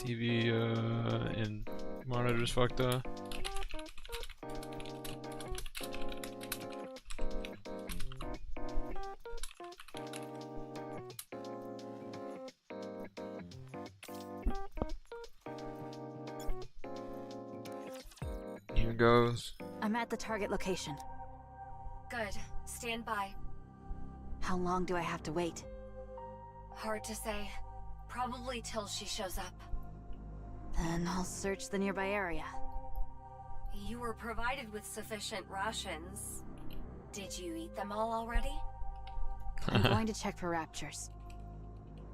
TV and monitors fucked up. Here goes. I'm at the target location. Good. Stand by. How long do I have to wait? Hard to say. Probably till she shows up. Then I'll search the nearby area. You were provided with sufficient rations. Did you eat them all already? I'm going to check for raptures.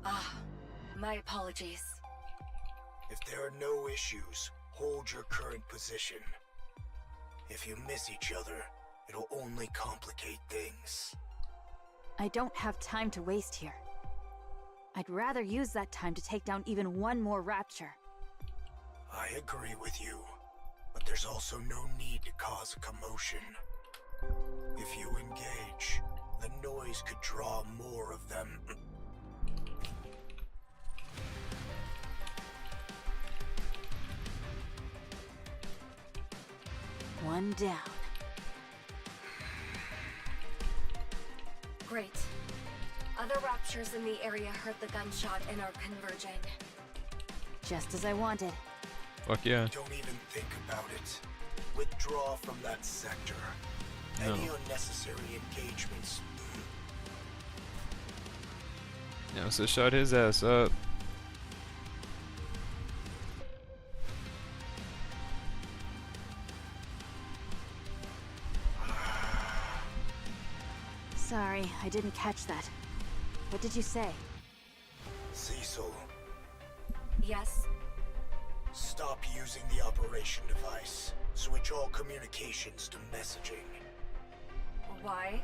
Ah, my apologies. If there are no issues, hold your current position. If you miss each other, it'll only complicate things. I don't have time to waste here. I'd rather use that time to take down even one more rapture. I agree with you, but there's also no need to cause a commotion. If you engage, the noise could draw more of them. One down. Great. Other raptures in the area heard the gunshot and are converging. Just as I wanted. Fuck yeah. Don't even think about it. Withdraw from that sector. No. Any unnecessary engagements. Yeah, so shut his ass up. Sorry, I didn't catch that. What did you say? Cecil, Yes? stop using the operation device. Switch all communications to messaging. Why?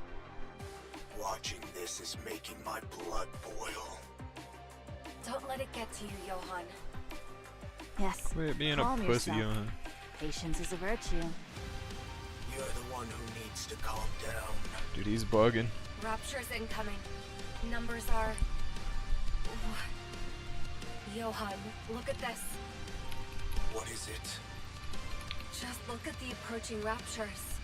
Watching this is making my blood boil. Don't let it get to you, Johan. Yes. Quit being a Calm pussy, yourself. Johan. Patience is a virtue. You're the one who needs to calm down. Dude, he's bugging. Raptures incoming. Numbers are... Johan, look at this. What is it? Just look at the approaching raptures.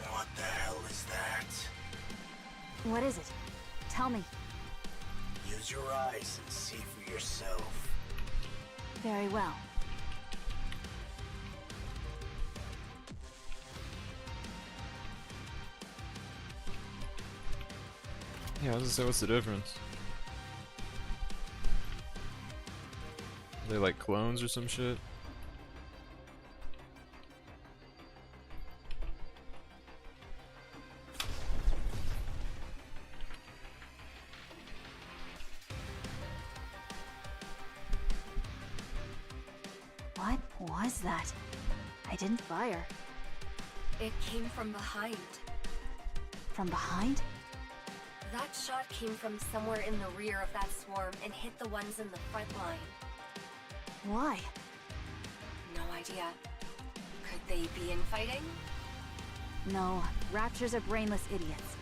What the hell is that? What is it? Tell me. Use your eyes and see for yourself. Very well. Yeah, I was gonna say, what's the difference? Are they like clones or some shit? What was that? I didn't fire. It came from behind. From behind? That shot came from somewhere in the rear of that swarm and hit the ones in the front line. Why? No idea. Could they be infighting? No, raptures are brainless idiots.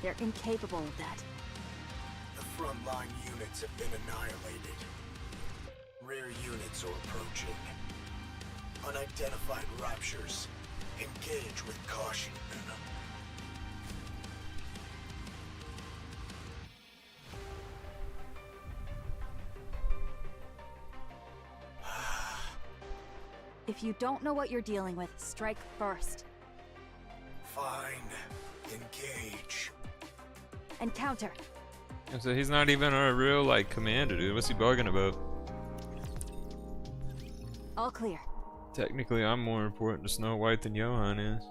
They're incapable of that. The frontline units have been annihilated. Rear units are approaching. Unidentified raptures. Engage with caution. If you don't know what you're dealing with, strike first. Fine. Engage. And counter. And so he's not even a real like commander, dude. What's he bugging about? All clear. Technically, I'm more important to Snow White than Johan is.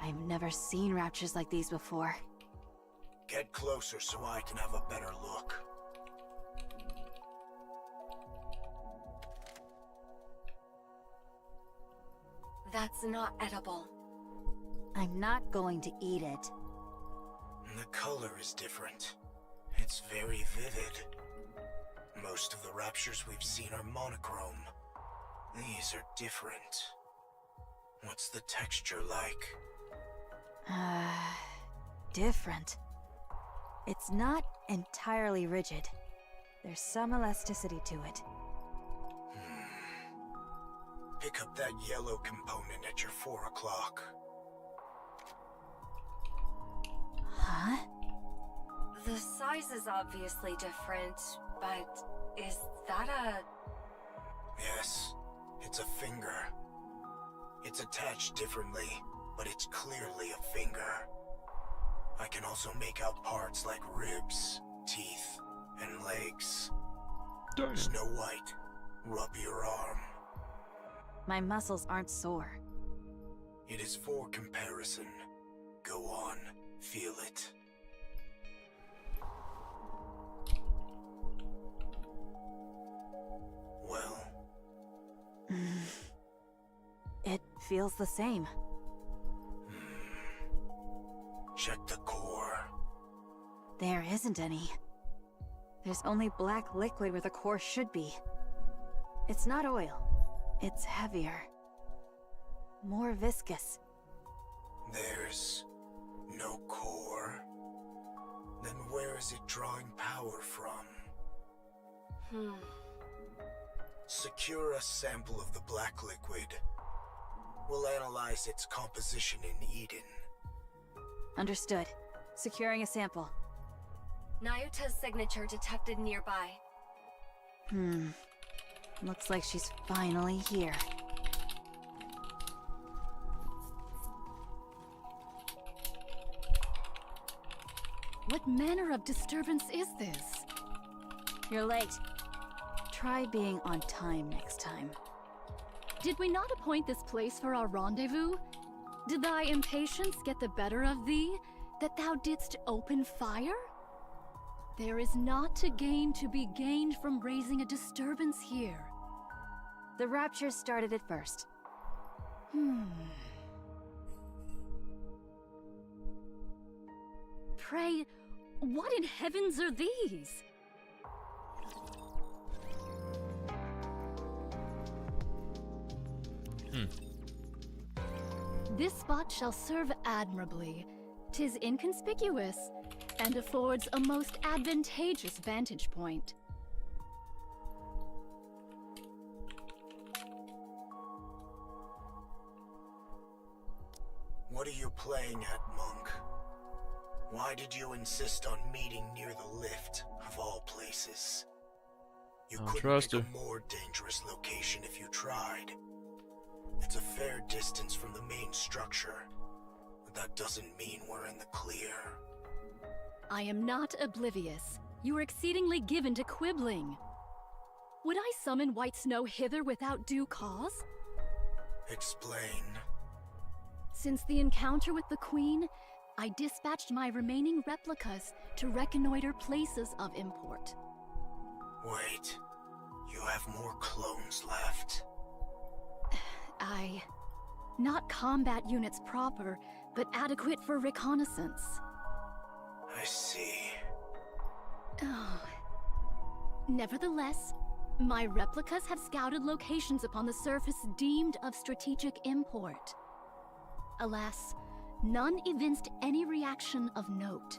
I've never seen raptures like these before. Get closer so I can have a better look. That's not edible. I'm not going to eat it. The color is different. It's very vivid. Most of the raptures we've seen are monochrome. These are different. What's the texture like? Different. It's not entirely rigid. There's some elasticity to it. Pick up that yellow component at your 4 o'clock. Huh? The size is obviously different, but is that a... Yes, it's a finger. It's attached differently, but it's clearly a finger. I can also make out parts like ribs, teeth, and legs. Damn. Snow White, rub your arm. My muscles aren't sore. It is for comparison. Go on, feel it. Well, It feels the same. check the core. There isn't any. There's only black liquid where the core should be. It's not oil. It's heavier. More viscous. There's no core. Then where is it drawing power from? Secure a sample of the black liquid. We'll analyze its composition in Eden. Understood. Securing a sample. Nayuta's signature detected nearby. Looks like she's finally here. What manner of disturbance is this? You're late. Try being on time next time. Did we not appoint this place for our rendezvous? Did thy impatience get the better of thee, that thou didst open fire? There is naught to gain to be gained from raising a disturbance here. The Raptures started it first. Pray, what in heavens are these? This spot shall serve admirably. 'Tis inconspicuous, and affords a most advantageous vantage point. What are you playing at, Monk? Why did you insist on meeting near the lift, of all places? You Don't couldn't trust pick her. a more dangerous location if you tried. It's a fair distance from the main structure, but that doesn't mean we're in the clear. I am not oblivious. You are exceedingly given to quibbling. Would I summon White Snow hither without due cause? Explain. Since the encounter with the Queen, I dispatched my remaining replicas to reconnoiter places of import. Wait, you have more clones left? Not combat units proper, but adequate for reconnaissance. I see. Oh. Nevertheless, my replicas have scouted locations upon the surface deemed of strategic import. Alas, none evinced any reaction of note.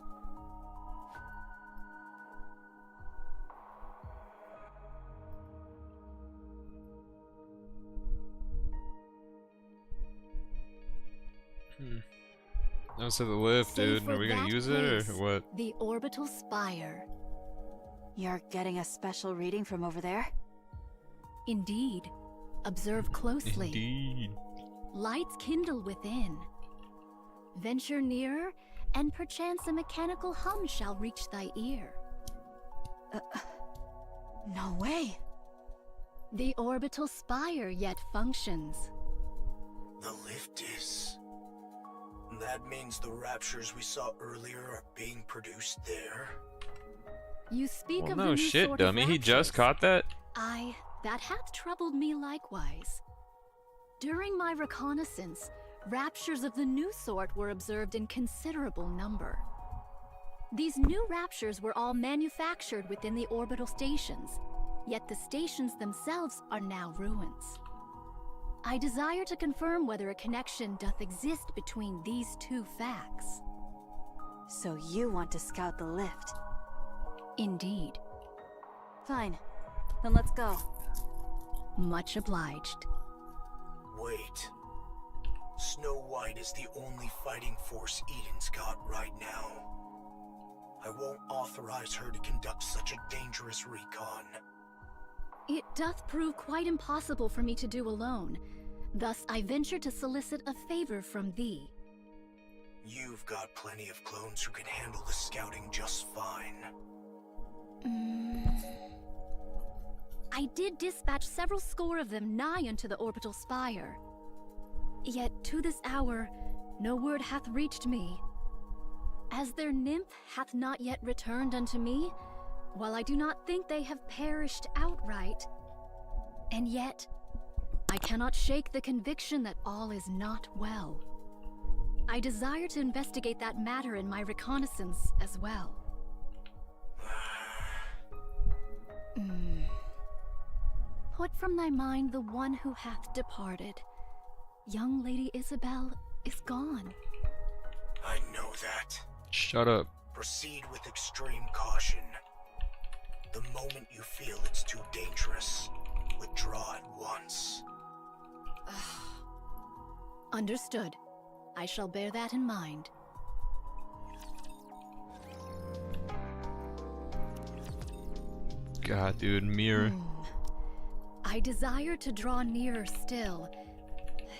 Let's have the lift, Save dude. for Are we gonna that use it or place, what? The orbital spire. You're getting a special reading from over there? Indeed. Observe closely. Indeed. Lights kindle within. Venture nearer, and perchance a mechanical hum shall reach thy ear. No way. The orbital spire yet functions. The lift is... That means the raptures we saw earlier are being produced there? You speak Well, of no the new shit, sort of dummy. He just raptures. caught that? Aye, that hath troubled me likewise. During my reconnaissance, raptures of the new sort were observed in considerable number. These new raptures were all manufactured within the orbital stations, yet the stations themselves are now ruins. I desire to confirm whether a connection doth exist between these two facts. So you want to scout the lift? Indeed. Fine. Then let's go. Much obliged. Wait. Snow White is the only fighting force Eden's got right now. I won't authorize her to conduct such a dangerous recon. It doth prove quite impossible for me to do alone. Thus I venture to solicit a favor from thee. You've got plenty of clones who can handle the scouting just fine. I did dispatch several score of them nigh unto the orbital spire. Yet to this hour, no word hath reached me. As their nymph hath not yet returned unto me, while I do not think they have perished outright. And yet, I cannot shake the conviction that all is not well. I desire to investigate that matter in my reconnaissance as well. Put from thy mind the one who hath departed. Young Lady Isabel is gone. I know that. Shut up. Proceed with extreme caution. The moment you feel it's too dangerous, withdraw at once. Understood. I shall bear that in mind. God, dude, mirror. I desire to draw nearer still,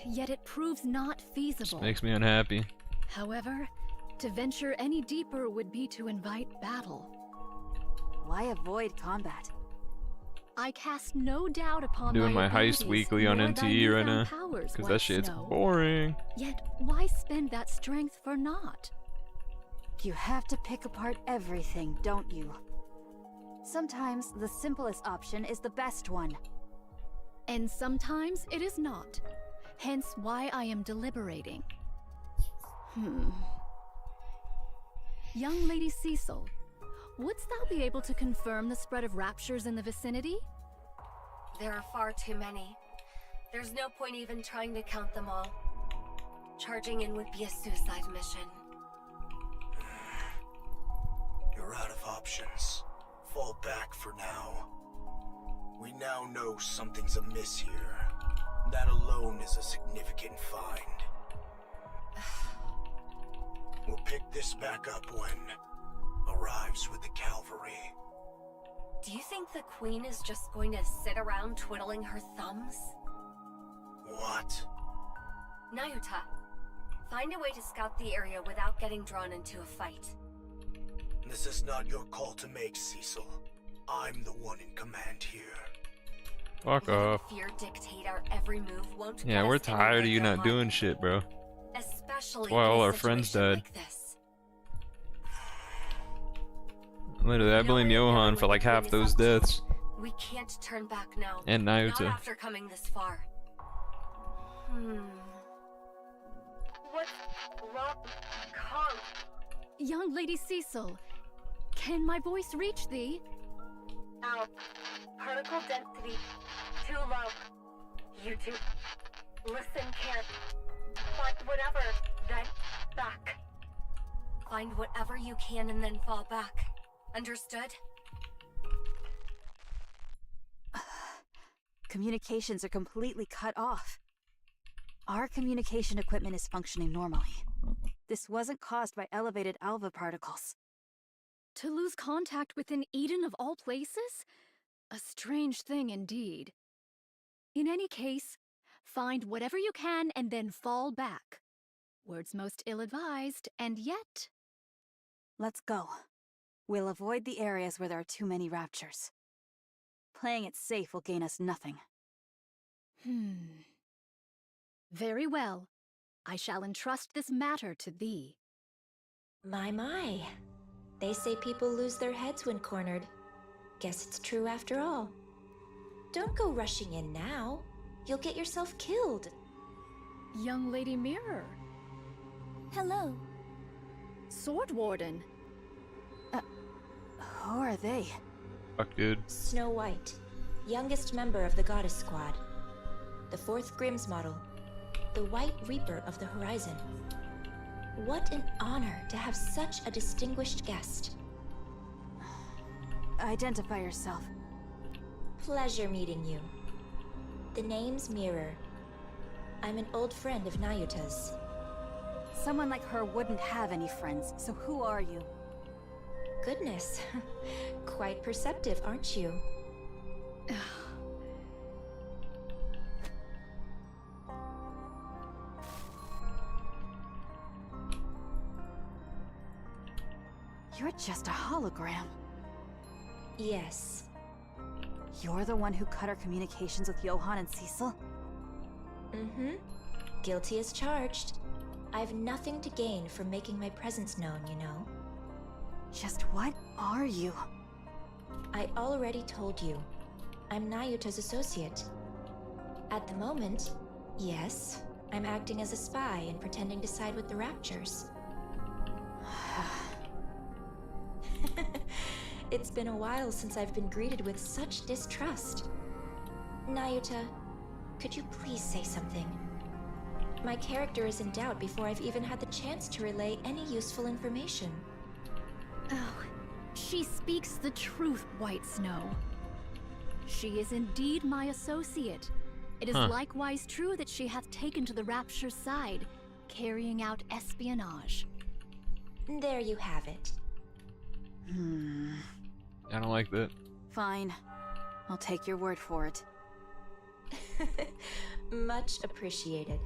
yet it proves not feasible. Just makes me unhappy. However, to venture any deeper would be to invite battle. Why avoid combat? I cast no doubt upon Doing thy my heist abilities weekly on nor thy NTE right now. newfound powers, Because White that shit's Snow. boring. Yet why spend that strength for naught? You have to pick apart everything, don't you? Sometimes the simplest option is the best one. And sometimes it is not. Hence why I am deliberating. Young Lady Cecil, wouldst thou be able to confirm the spread of raptures in the vicinity? There are far too many. There's no point even trying to count them all. Charging in would be a suicide mission. You're out of options. Fall back for now. We now know something's amiss here. That alone is a significant find. We'll pick this back up when arrives with the cavalry. Do you think the Queen is just going to sit around twiddling her thumbs? What? Nayuta, find a way to scout the area without getting drawn into a fight. This is not your call to make, Cecil. I'm the one in command here. Fuck off. Fear dictate our every move won't Yeah, get we're us tired of you anywhere not near doing harm. shit, bro. Especially why in all a our friends situation died. like this. Literally, I blame Johan for like half those deaths. We can't turn back now. And Not Nayuta. after coming this far. What's wrong? Calm. Young Lady Cecil, can my voice reach thee? Out. Particle density too low. You two, listen care. Find whatever, then back. Find whatever you can and then fall back. Understood? Communications are completely cut off. Our communication equipment is functioning normally. This wasn't caused by elevated alpha particles. To lose contact within Eden of all places? A strange thing indeed. In any case, find whatever you can and then fall back. Words most ill-advised, and yet... Let's go. We'll avoid the areas where there are too many raptures. Playing it safe will gain us nothing. Very well. I shall entrust this matter to thee. My. They say people lose their heads when cornered. Guess it's true after all. Don't go rushing in now. You'll get yourself killed. Young Lady Mirror. Hello. Sword Warden. Who are they? Fuck, dude. Snow White, youngest member of the Goddess Squad. the 4th Grimm's model, the White Reaper of the Horizon. What an honor to have such a distinguished guest. Identify yourself. Pleasure meeting you. The name's Mirror. I'm an old friend of Nayuta's. Someone like her wouldn't have any friends, so who are you? Goodness, quite perceptive, aren't you? You're just a hologram. Yes. You're the one who cut our communications with Johann and Cecil? Mm-hmm. Guilty as charged. I've nothing to gain from making my presence known, you know. Just what are you? I already told you. I'm Nayuta's associate. At the moment, yes, I'm acting as a spy and pretending to side with the Raptures. It's been a while since I've been greeted with such distrust. Nayuta, could you please say something? My character is in doubt before I've even had the chance to relay any useful information. Oh, she speaks the truth, White Snow. She is indeed my associate. It is likewise true that she hath taken to the Rapture's side, carrying out espionage. There you have it. I don't like that. Fine. I'll take your word for it. Much appreciated.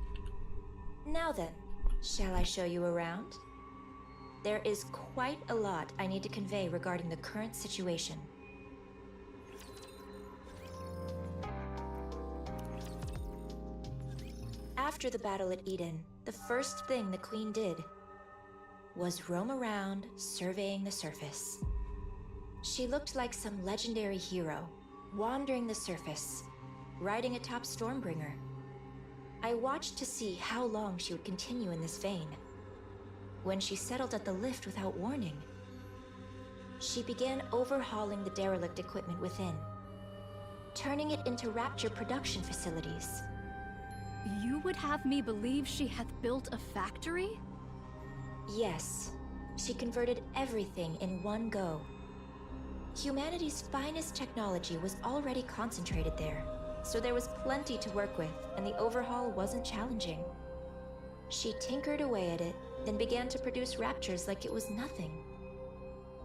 Now then, shall I show you around? There is quite a lot I need to convey regarding the current situation. After the battle at Eden, the first thing the Queen did was roam around, surveying the surface. She looked like some legendary hero, wandering the surface, riding atop Stormbringer. I watched to see how long she would continue in this vein. When she settled at the lift without warning, she began overhauling the derelict equipment within, turning it into Rapture production facilities. You would have me believe she hath built a factory? Yes, she converted everything in one go. Humanity's finest technology was already concentrated there, so there was plenty to work with, and the overhaul wasn't challenging. She tinkered away at it, then began to produce Raptures like it was nothing.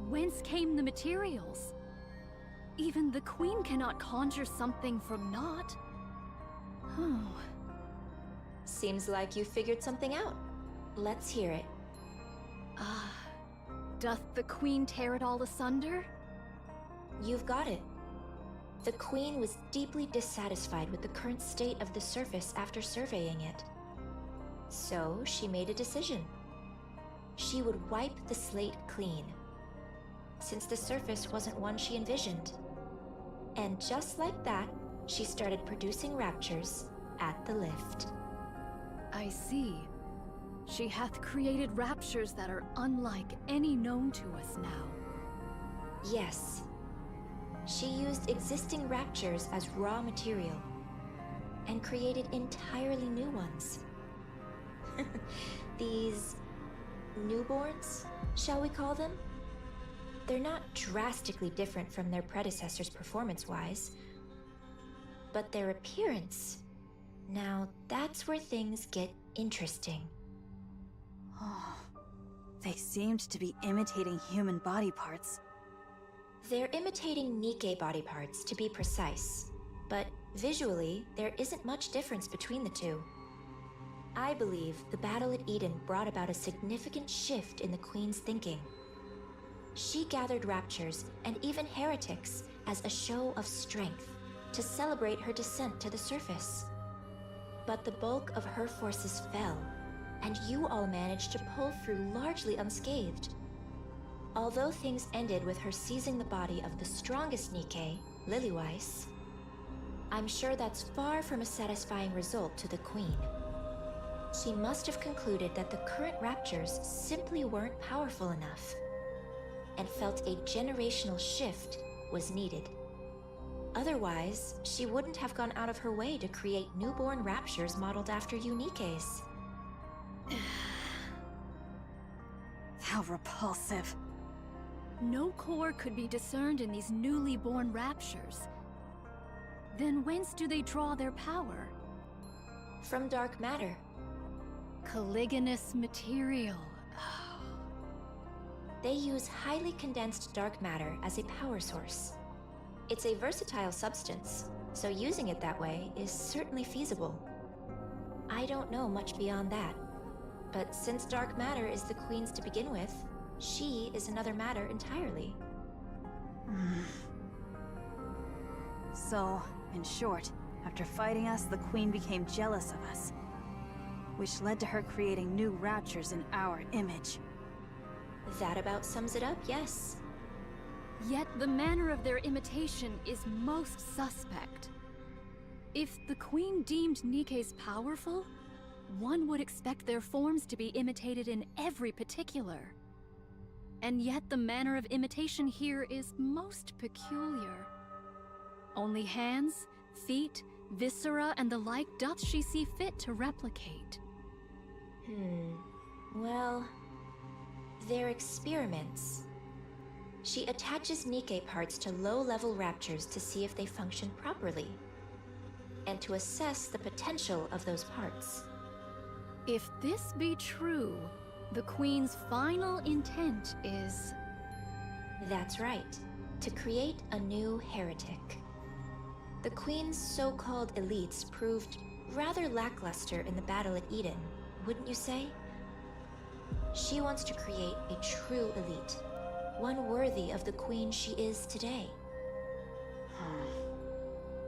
Whence came the materials? Even the Queen cannot conjure something from naught. Oh. Seems like you figured something out. Let's hear it. Doth the Queen tear it all asunder? You've got it. The Queen was deeply dissatisfied with the current state of the surface after surveying it. So she made a decision. She would wipe the slate clean, since the surface wasn't one she envisioned. And just like that, she started producing Raptures at the lift. I see. She hath created Raptures that are unlike any known to us now. Yes. She used existing Raptures as raw material, and created entirely new ones. These newborns, shall we call them? They're not drastically different from their predecessors performance-wise, but their appearance, now that's where things get interesting. Oh, they seemed to be imitating human body parts. They're imitating Nikke body parts, to be precise, but visually, there isn't much difference between the two. I believe the battle at Eden brought about a significant shift in the Queen's thinking. She gathered Raptures and even heretics as a show of strength to celebrate her descent to the surface. But the bulk of her forces fell, and you all managed to pull through largely unscathed. Although things ended with her seizing the body of the strongest Nikke, Lilyweiss, I'm sure that's far from a satisfying result to the Queen. She must have concluded that the current Raptures simply weren't powerful enough, and felt a generational shift was needed. Otherwise, she wouldn't have gone out of her way to create newborn raptures modeled after Unique's. How repulsive. No core could be discerned in these newly born raptures. Then whence do they draw their power? From dark matter. Caliginous material. They use highly condensed dark matter as a power source. It's a versatile substance, so using it that way is certainly feasible. I don't know much beyond that. But since dark matter is the Queen's to begin with, she is another matter entirely. So, in short, after fighting us, the Queen became jealous of us, which led to her creating new raptures in our image. That about sums it up, yes. Yet the manner of their imitation is most suspect. If the Queen deemed Nikkei's powerful, one would expect their forms to be imitated in every particular. And yet the manner of imitation here is most peculiar. Only hands, feet, viscera, and the like doth she see fit to replicate. Well, they're experiments. She attaches Nikke parts to low-level raptures to see if they function properly, and to assess the potential of those parts. If this be true, the Queen's final intent is... That's right, to create a new heretic. The Queen's so-called elites proved rather lackluster in the battle at Eden, wouldn't you say? She wants to create a true elite, one worthy of the Queen she is today.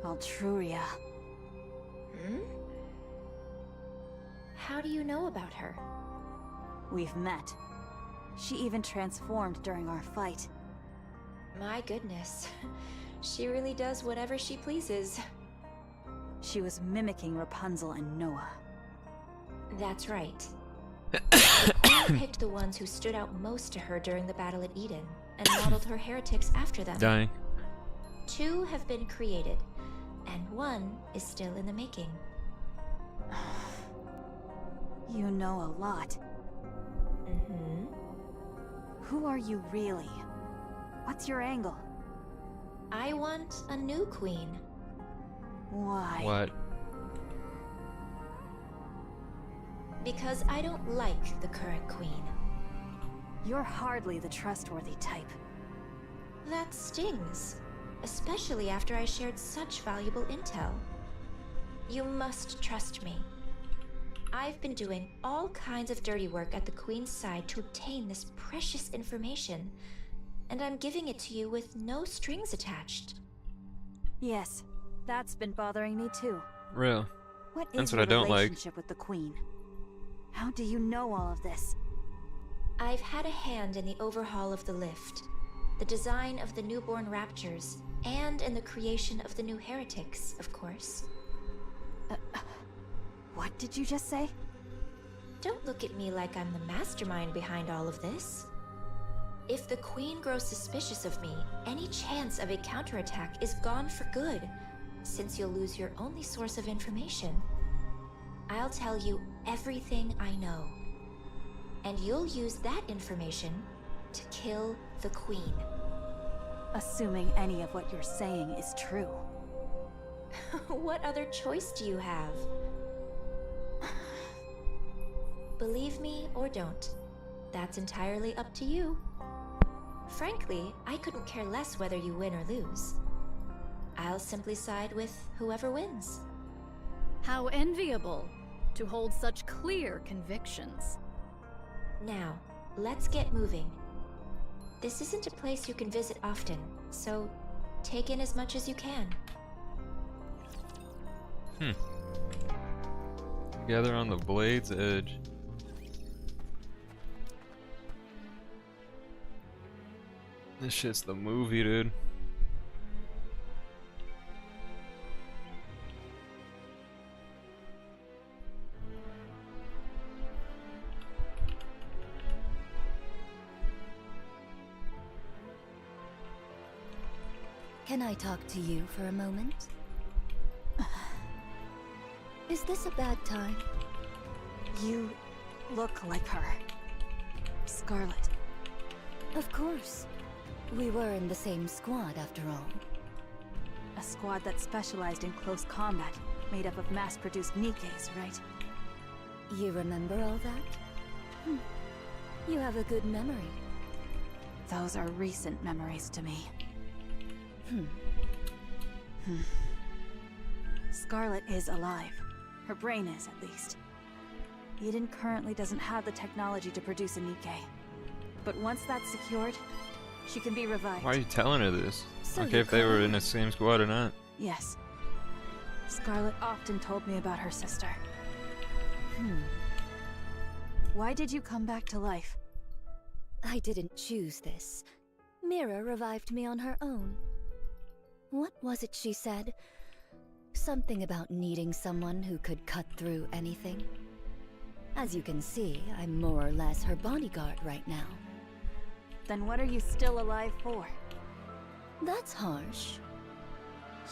Altruria. How do you know about her? We've met. She even transformed during our fight. My goodness. She really does whatever she pleases. She was mimicking Rapunzel and Noah. That's right. The Queen picked the ones who stood out most to her during the battle at Eden, and modeled her heretics after them. Dying. 2 have been created, and 1 is still in the making. You know a lot. Who are you really? What's your angle? I want a new queen. Why? What? Because I don't like the current queen. You're hardly the trustworthy type. That stings, especially after I shared such valuable intel. You must trust me. I've been doing all kinds of dirty work at the Queen's side to obtain this precious information, and I'm giving it to you with no strings attached. Yes, that's been bothering me too. Real. What is That's what your I don't like. relationship with the Queen? How do you know all of this? I've had a hand in the overhaul of the lift, the design of the newborn raptures, and in the creation of the new heretics, of course. What did you just say? Don't look at me like I'm the mastermind behind all of this. If the Queen grows suspicious of me, any chance of a counterattack is gone for good, since you'll lose your only source of information. I'll tell you everything I know, and you'll use that information to kill the Queen. Assuming any of what you're saying is true. What other choice do you have? Believe me or don't. That's entirely up to you. Frankly, I couldn't care less whether you win or lose. I'll simply side with whoever wins. How enviable to hold such clear convictions. Now, let's get moving. This isn't a place you can visit often, so take in as much as you can. Together on the blade's edge. This shit's the movie, dude. Can I talk to you for a moment? Is this a bad time? You look like her. Scarlet. Of course. We were in the same squad after all. A squad that specialized in close combat, made up of mass-produced Nikkes, right? You remember all that? You have a good memory. Those are recent memories to me. Scarlet is alive. Her brain is, at least. Eden currently doesn't have the technology to produce a Nikke. But once that's secured, she can be revived. Why are you telling her this? So Okay, you if they were call- in the same squad or not. Yes. Scarlet often told me about her sister. Why did you come back to life? I didn't choose this. Mira revived me on her own. What was it she said? Something about needing someone who could cut through anything. As you can see, I'm more or less her bodyguard right now. Then what are you still alive for? That's harsh.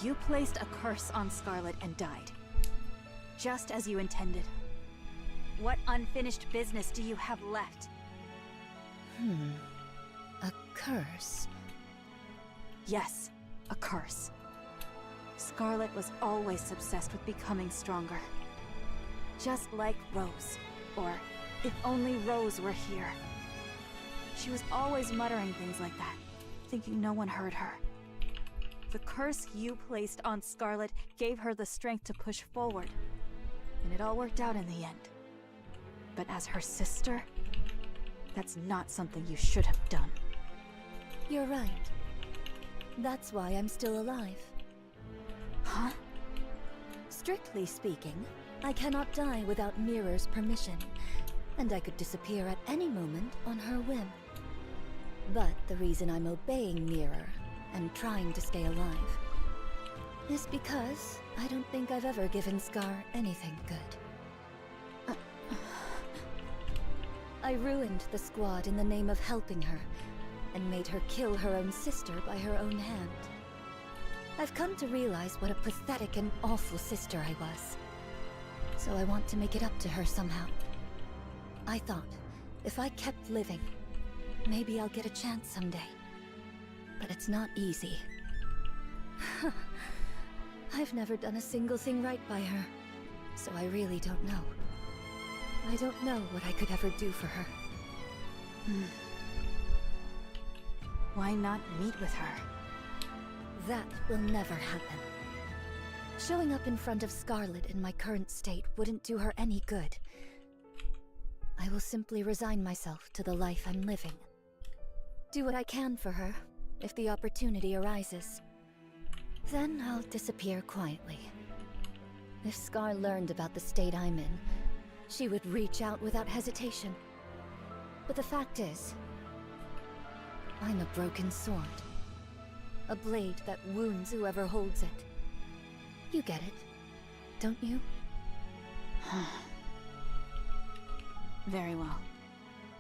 You placed a curse on Scarlet and died. Just as you intended. What unfinished business do you have left? A curse. Yes, a curse. Scarlet was always obsessed with becoming stronger. Just like Rose. Or, if only Rose were here. She was always muttering things like that, thinking no one heard her. The curse you placed on Scarlet gave her the strength to push forward. And it all worked out in the end. But as her sister, that's not something you should have done. You're right. That's why I'm still alive. Huh? Strictly speaking, I cannot die without Mirror's permission, and I could disappear at any moment on her whim. But the reason I'm obeying Mirror and trying to stay alive is because I don't think I've ever given Scar anything good. I ruined the squad in the name of helping her, and made her kill her own sister by her own hand. I've come to realize what a pathetic and awful sister I was. So I want to make it up to her somehow. I thought, if I kept living, maybe I'll get a chance someday. But it's not easy. I've never done a single thing right by her, so I really don't know. I don't know what I could ever do for her. Why not meet with her? That will never happen. Showing up in front of Scarlet in my current state wouldn't do her any good. I will simply resign myself to the life I'm living. Do what I can for her, if the opportunity arises. Then I'll disappear quietly. If Scar learned about the state I'm in, she would reach out without hesitation. But the fact is, I'm a broken sword. A blade that wounds whoever holds it. You get it, don't you? Very well.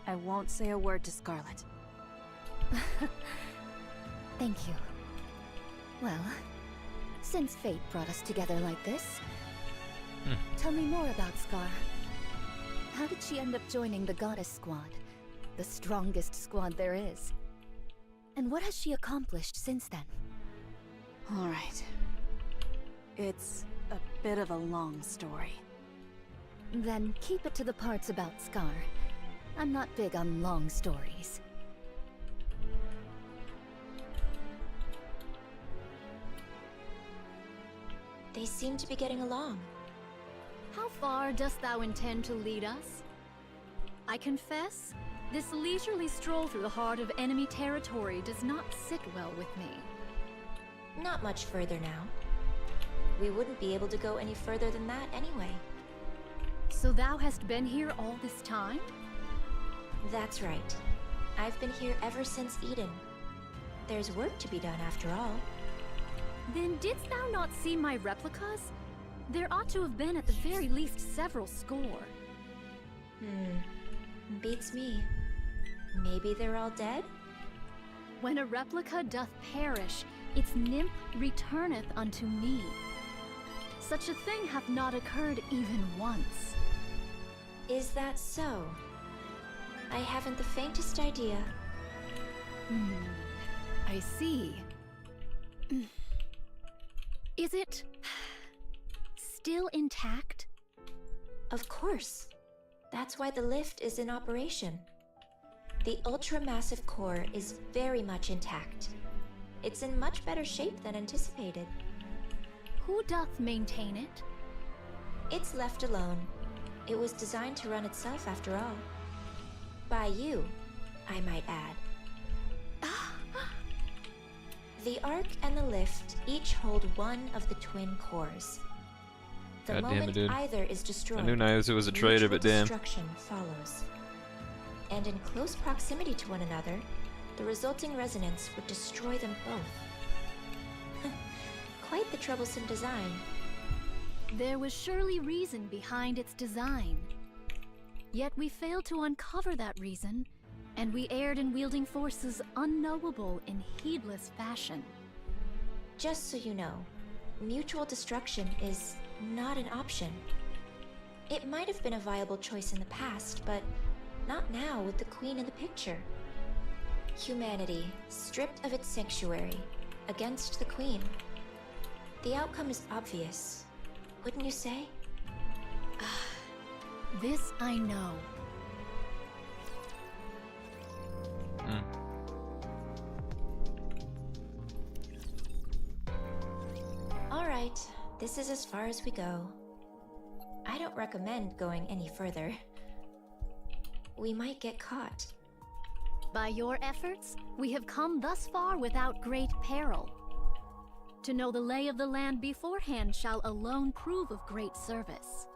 I won't say a word to Scarlet. Thank you. Well, since fate brought us together like this, tell me more about Scar. How did she end up joining the Goddess Squad? The strongest squad there is. And what has she accomplished since then? Alright. It's a bit of a long story. Then keep it to the parts about Scar. I'm not big on long stories. They seem to be getting along. How far dost thou intend to lead us? I confess, this leisurely stroll through the heart of enemy territory does not sit well with me. Not much further now. We wouldn't be able to go any further than that anyway. So thou hast been here all this time? That's right. I've been here ever since Eden. There's work to be done after all. Then didst thou not see my replicas? There ought to have been at the very least several score. Beats me. Maybe they're all dead? When a replica doth perish, its nymph returneth unto me. Such a thing hath not occurred even once. Is that so? I haven't the faintest idea. I see. Is it still intact? Of course. That's why the lift is in operation. The ultra-massive core is very much intact. It's in much better shape than anticipated. Who doth maintain it? It's left alone. It was designed to run itself after all. By you, I might add. The Ark and the lift each hold one of the twin cores. The God damn it, moment dude. either is destroyed, I knew Niozu was a traitor, mutual but damn. destruction follows. And in close proximity to one another, the resulting resonance would destroy them both. Quite the troublesome design. There was surely reason behind its design. Yet we failed to uncover that reason, and we erred in wielding forces unknowable in heedless fashion. Just so you know, mutual destruction is not an option. It might have been a viable choice in the past, but not now with the Queen in the picture. Humanity, stripped of its sanctuary, against the Queen. The outcome is obvious, wouldn't you say? This I know. Alright, this is as far as we go. I don't recommend going any further. We might get caught. By your efforts, we have come thus far without great peril. To know the lay of the land beforehand shall alone prove of great service.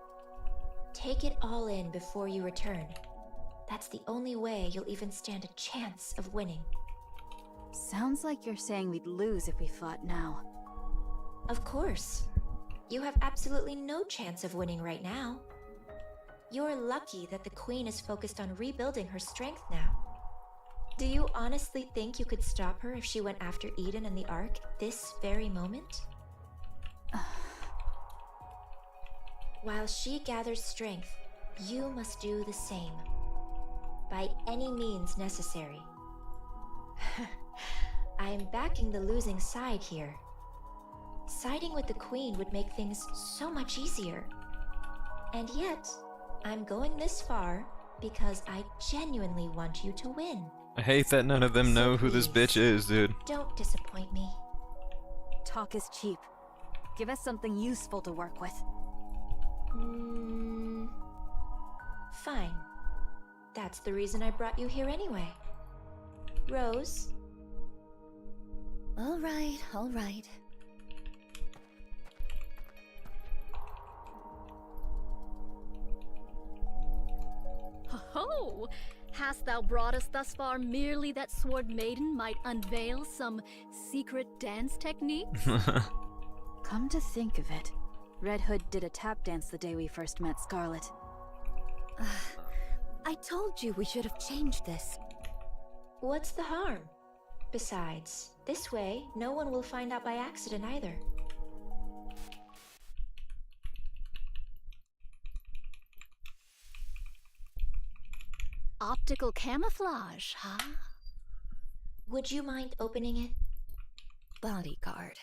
Take it all in before you return. That's the only way you'll even stand a chance of winning. Sounds like you're saying we'd lose if we fought now. Of course. You have absolutely no chance of winning right now. You're lucky that the Queen is focused on rebuilding her strength now. Do you honestly think you could stop her if she went after Eden and the Ark this very moment? While she gathers strength, you must do the same. By any means necessary. I am backing the losing side here. Siding with the Queen would make things so much easier. And yet, I'm going this far because I genuinely want you to win. I hate that none of them know who this bitch is, dude. Don't disappoint me. Talk is cheap. Give us something useful to work with. Fine. That's the reason I brought you here anyway. Rose? All right, all right. Ho-ho! Hast thou brought us thus far merely that Sword Maiden might unveil some secret dance technique? Come to think of it, Red Hood did a tap dance the day we first met Scarlet. I told you we should have changed this. What's the harm? Besides, this way, no one will find out by accident either. Optical camouflage, huh? Would you mind opening it? Bodyguard.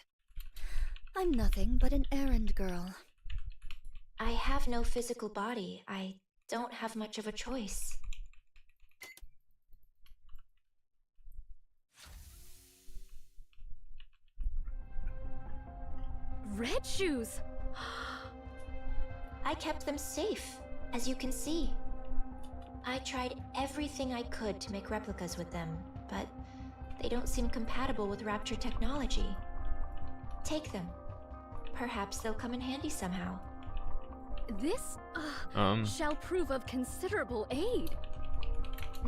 I'm nothing but an errand girl. I have no physical body. I don't have much of a choice. Red shoes! I kept them safe, as you can see. I tried everything I could to make replicas with them, but they don't seem compatible with Rapture technology. Take them. Perhaps they'll come in handy somehow. This, shall prove of considerable aid.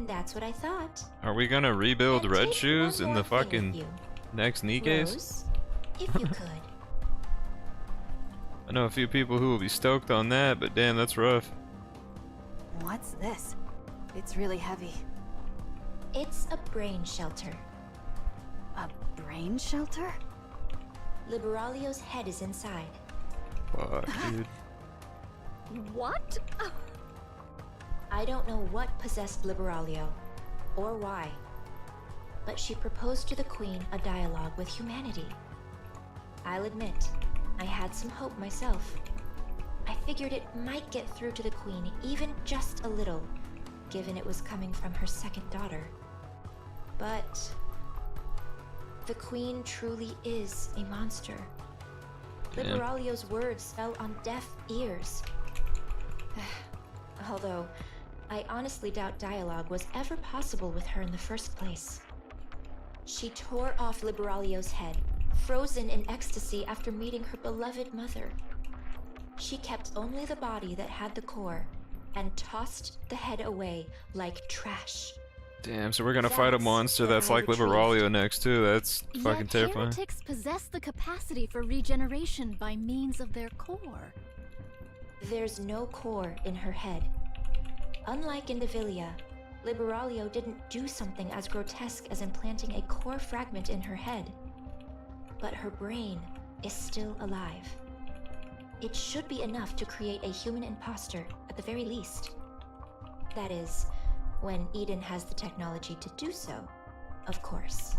That's what I thought. Are we gonna rebuild And Red take Shoes one in more the thing with fucking you. next Nikes? Rose, if you could. I know a few people who will be stoked on that, but damn, that's rough. What's this? It's really heavy. It's a brain shelter. A brain shelter? Liberalio's head is inside. Fuck, dude. What? I don't know what possessed Liberalio, or why, but she proposed to the Queen a dialogue with humanity. I'll admit, I had some hope myself. I figured it might get through to the Queen even just a little, given it was coming from her second daughter. But the Queen truly is a monster. Damn. Liberalio's words fell on deaf ears. Although, I honestly doubt dialogue was ever possible with her in the first place. She tore off Liberalio's head, frozen in ecstasy after meeting her beloved mother. She kept only the body that had the core, and tossed the head away like trash. Damn, so we're gonna fight a That's monster what that's I like retrieved. Liberalio next too. That's fucking Yet terrifying. heretics possess the capacity for regeneration by means of their core. There's no core in her head. Unlike in Devilia, Liberalio didn't do something as grotesque as implanting a core fragment in her head. But her brain is still alive. It should be enough to create a human imposter, at the very least. That is, when Eden has the technology to do so, of course.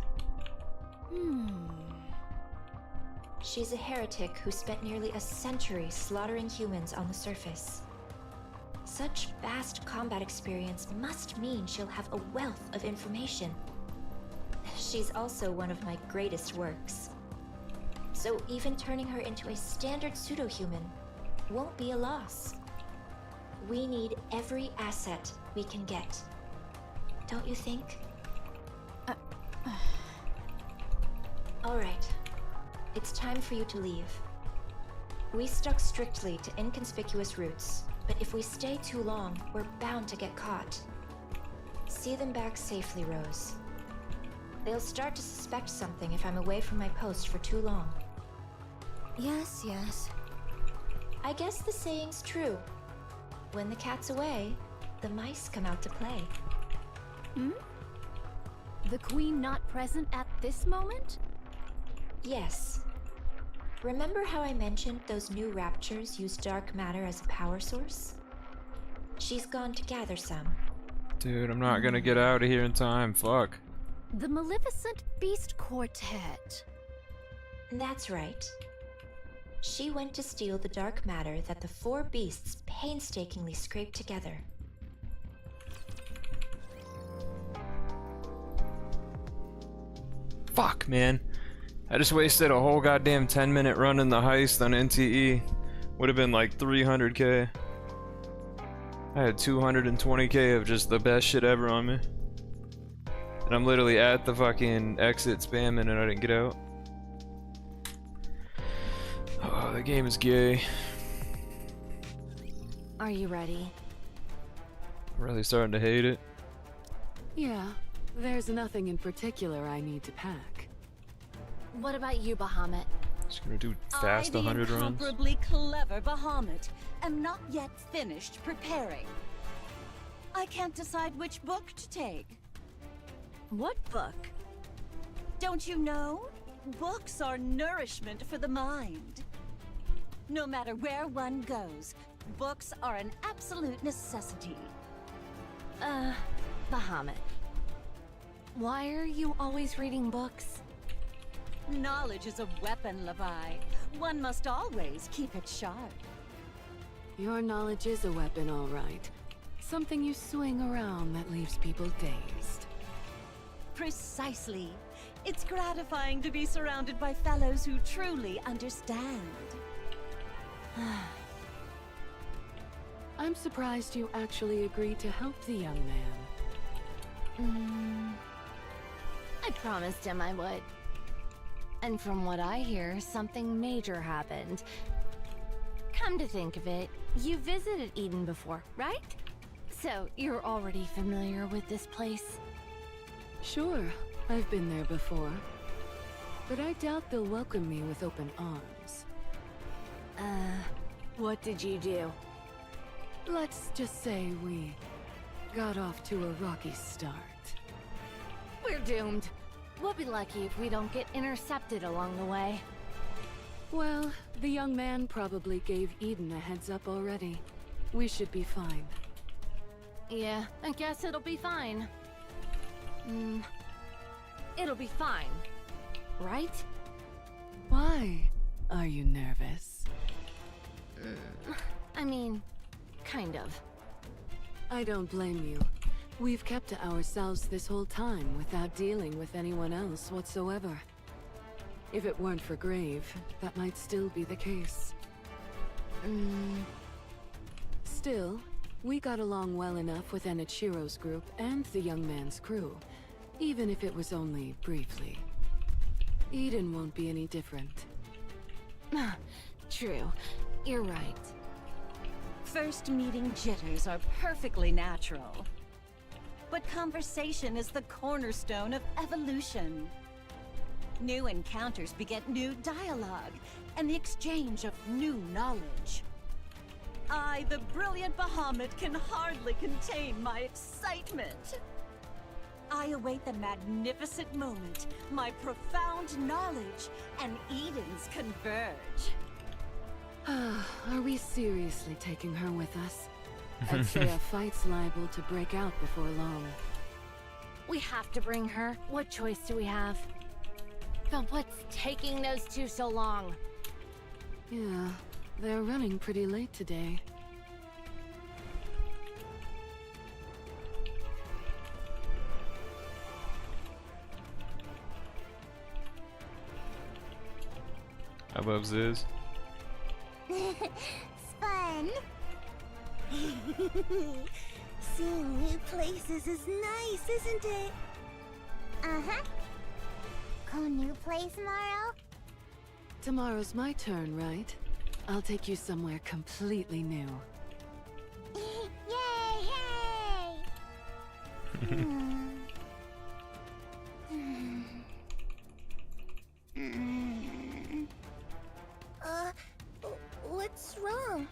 She's a heretic who spent nearly a century slaughtering humans on the surface. Such vast combat experience must mean she'll have a wealth of information. She's also one of my greatest works. So even turning her into a standard pseudo-human won't be a loss. We need every asset we can get. Don't you think? All right. It's time for you to leave. We stuck strictly to inconspicuous routes, but if we stay too long, we're bound to get caught. See them back safely, Rose. They'll start to suspect something if I'm away from my post for too long. Yes, yes. I guess the saying's true. When the cat's away, the mice come out to play. The Queen not present at this moment? Yes. Remember how I mentioned those new raptures use dark matter as a power source? She's gone to gather some. Dude, I'm not gonna get out of here in time. Fuck. The Maleficent Beast Quartet. That's right. She went to steal the dark matter that the four beasts painstakingly scraped together. Fuck, man. I just wasted a whole goddamn 10-minute run in the heist on NTE. Would have been like 300k. I had 220k of just the best shit ever on me. And I'm literally at the fucking exit spamming and I didn't get out. Oh, the game is gay. Are you ready? I'm really starting to hate it. Yeah, there's nothing in particular I need to pack. What about you, Bahamut? Just gonna do fast I, 100 the runs. incomparably clever Bahamut, am not yet finished preparing. I can't decide which book to take. What book? Don't you know? Books are nourishment for the mind. No matter where one goes, books are an absolute necessity. Bahamut. Why are you always reading books? Knowledge is a weapon, Levi. One must always keep it sharp. Your knowledge is a weapon, all right. Something you swing around that leaves people dazed. Precisely. It's gratifying to be surrounded by fellows who truly understand. I'm surprised you actually agreed to help the young man. I promised him I would. And from what I hear, something major happened. Come to think of it, you visited Eden before, right? So you're already familiar with this place? Sure, I've been there before. But I doubt they'll welcome me with open arms. What did you do? Let's just say we got off to a rocky start. We're doomed. We'll be lucky if we don't get intercepted along the way. Well, the young man probably gave Eden a heads up already. We should be fine. Yeah, I guess it'll be fine. It'll be fine. Right? Why are you nervous? I mean, kind of. I don't blame you. We've kept to ourselves this whole time without dealing with anyone else whatsoever. If it weren't for Grave, that might still be the case. Still, we got along well enough with Enichiro's group and the young man's crew, even if it was only briefly. Eden won't be any different. True. You're right. First meeting jitters are perfectly natural. But conversation is the cornerstone of evolution. New encounters beget new dialogue, and the exchange of new knowledge. I, the brilliant Bahamut, can hardly contain my excitement. I await the magnificent moment, my profound knowledge, and Eden's converge. Are we seriously taking her with us? I'd say a fight's liable to break out before long. We have to bring her. What choice do we have? But what's taking those two so long? Yeah, they're running pretty late today. I love Ziz. It's fun. Seeing new places is nice, isn't it? Uh-huh. Go new place tomorrow? Tomorrow's my turn, right? I'll take you somewhere completely new. Yay! Hey! What's wrong?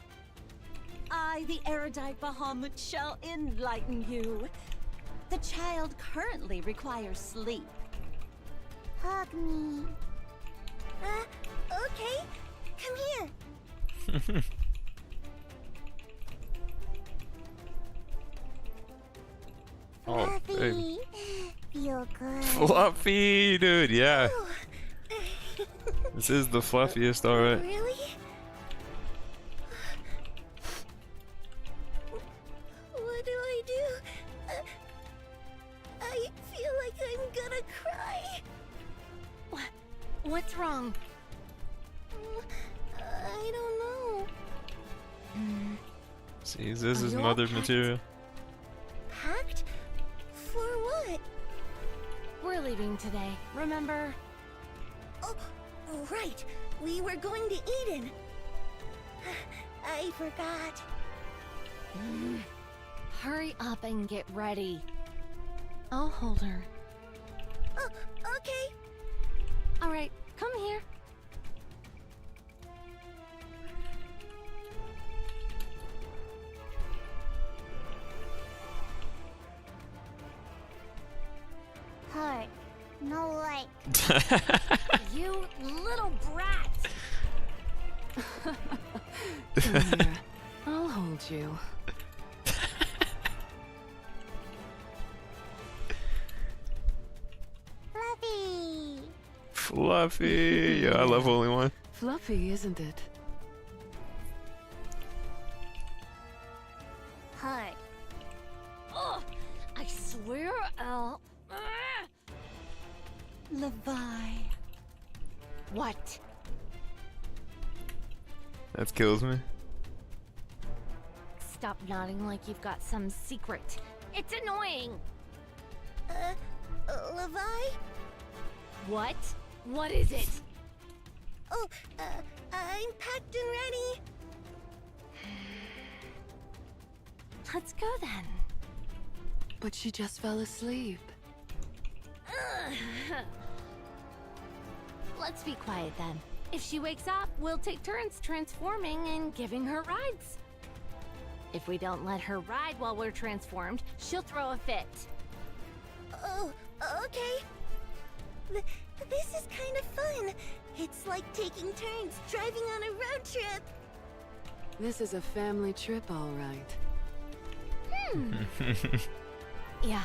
I, the erudite Bahamut, shall enlighten you. The child currently requires sleep. Hug me. Okay. Come here. Oh, Fluffy. baby. Feel good. Fluffy, dude, yeah. This is the fluffiest, alright. Really? What do I do? I feel like I'm gonna cry. What's wrong? I don't know. See, this Are is you all mother packed? material. Packed? For what? We're leaving today, remember? Oh, right. We were going to Eden. I forgot. Hurry up and get ready. I'll hold her. Oh, okay. Alright, come here. Heart. No like. You little brat! Come here. I'll hold you. Fluffy. Fluffy. Yeah, I love Holy One. Fluffy, isn't it? Heart. Ugh! I swear I'll... Levi. What? That kills me. Stop nodding like you've got some secret. It's annoying! Levi? What? What is it? Oh, I'm packed and ready. Let's go then. But she just fell asleep. Let's be quiet then. If she wakes up, we'll take turns transforming and giving her rides. If we don't let her ride while we're transformed, she'll throw a fit. Oh, okay. This is kind of fun. It's like taking turns driving on a road trip. This is a family trip, all right. Yeah.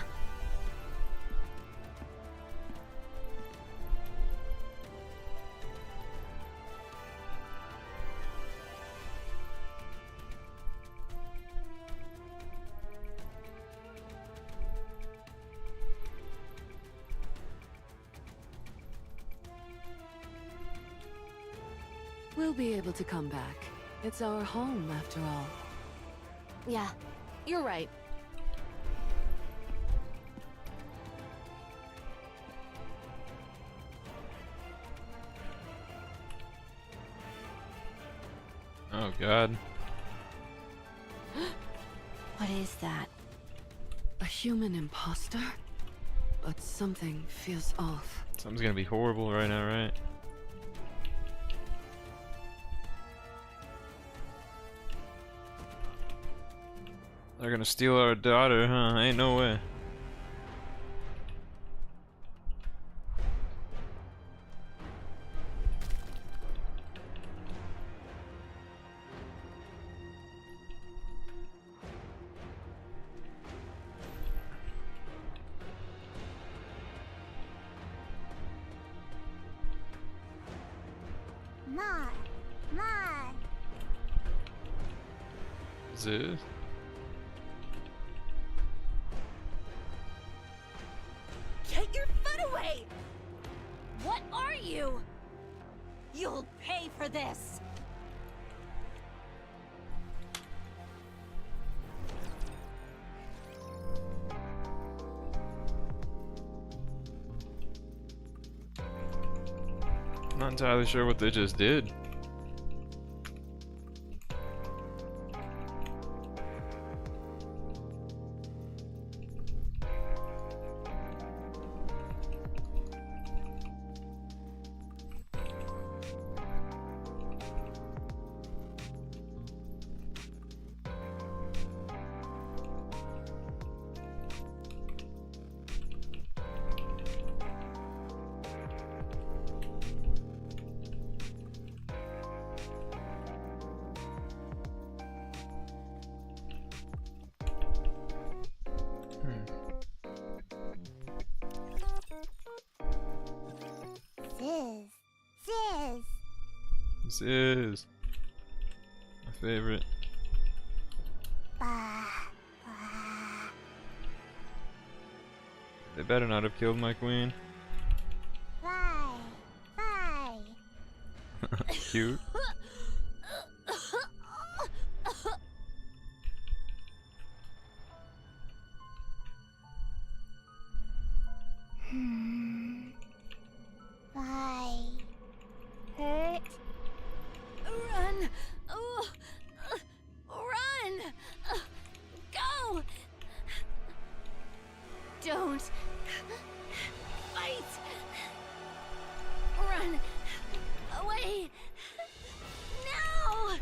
We'll be able to come back. It's our home, after all. Yeah, you're right. Oh god. What is that? A human imposter? But something feels off. Something's gonna be horrible right now, right? They're gonna steal our daughter, huh? Ain't no way. Ma. Zeus? Get your foot away! What are you? You'll pay for this! I'm not entirely sure what they just did. This is my favorite. They better not have killed my queen. Cute. Hurt? Run! Oh, run! Go! Don't fight! Run away! Now!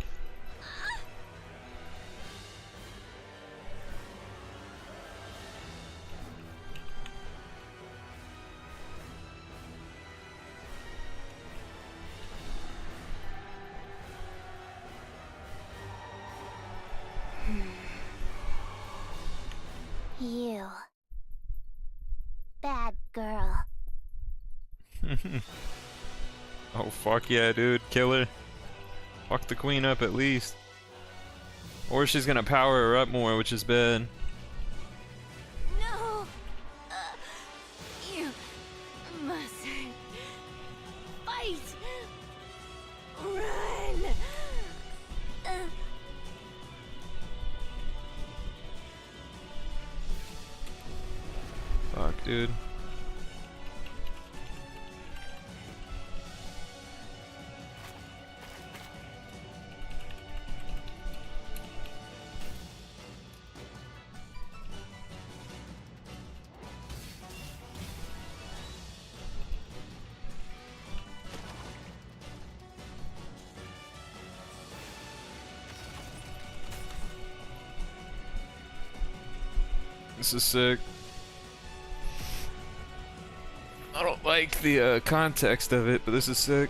You. Bad girl. Oh fuck yeah, dude. Kill her. Fuck the queen up at least. Or she's gonna power her up more, which is bad. No! You must fight! Run! Fuck, dude. This is sick. I don't like the context of it, but this is sick.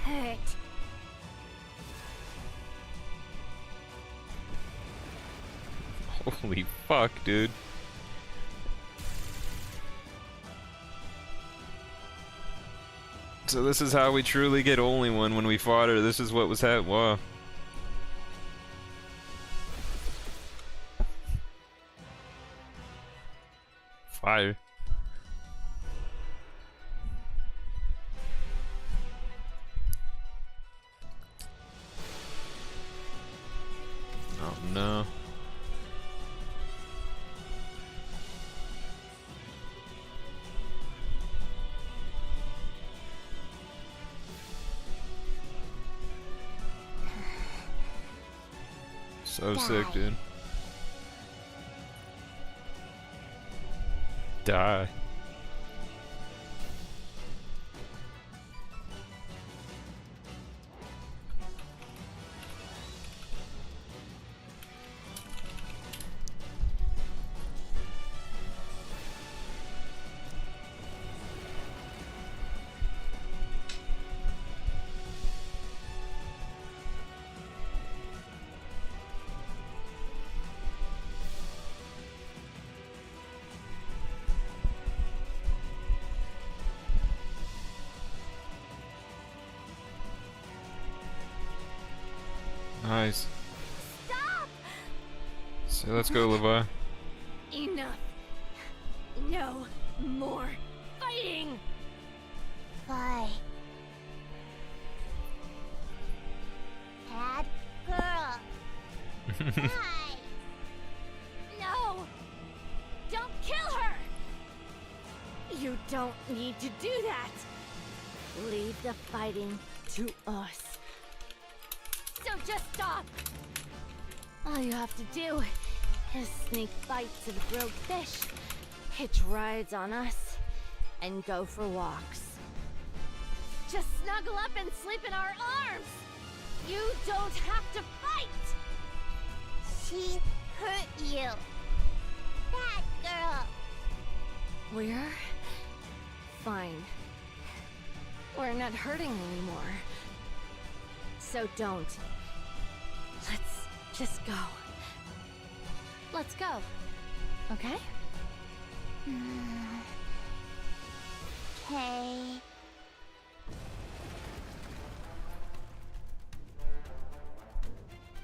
Hurt. Holy fuck, dude. So this is how we truly get only one when we fought her. This is what was happening. Wow. Fire. Oh no. So sick, dude. Die. Nice. Stop! So let's go, Levi. Enough. No more fighting. Bye. Bad girl. Bye. No! Don't kill her! You don't need to do that! Leave the fighting to us. So just stop! All you have to do is sneak bites of grilled fish, hitch rides on us, and go for walks. Just snuggle up and sleep in our arms! You don't have to fight! She hurt you. Bad girl. We're fine. We're not hurting anymore. So don't. Let's just go. Let's go. Okay? Okay.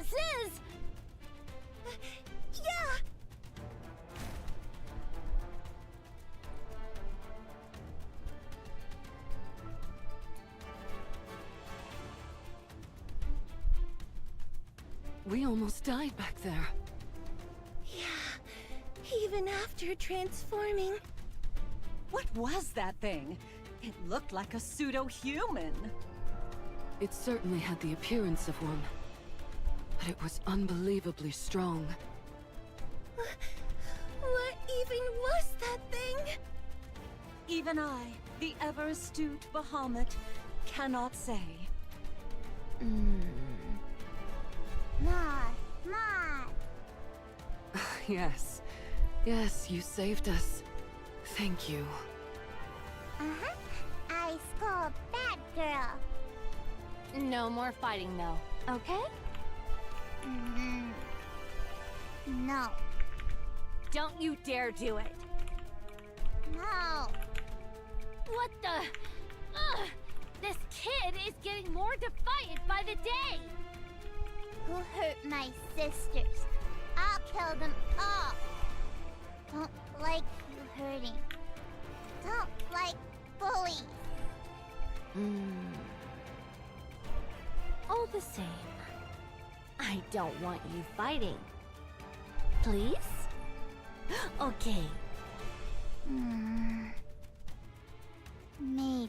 Ziz! Yeah! We almost died back there. Yeah, even after transforming. What was that thing? It looked like a pseudo-human. It certainly had the appearance of one. But it was unbelievably strong. What even was that thing? Even I, the ever-astute Bahamut, cannot say. Ma. Yes. Yes, you saved us. Thank you. Uh-huh. I scold bad girl. No more fighting, though. Okay? No. Don't you dare do it. No. What the? Ugh! This kid is getting more defiant by the day! Who hurt my sisters? I'll kill them all! Don't like you hurting. Don't like bullies. All the same, I don't want you fighting. Please? Okay. Maybe.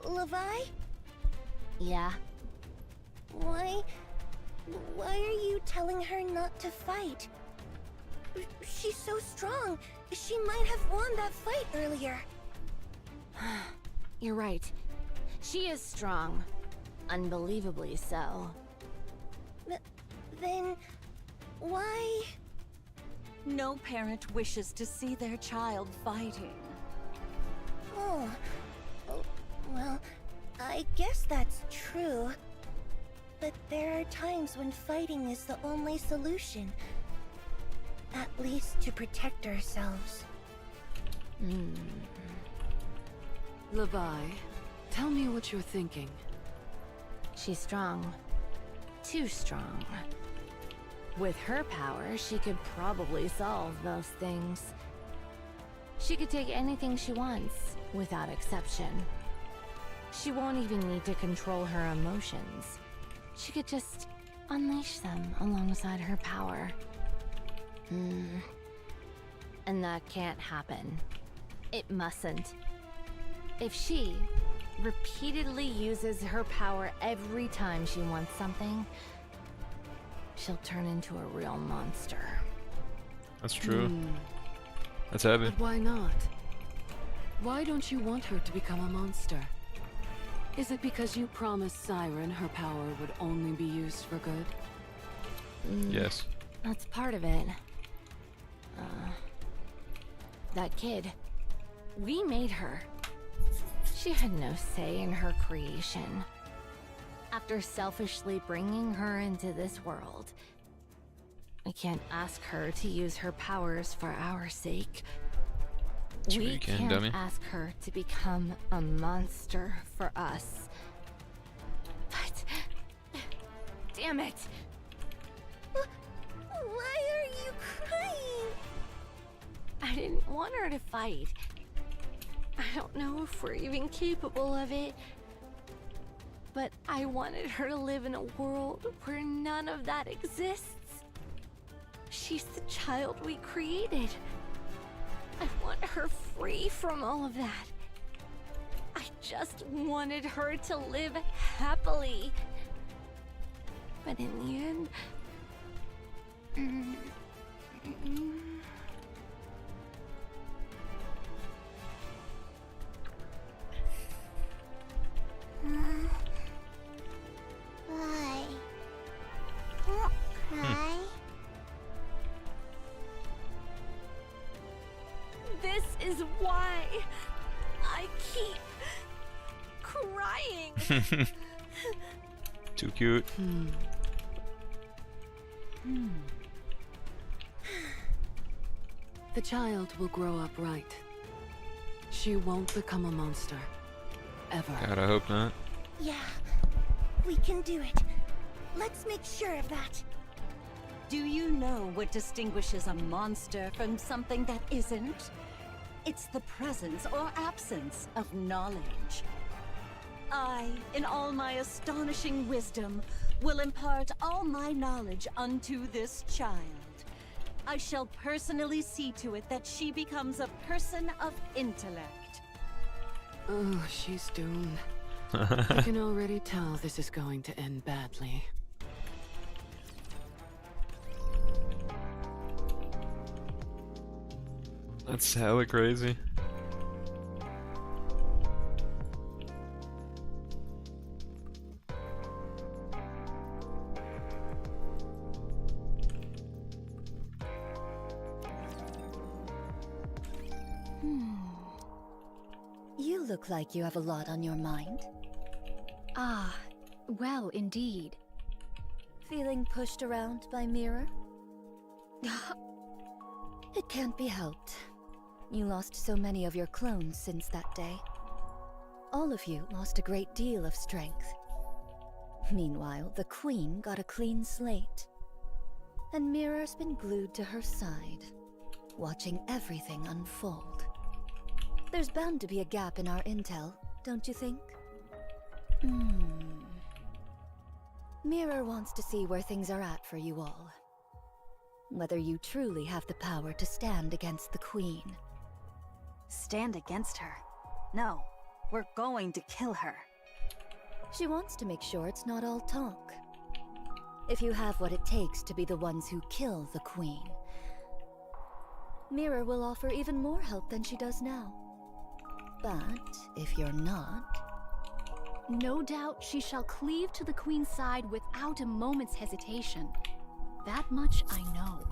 Levi? Yeah? Why are you telling her not to fight? She's so strong. She might have won that fight earlier. You're right. She is strong. Unbelievably so. Then... why... No parent wishes to see their child fighting. Oh, well, I guess that's true. But there are times when fighting is the only solution. At least to protect ourselves. Levi, tell me what you're thinking. She's strong. Too strong. With her power, she could probably solve most things. She could take anything she wants, without exception. She won't even need to control her emotions. She could just unleash them alongside her power. And that can't happen. It mustn't. If she repeatedly uses her power every time she wants something, she'll turn into a real monster. That's true. That's heavy. But why not? Why don't you want her to become a monster? Is it because you promised Siren her power would only be used for good? Yes. That's part of it. That kid. We made her. She had no say in her creation. After selfishly bringing her into this world, we can't ask her to use her powers for our sake. Sure We you can, can't dummy. ask her to become a monster for us. But... damn it! Why are you crying? I didn't want her to fight. I don't know if we're even capable of it. But I wanted her to live in a world where none of that exists. She's the child we created. I want her free from all of that. I just wanted her to live happily. But in the end... Why? Don't cry. This is why I keep crying. Too cute. The child will grow up right. She won't become a monster. Ever. God, I hope not. Yeah, we can do it. Let's make sure of that. Do you know what distinguishes a monster from something that isn't? It's the presence or absence of knowledge. I, in all my astonishing wisdom, will impart all my knowledge unto this child. I shall personally see to it that she becomes a person of intellect. Oh, she's doomed. I can already tell this is going to end badly. That's hella crazy. You look like you have a lot on your mind. Ah, well, indeed. Feeling pushed around by Mirror? It can't be helped. You lost so many of your clones since that day. All of you lost a great deal of strength. Meanwhile, the Queen got a clean slate. And Mirror's been glued to her side, watching everything unfold. There's bound to be a gap in our intel, don't you think? Mirror wants to see where things are at for you all. Whether you truly have the power to stand against the Queen. Stand against her? No, we're going to kill her. She wants to make sure it's not all talk. If you have what it takes to be the ones who kill the Queen, Mirror will offer even more help than she does now. But if you're not... No doubt she shall cleave to the Queen's side without a moment's hesitation. That much I know.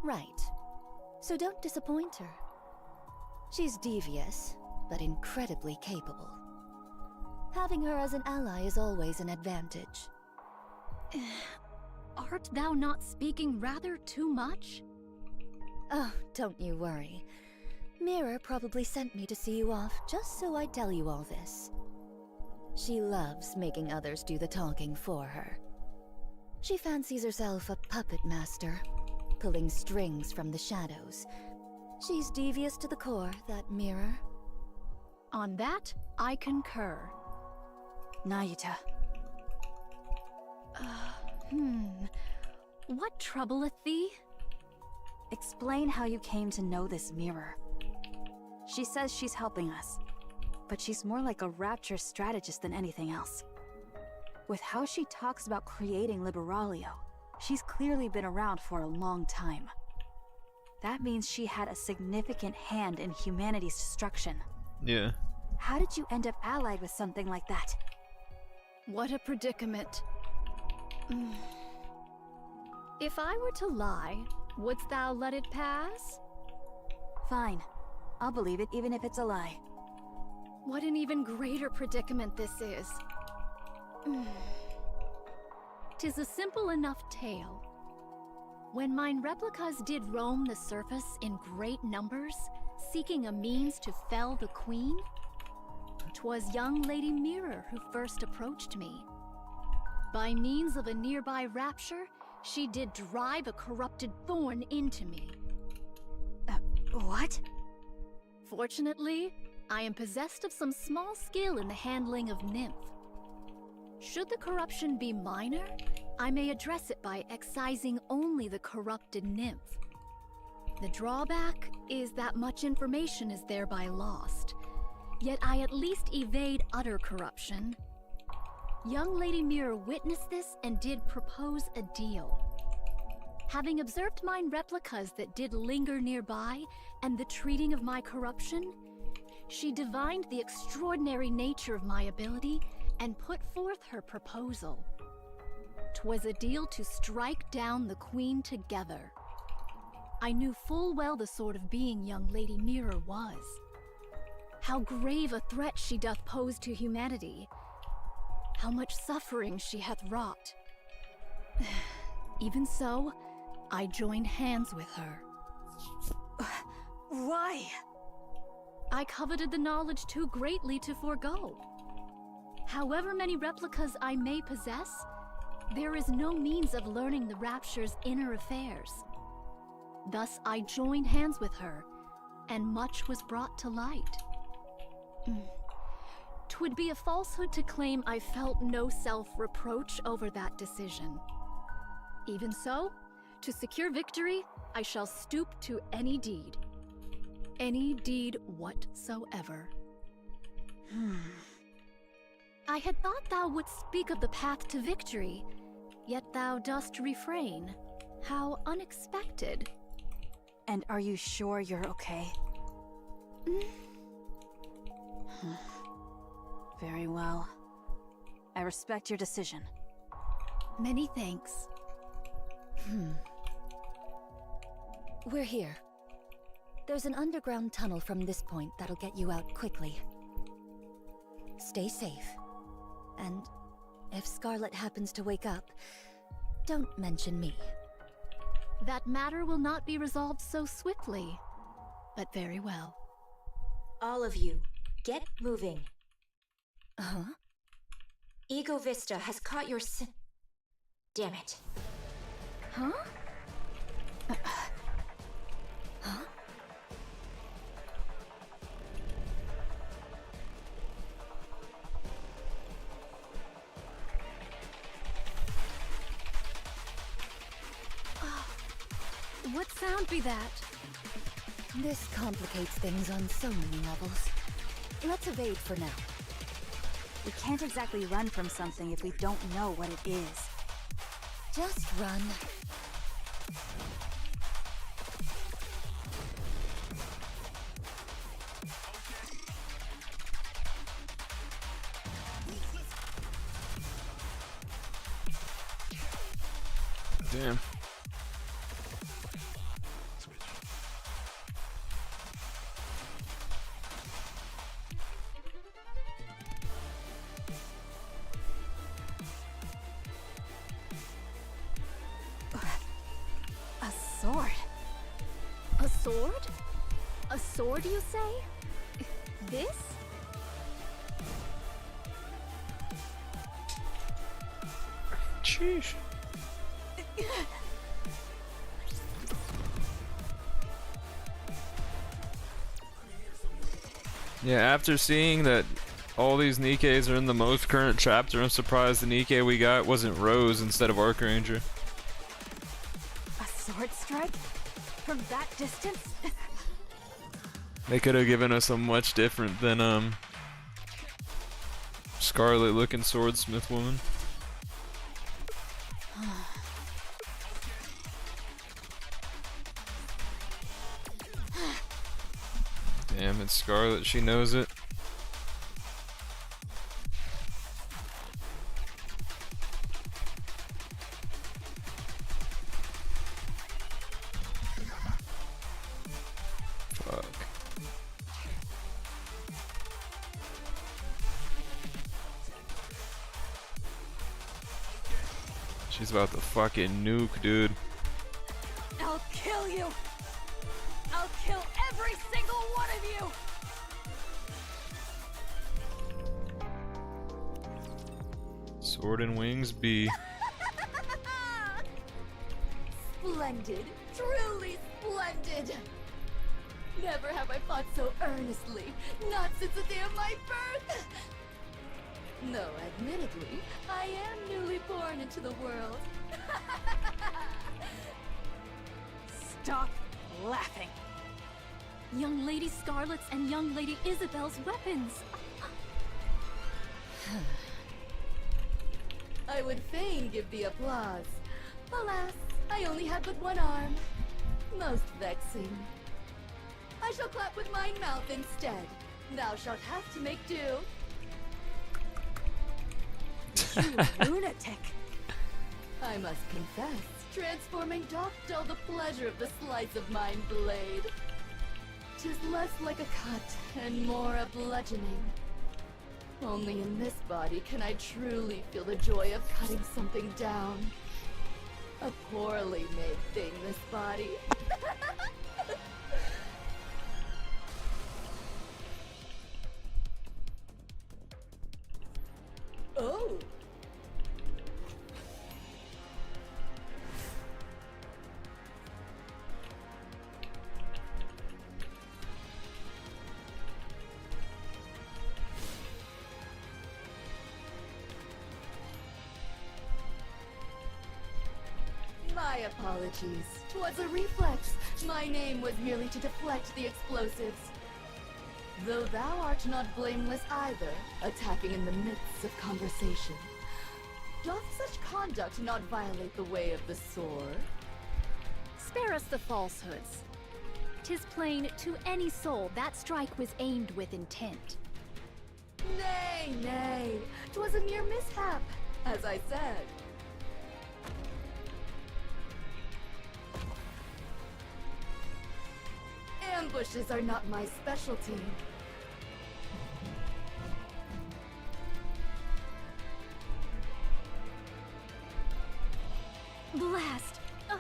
Right. So don't disappoint her. She's devious, but incredibly capable. Having her as an ally is always an advantage. Art thou not speaking rather too much? Oh, don't you worry. Mirror probably sent me to see you off just so I tell you all this. She loves making others do the talking for her. She fancies herself a puppet master, pulling strings from the shadows. She's devious to the core, that Mirror. On that, I concur. Nayuta. What troubleth thee? Explain how you came to know this Mirror. She says she's helping us, but she's more like a Rapture strategist than anything else. With how she talks about creating Liberalia, she's clearly been around for a long time. That means she had a significant hand in humanity's destruction. Yeah. How did you end up allied with something like that? What a predicament. If I were to lie, wouldst thou let it pass? Fine. I'll believe it even if it's a lie. What an even greater predicament this is. 'Tis a simple enough tale. When mine replicas did roam the surface in great numbers, seeking a means to fell the Queen, 'twas young Lady Mirror who first approached me. By means of a nearby rapture, she did drive a corrupted thorn into me. What? Fortunately, I am possessed of some small skill in the handling of nymph. Should the corruption be minor, I may address it by excising only the corrupted nymph. The drawback is that much information is thereby lost, yet I at least evade utter corruption. Young Lady Mirror witnessed this and did propose a deal. Having observed mine replicas that did linger nearby and the treating of my corruption, she divined the extraordinary nature of my ability and put forth her proposal. 'Twas a deal to strike down the Queen together. I knew full well the sort of being young Lady Mirror was. How grave a threat she doth pose to humanity. How much suffering she hath wrought. Even so, I joined hands with her. Why? I coveted the knowledge too greatly to forego. However many replicas I may possess, there is no means of learning the Rapture's inner affairs. Thus I joined hands with her, and much was brought to light. 'Twould be a falsehood to claim I felt no self-reproach over that decision. Even so, to secure victory, I shall stoop to any deed. Any deed whatsoever. I had thought thou wouldst speak of the path to victory, yet thou dost refrain. How unexpected. And are you sure you're okay? Very well. I respect your decision. Many thanks. We're here. There's an underground tunnel from this point that'll get you out quickly. Stay safe. And if Scarlet happens to wake up, don't mention me. That matter will not be resolved so swiftly, but very well. All of you, get moving. Huh? Ego Vista has caught your Damn it. Huh? Huh? What sound be that? This complicates things on so many levels. Let's evade for now. We can't exactly run from something if we don't know what it is. Just run. Damn. A sword. A sword? A sword, you say? This? Sheesh. Yeah, after seeing that all these Nikes are in the most current chapter, I'm surprised the Nike we got wasn't Rose instead of Archranger. A sword strike? From that distance? They could have given us a much different than Scarlet looking swordsmith woman. Damn, it's Scarlet, she knows it. Fuck. She's about to fucking nuke, dude. I'll kill you! I'll kill every single one of you! Sword and Wings B. Splendid. Truly splendid. Never have I fought so earnestly. Not since the day of my birth. No, admittedly, I am newly born into the world. Stop laughing. Young Lady Scarlet's and Young Lady Isabel's weapons. I would fain give thee applause. Alas, I only have but one arm. Most vexing. I shall clap with my mouth instead. Thou shalt have to make do. You lunatic. I must confess, transforming doth dull the pleasure of the slice of mine blade. 'Tis less like a cut and more a bludgeoning. Only in this body can I truly feel the joy of cutting something down. A poorly made thing, this body. Oh! My apologies. 'Twas a reflex. My name was merely to deflect the explosives. Though thou art not blameless either, attacking in the midst of conversation. Doth such conduct not violate the way of the sword? Spare us the falsehoods. 'Tis plain to any soul that strike was aimed with intent. Nay, nay. 'Twas a mere mishap, as I said. Ambushes are not my specialty. Blast! Ugh.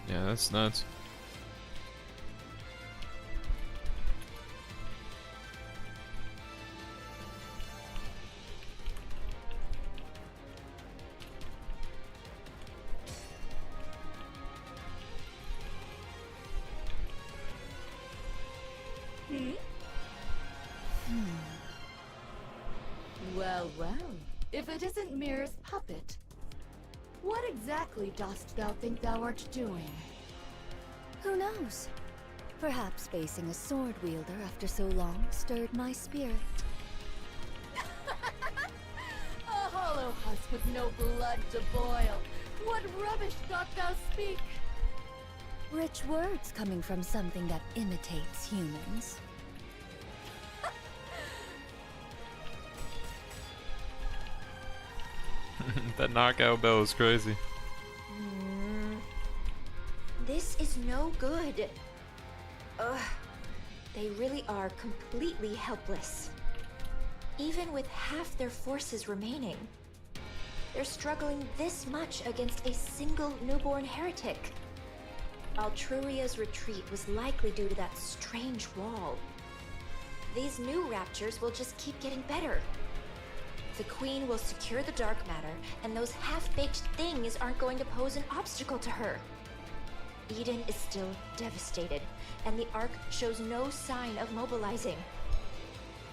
Yeah, that's nuts. Well, well. If it isn't Mirror's puppet, what exactly dost thou think thou art doing? Who knows? Perhaps facing a sword wielder after so long stirred my spirit. A hollow husk with no blood to boil. What rubbish doth thou speak? Rich words coming from something that imitates humans. That knockout bell is crazy. This is no good. Ugh. They really are completely helpless. Even with half their forces remaining. They're struggling this much against a single newborn heretic. Altruria's retreat was likely due to that strange wall. These new raptures will just keep getting better. The Queen will secure the dark matter, and those half-baked things aren't going to pose an obstacle to her. Eden is still devastated, and the Ark shows no sign of mobilizing.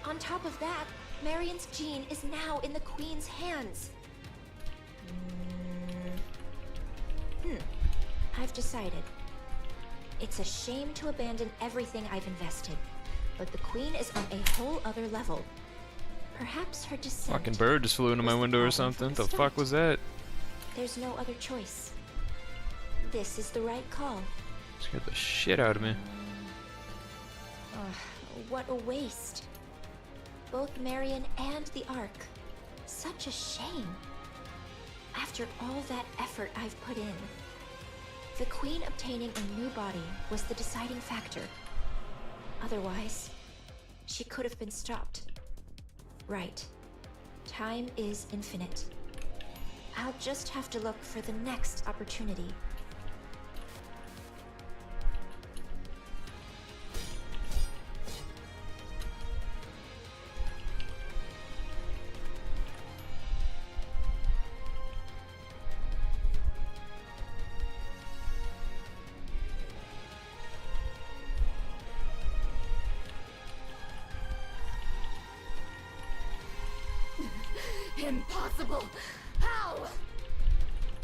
On top of that, Marion's gene is now in the Queen's hands. I've decided. It's a shame to abandon everything I've invested, but the Queen is on a whole other level. Perhaps her descent... Fucking bird just flew into my window or something. The fuck was that? There's no other choice. This is the right call. Scared the shit out of me. What a waste. Both Marion and the Ark. Such a shame. After all that effort I've put in. The Queen obtaining a new body was the deciding factor. Otherwise, she could have been stopped. Right. Time is infinite. I'll just have to look for the next opportunity. Impossible! How?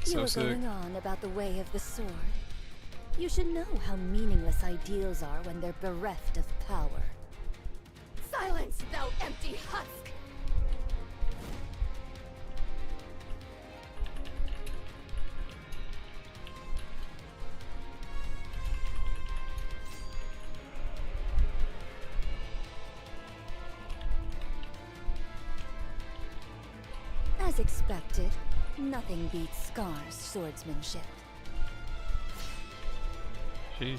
You were going on about the way of the sword. You should know how meaningless ideals are when they're bereft of power. Silence, thou empty husk! As expected, nothing beats Scar's swordsmanship. Jeez.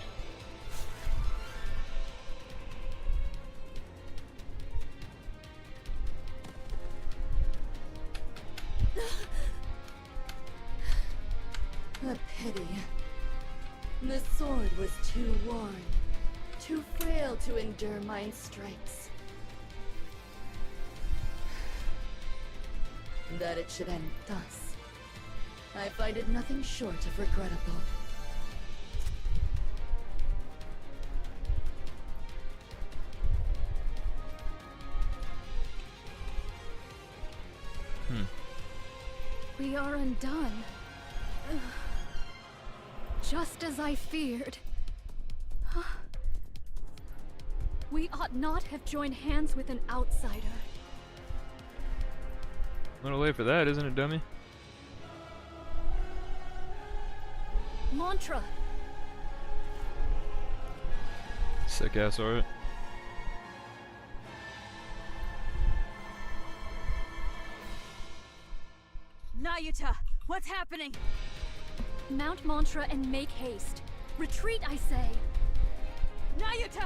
A pity. The sword was too worn, too frail to endure my strikes. That it should end thus, I find it nothing short of regrettable. We are undone. Just as I feared. We ought not have joined hands with an outsider. little late for that, isn't it, dummy? Mantra! Sick ass art. Nayuta, what's happening? Mount Mantra and make haste. Retreat, I say! Nayuta!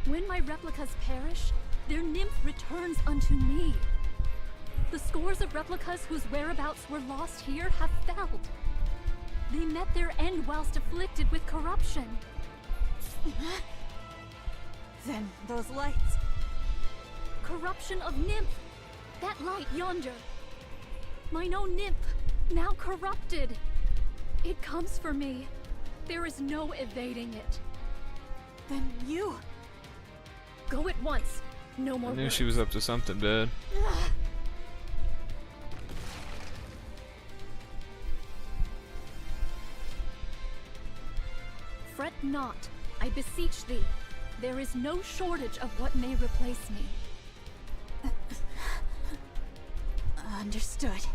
When my replicas perish, their nymph returns unto me. The scores of replicas whose whereabouts were lost here have failed. They met their end whilst afflicted with corruption. Then those lights. Corruption of nymph! That light yonder! Mine own nymph, now corrupted! It comes for me. There is no evading it. Then you... Go at once. No more I knew words. she was up to something bad. Fret not, I beseech thee. There is no shortage of what may replace me. Understood.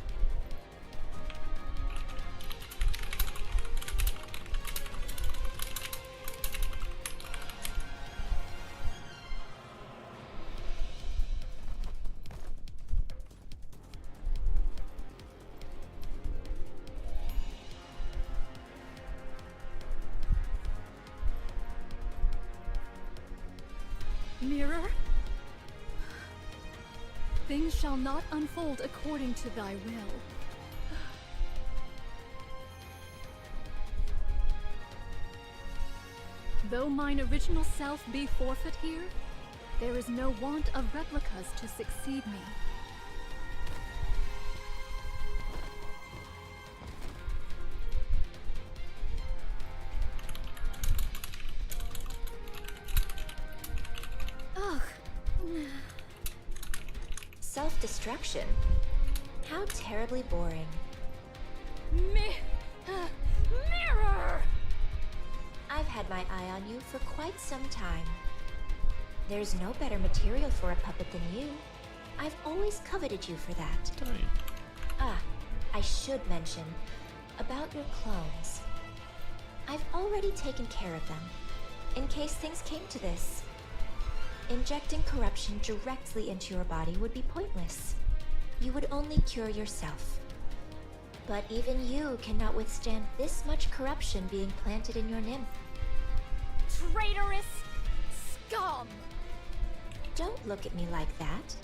Mirror? Things shall not unfold according to thy will. Though mine original self be forfeit here, there is no want of replicas to succeed me. Ugh. Self-destruction? How terribly boring. Mirror! I've had my eye on you for quite some time. There's no better material for a puppet than you. I've always coveted you for that. Ah, I should mention about your clones. I've already taken care of them, in case things came to this. Injecting corruption directly into your body would be pointless. You would only cure yourself. But even you cannot withstand this much corruption being planted in your nymph. Traitorous scum! Don't look at me like that.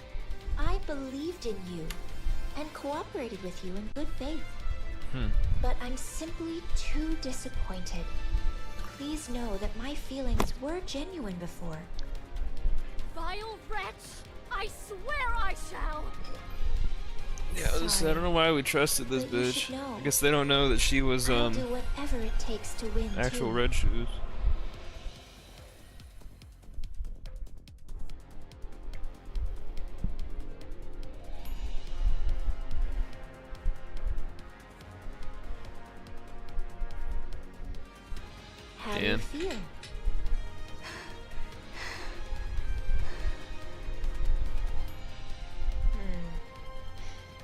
I believed in you and cooperated with you in good faith. But I'm simply too disappointed. Please know that my feelings were genuine before. Vile wretch! I swear I shall! Yeah, I don't know why we trusted this But you bitch. should know. I guess they don't know that she was I'll do whatever it takes to win actual too. Red Shoes. How do you Damn. feel?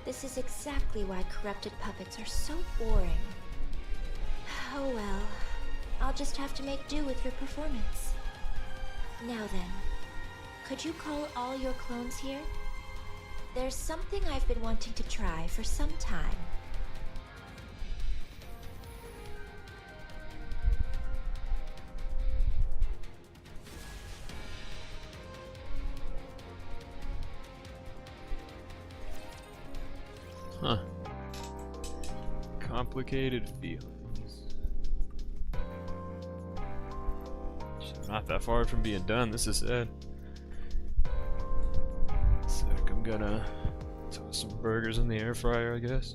This is exactly why corrupted puppets are so boring. Oh well, I'll just have to make do with your performance. Now then, could you call all your clones here? There's something I've been wanting to try for some time. Huh. Complicated feelings. Shit, I'm not that far from being done, this is sad. Sec, I'm gonna toast some burgers in the air fryer, I guess.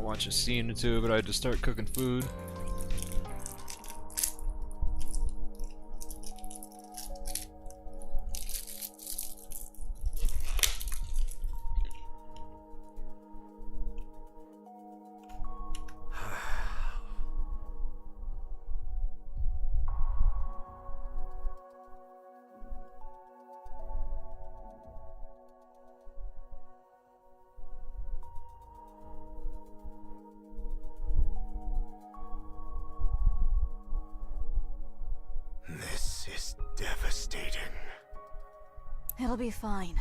watch a scene or two, but I had to start cooking food. This is devastating. It'll be fine.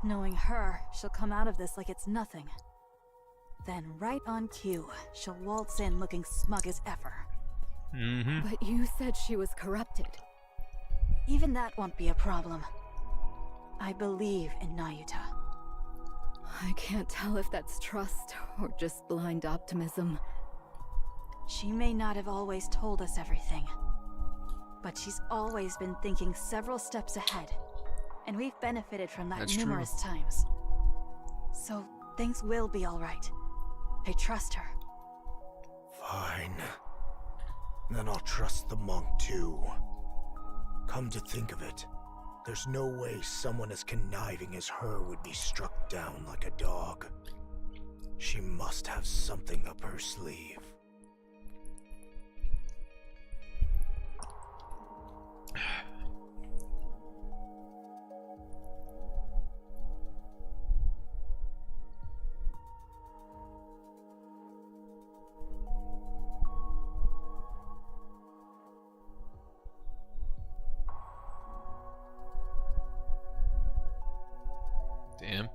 Knowing her, she'll come out of this like it's nothing. Then, right on cue, she'll waltz in looking smug as ever. But you said she was corrupted. Even that won't be a problem. I believe in Nayuta. I can't tell if that's trust or just blind optimism. She may not have always told us everything, but she's always been thinking several steps ahead, and we've benefited from that That's numerous times. So things will be all right. I trust her. Fine. Then I'll trust the monk too. Come to think of it, there's no way someone as conniving as her would be struck down like a dog. She must have something up her sleeve. Damn.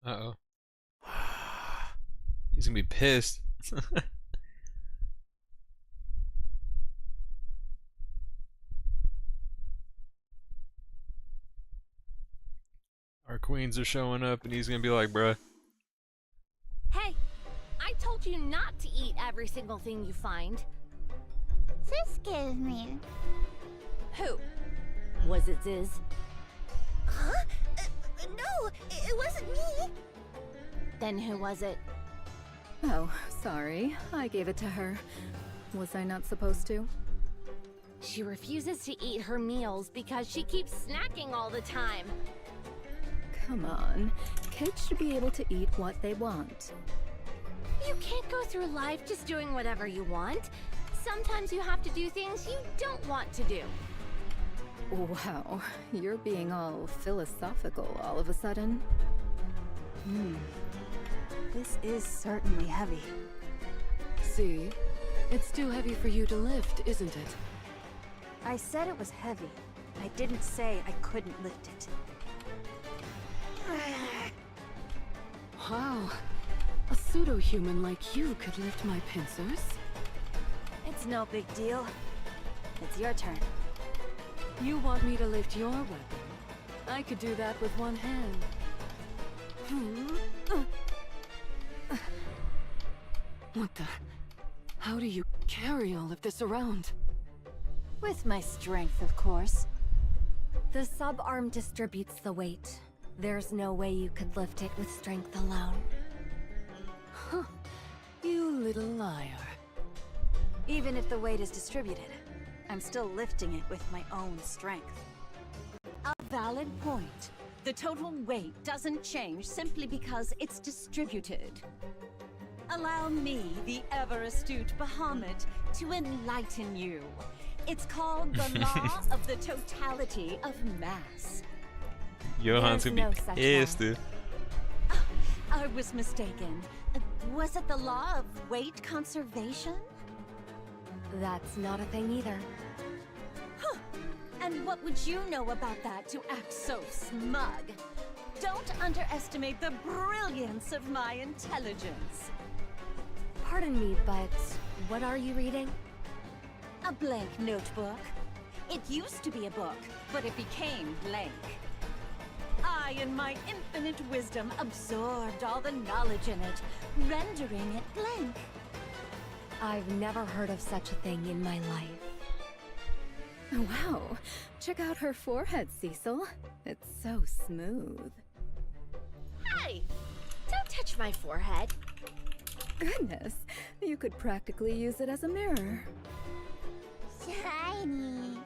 Uh-oh. He's gonna be pissed. Our queens are showing up and he's gonna be like, bruh. Hey, I told you not to eat every single thing you find. Excuse me. Who? Was it Ziz? Huh? No, it wasn't me. Then who was it? Oh, sorry. I gave it to her. Was I not supposed to? She refuses to eat her meals because she keeps snacking all the time. Come on. Kids should be able to eat what they want. You can't go through life just doing whatever you want. Sometimes you have to do things you don't want to do. Wow, you're being all philosophical all of a sudden. This is certainly heavy. See? It's too heavy for you to lift, isn't it? I said it was heavy. I didn't say I couldn't lift it. Wow. A pseudo-human like you could lift my pincers? It's no big deal. It's your turn. You want me to lift your weapon? I could do that with one hand. What the? How do you carry all of this around? With my strength, of course. The subarm distributes the weight. There's no way you could lift it with strength alone. Huh. You little liar. Even if the weight is distributed, I'm still lifting it with my own strength. A valid point. The total weight doesn't change simply because it's distributed. Allow me, the ever-astute Bahamut, to enlighten you. It's called the law of the totality of mass. Johan's gonna be pissed, dude. I was mistaken. Was it the law of weight conservation? That's not a thing either. Huh. And what would you know about that to act so smug? Don't underestimate the brilliance of my intelligence. Pardon me, but what are you reading? A blank notebook. It used to be a book, but it became blank. I, in my infinite wisdom, absorbed all the knowledge in it, rendering it blank. I've never heard of such a thing in my life. Wow, check out her forehead, Cecil. It's so smooth. Hey! Don't touch my forehead. Goodness, you could practically use it as a mirror. Shiny.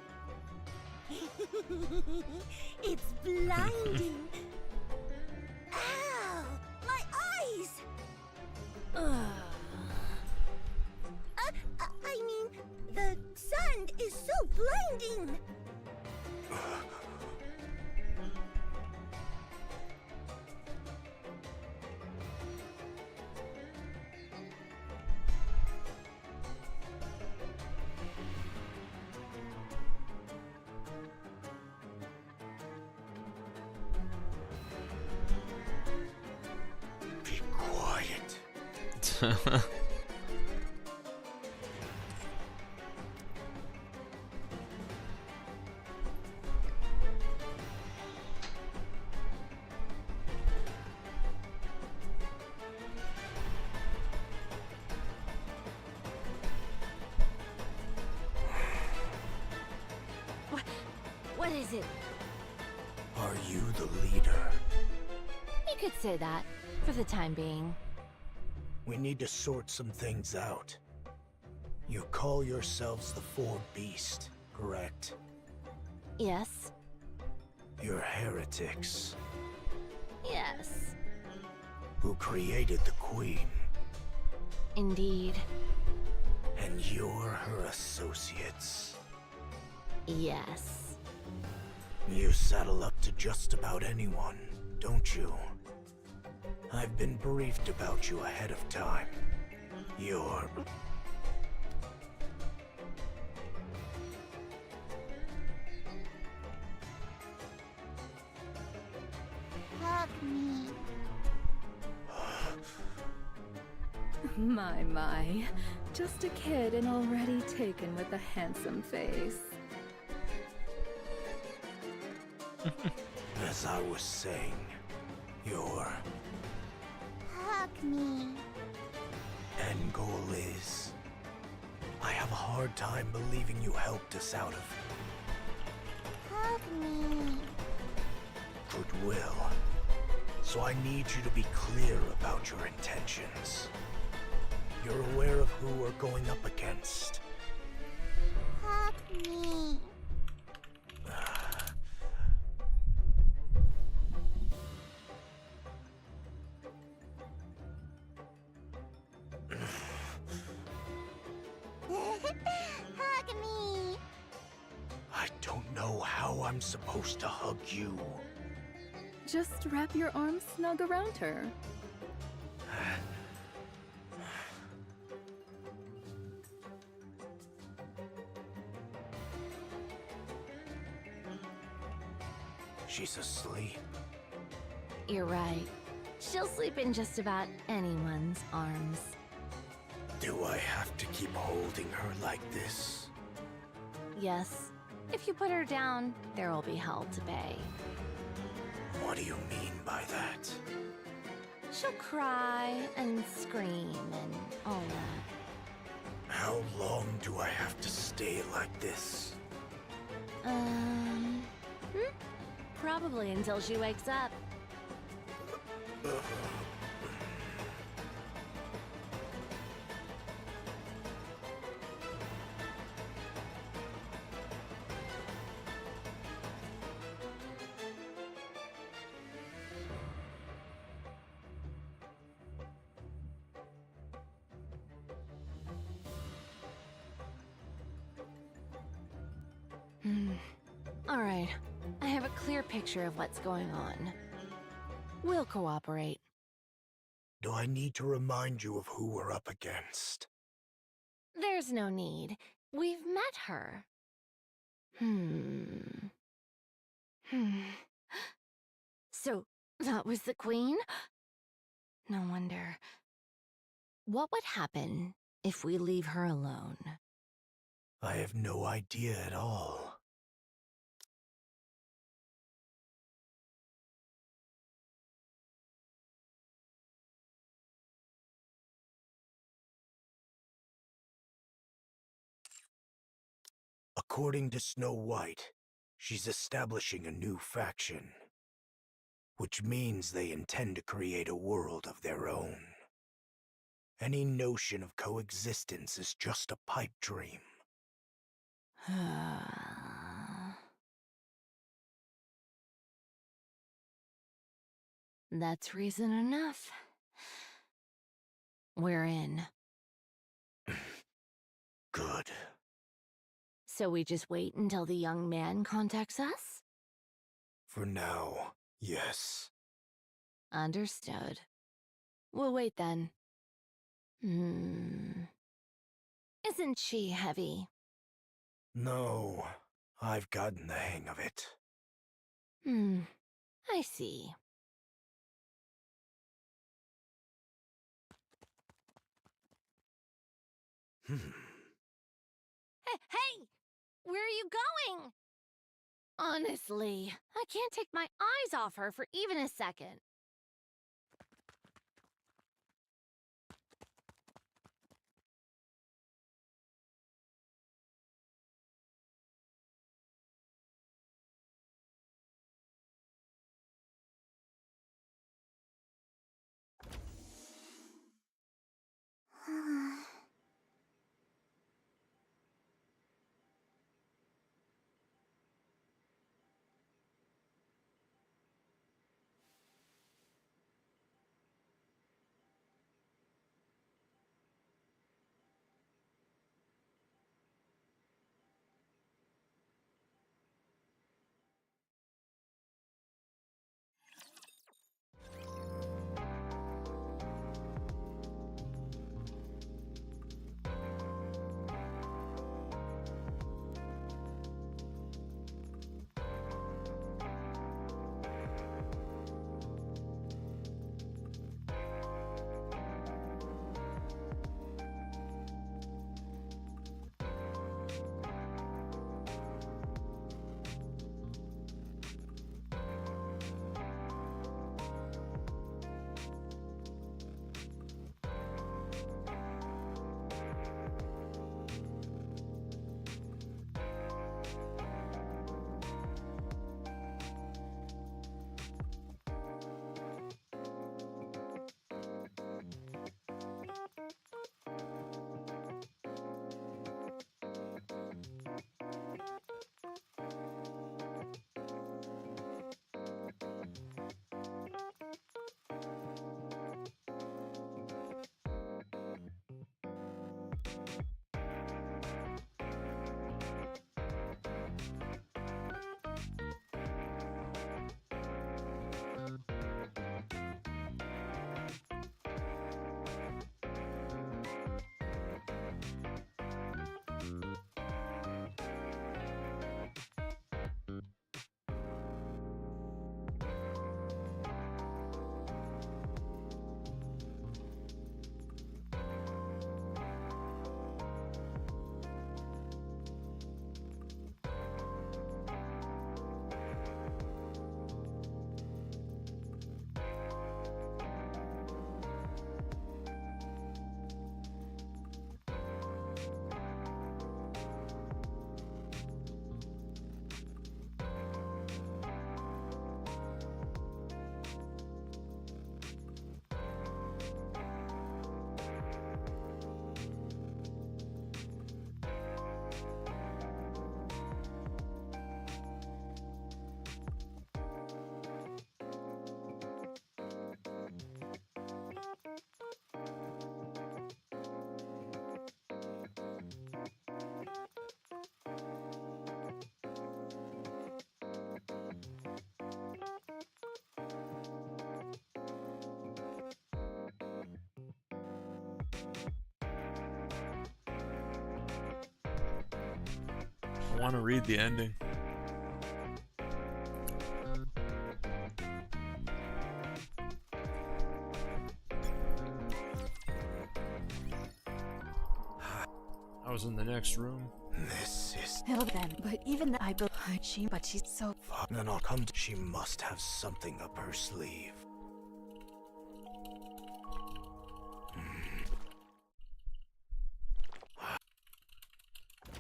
It's blinding. Ow! My eyes! I mean, the sun is so blinding. Be quiet. What is it? Are you the leader? You could say that, for the time being. We need to sort some things out. You call yourselves the Four Beast, correct? Yes. You're heretics Yes. who created the Queen, Indeed. and you're her associates. Yes. You saddle up to just about anyone, don't you? I've been briefed about you ahead of time. You're... Hug me. My. Just a kid and already taken with a handsome face. As I was saying, your Hug me. end goal is... I have a hard time believing you helped us out of Hug me. goodwill. So I need you to be clear about your intentions. You're aware of who we're going up against. Hug me. Hug me. I don't know how I'm supposed to hug you. Just wrap your arms snug around her. She's asleep. You're right. She'll sleep in just about anyone's arms. Do I have to keep holding her like this? Yes. If you put her down, there will be hell to pay. What do you mean by that? She'll cry and scream and all that. How long do I have to stay like this? Probably until she wakes up. All right. I have a clear picture of what's going on. We'll cooperate. Do I need to remind you of who we're up against? There's no need. We've met her. So, that was the Queen? No wonder. What would happen if we leave her alone? I have no idea at all. According to Snow White, she's establishing a new faction. Which means they intend to create a world of their own. Any notion of coexistence is just a pipe dream. That's reason enough. We're in. Good. So we just wait until the young man contacts us? For now, yes. Understood. We'll wait then. Isn't she heavy? No, I've gotten the hang of it. I see. Hey! Where are you going? Honestly, I can't take my eyes off her for even a second. I want to read the ending. was in the next room. This is... Well then, but even that I believe but she's so... Fuck, then I'll come to... She must have something up her sleeve.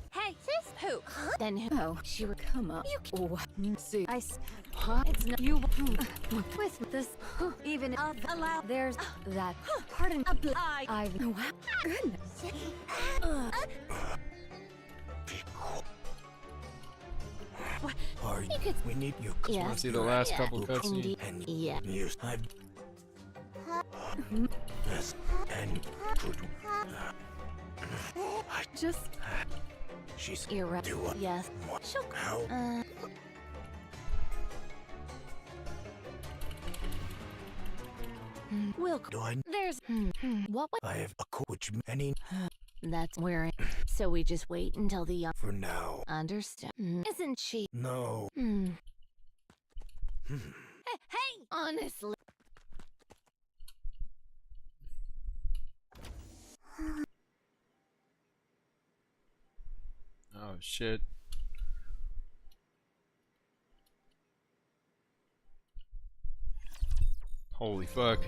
Hey, sis, who? Huh? Then who? Oh, she would come up. You see. Huh? It's not you with this. Even allow. There's that. Pardon. I've. Oh, goodness. Are you? We need you. Yeah. Want to see the last couple cutscenes? And yeah. Yes, I've. Yes, and I just. She's irre. Do what? Yes. What? She'll. How? Will. Do I? There's. What? I have a coach. Any? That's where. So we just wait until the. For now. Understood. Isn't she? No. Hey, honestly. Oh shit. Holy fuck.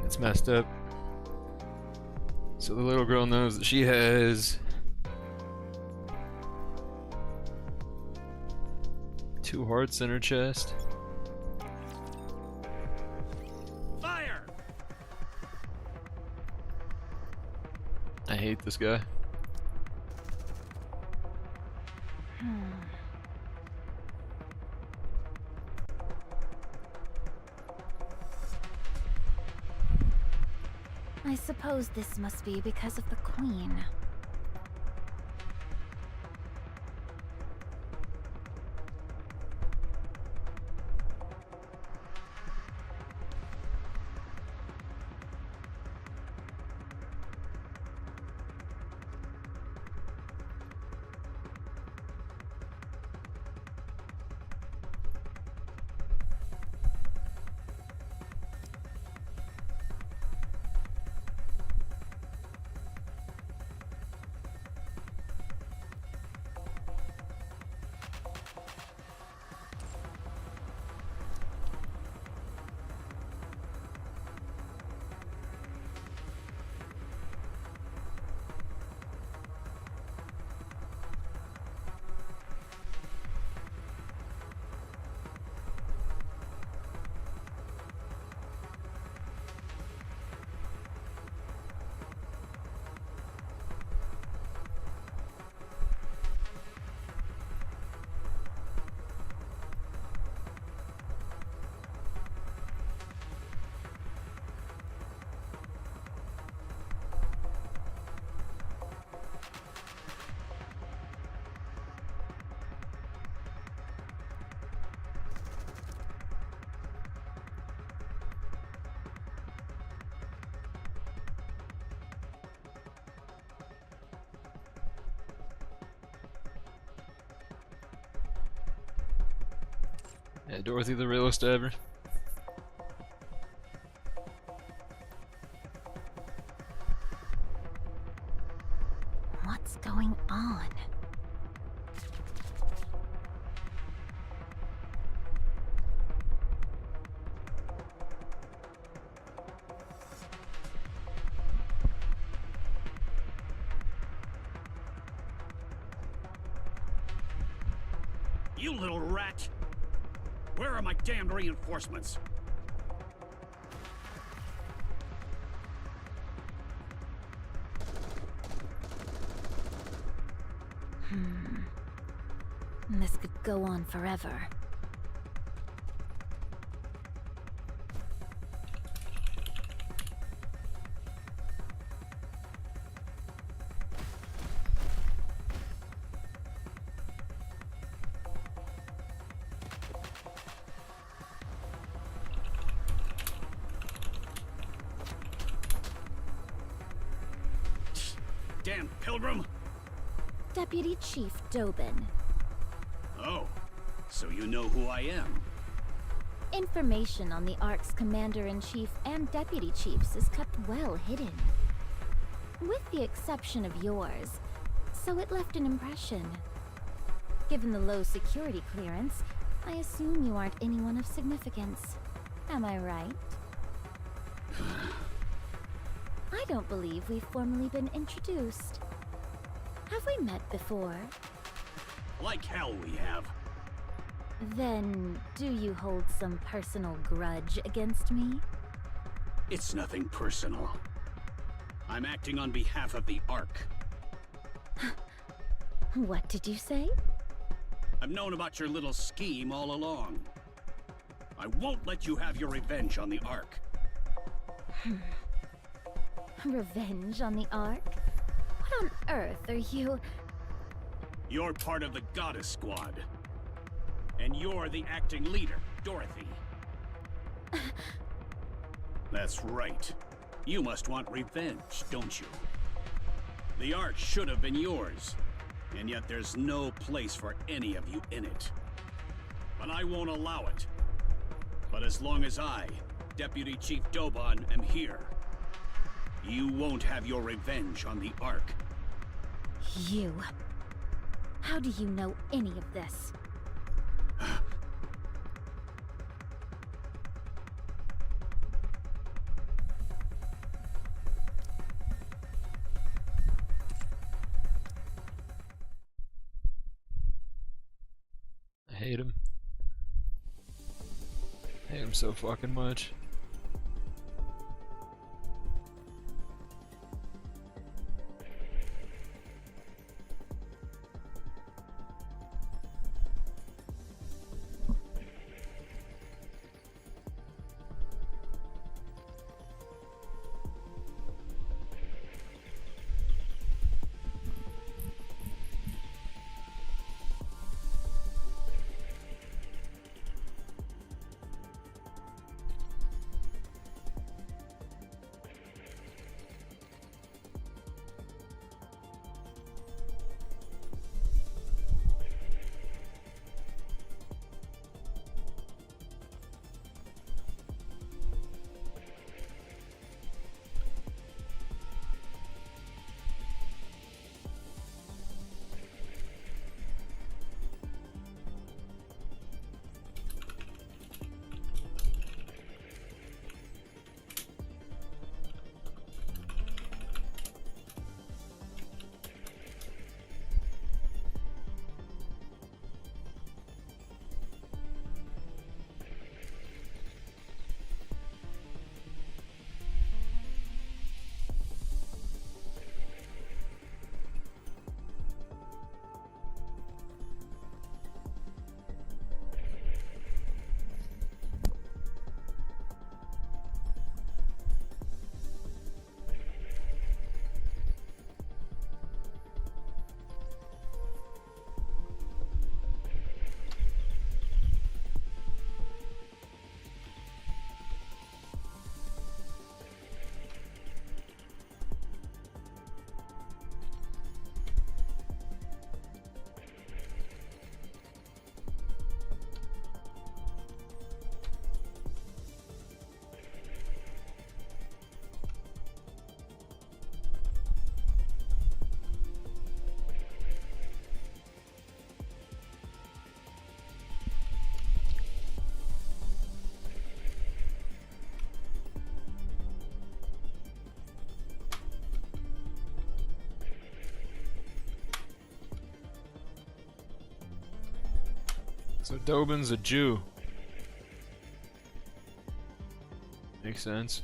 It's messed up. So the little girl knows that she has 2 hearts in her chest. Fire! I hate this guy. I suppose this must be because of the Queen. Yeah, Dorothy the realest ever. What's going on? You little rat! Where are my damned reinforcements? This could go on forever. Damn pilgrim! Deputy Chief Dobin. Oh, so you know who I am. Information on the Ark's Commander-in-Chief and Deputy Chiefs is kept well hidden. With the exception of yours, so it left an impression. Given the low security clearance, I assume you aren't anyone of significance. Am I right? I don't believe we've formally been introduced. Have we met before? Like hell we have. Then, do you hold some personal grudge against me? It's nothing personal. I'm acting on behalf of the Ark. What did you say? I've known about your little scheme all along. I won't let you have your revenge on the Ark. Revenge on the Ark? What on earth are you... You're part of the Goddess Squad. And you're the acting leader, Dorothy. That's right. You must want revenge, don't you? The Ark should have been yours. And yet there's no place for any of you in it. But I won't allow it. But as long as I, Deputy Chief Doban, am here, you won't have your revenge on the Ark. You. How do you know any of this? I hate him. I hate him so fucking much. So Doban's a Jew. Makes sense.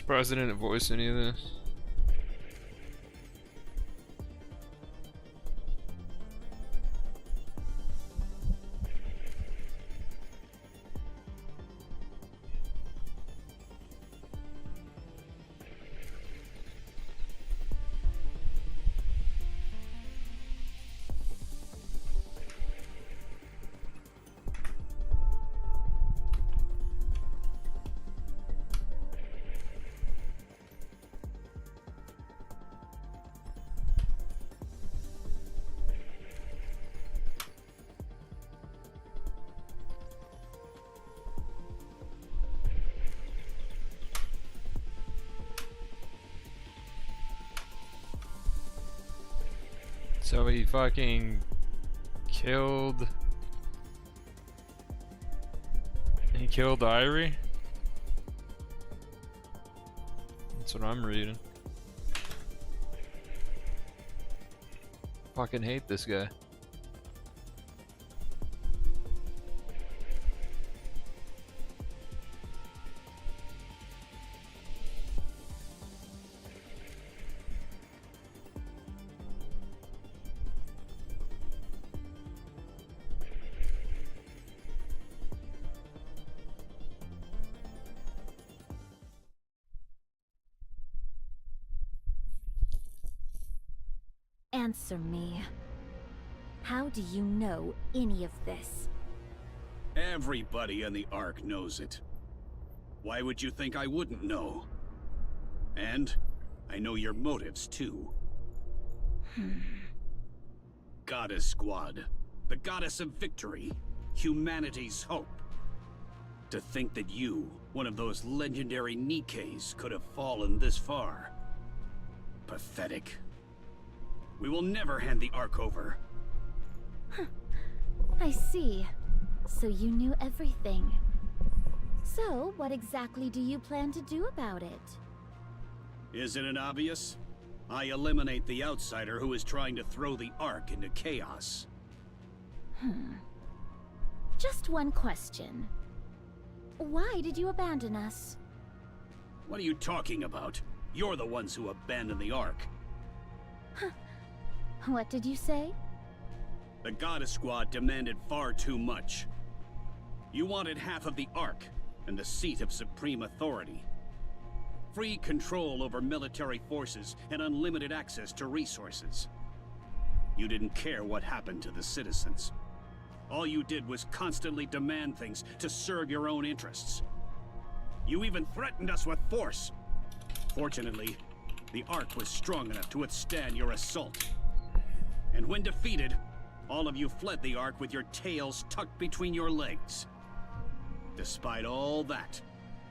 Surprised I didn't voice any of this. So he fucking killed... He killed Irie? That's what I'm reading. Fucking hate this guy. Answer me. How do you know any of this? Everybody in the Ark knows it. Why would you think I wouldn't know? And I know your motives, too. Goddess Squad. The goddess of victory. Humanity's hope. To think that you, one of those legendary Nikes, could have fallen this far. Pathetic. We will never hand the Ark over. I see. So you knew everything. So, what exactly do you plan to do about it? Isn't it obvious? I eliminate the outsider who is trying to throw the Ark into chaos. Just one question. Why did you abandon us? What are you talking about? You're the ones who abandoned the Ark. What did you say? The Goddess Squad demanded far too much. You wanted half of the Ark and the seat of supreme authority. Free control over military forces and unlimited access to resources. You didn't care what happened to the citizens. All you did was constantly demand things to serve your own interests. You even threatened us with force. Fortunately, the Ark was strong enough to withstand your assault. And when defeated, all of you fled the Ark with your tails tucked between your legs. Despite all that,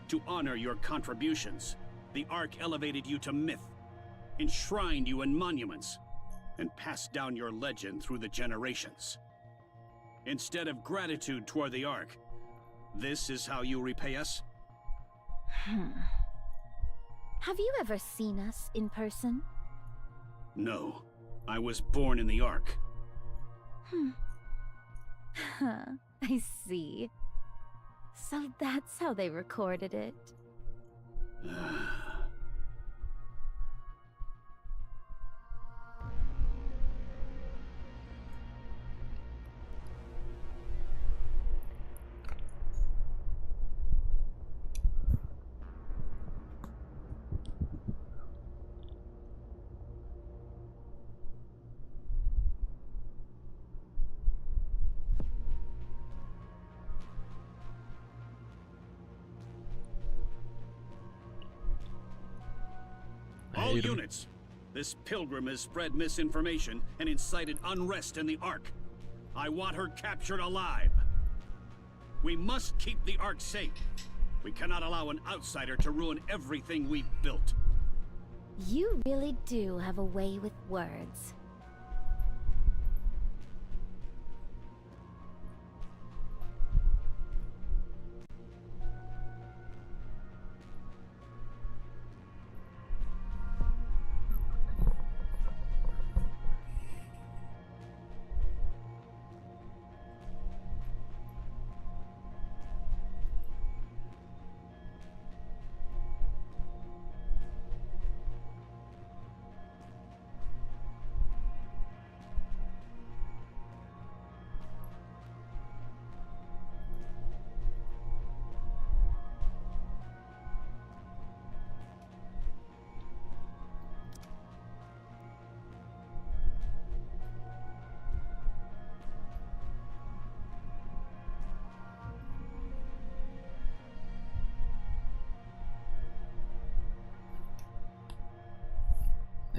to honor your contributions, the Ark elevated you to myth, enshrined you in monuments, and passed down your legend through the generations. Instead of gratitude toward the Ark, this is how you repay us? Have you ever seen us in person? No. I was born in the Ark. I see. So that's how they recorded it. All units! This pilgrim has spread misinformation and incited unrest in the Ark. I want her captured alive. We must keep the Ark safe. We cannot allow an outsider to ruin everything we've built. You really do have a way with words.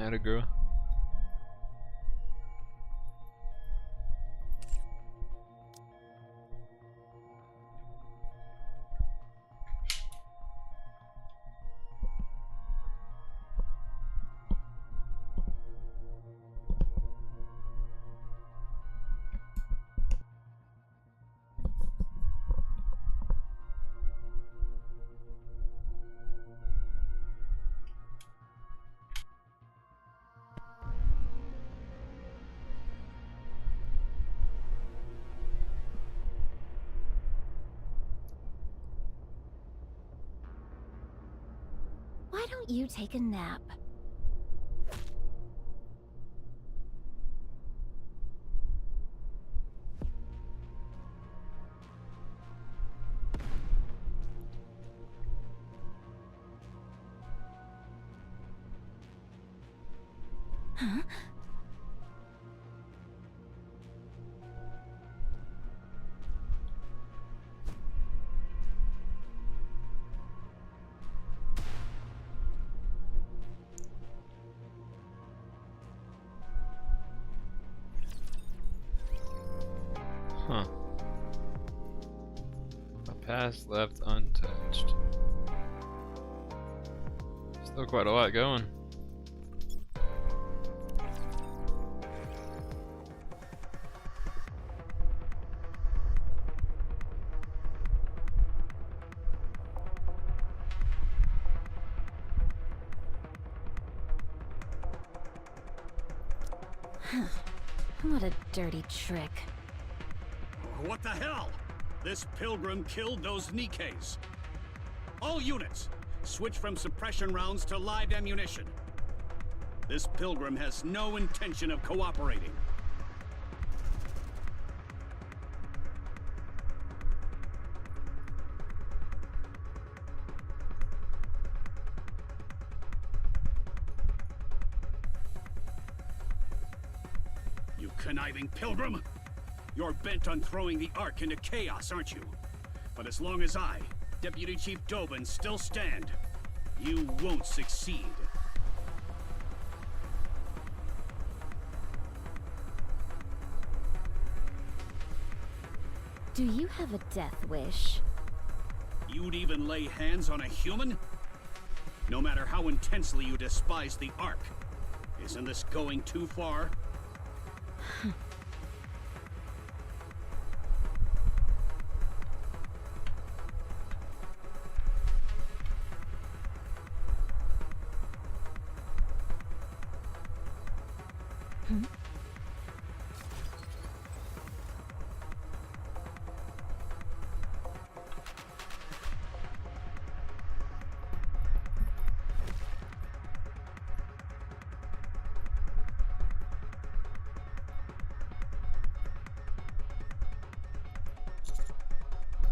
Atta girl. Why don't you take a nap? Huh? Huh. A pass left untouched. Still quite a lot going. What a dirty trick. What the hell? This pilgrim killed those Nikes. All units, switch from suppression rounds to live ammunition. This pilgrim has no intention of cooperating. You conniving pilgrim! You're bent on throwing the Ark into chaos, aren't you? But as long as I, Deputy Chief Doban, still stand, you won't succeed. Do you have a death wish? You'd even lay hands on a human? No matter how intensely you despise the Ark, isn't this going too far?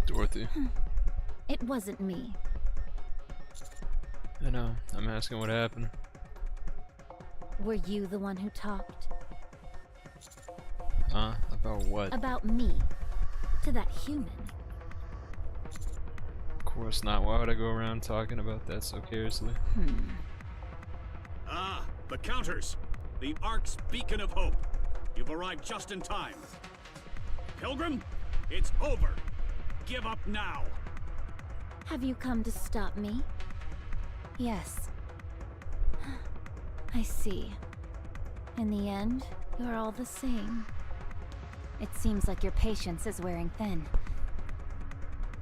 Dorothy. It wasn't me. I know. I'm asking what happened. Were you the one who talked? About what? About me. To that human. Of course not. Why would I go around talking about that so carelessly? Ah, the counters! The Ark's beacon of hope. You've arrived just in time. Pilgrim, it's over. Give up now. Have you come to stop me? Yes. I see. In the end, you're all the same. It seems like your patience is wearing thin.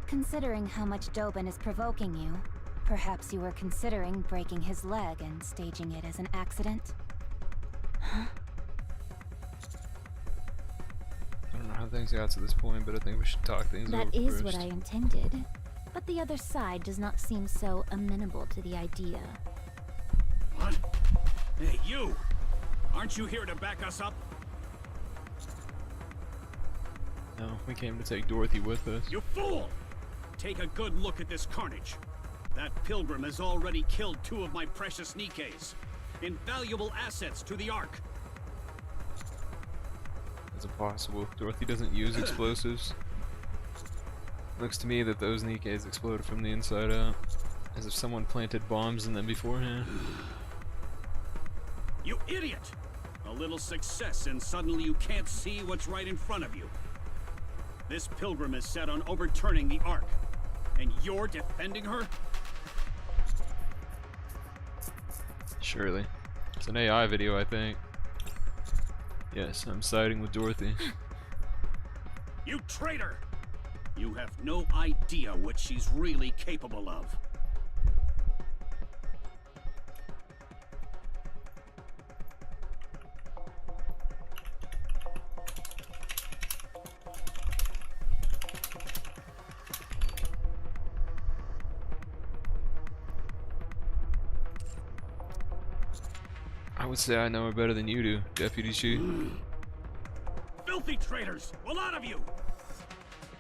Considering how much Doban is provoking you, perhaps you were considering breaking his leg and staging it as an accident? Huh? I don't know how things got to this point, but I think we should talk things over That is first. what I intended. But the other side does not seem so amenable to the idea. What? Hey, you! Aren't you here to back us up? No, we came to take Dorothy with us. You fool! Take a good look at this carnage. That pilgrim has already killed 2 of my precious Nikes. Invaluable assets to the Ark. Is it possible? Dorothy doesn't use explosives. Looks to me that those Nikes exploded from the inside out. As if someone planted bombs in them beforehand. You idiot! A little success and suddenly you can't see what's right in front of you. This pilgrim is set on overturning the Ark, and you're defending her? Surely. It's an AI video, I think. Yes, I'm siding with Dorothy. You traitor! You have no idea what she's really capable of. I would say I know her better than you do, Deputy Chief. Filthy traitors! A lot of you!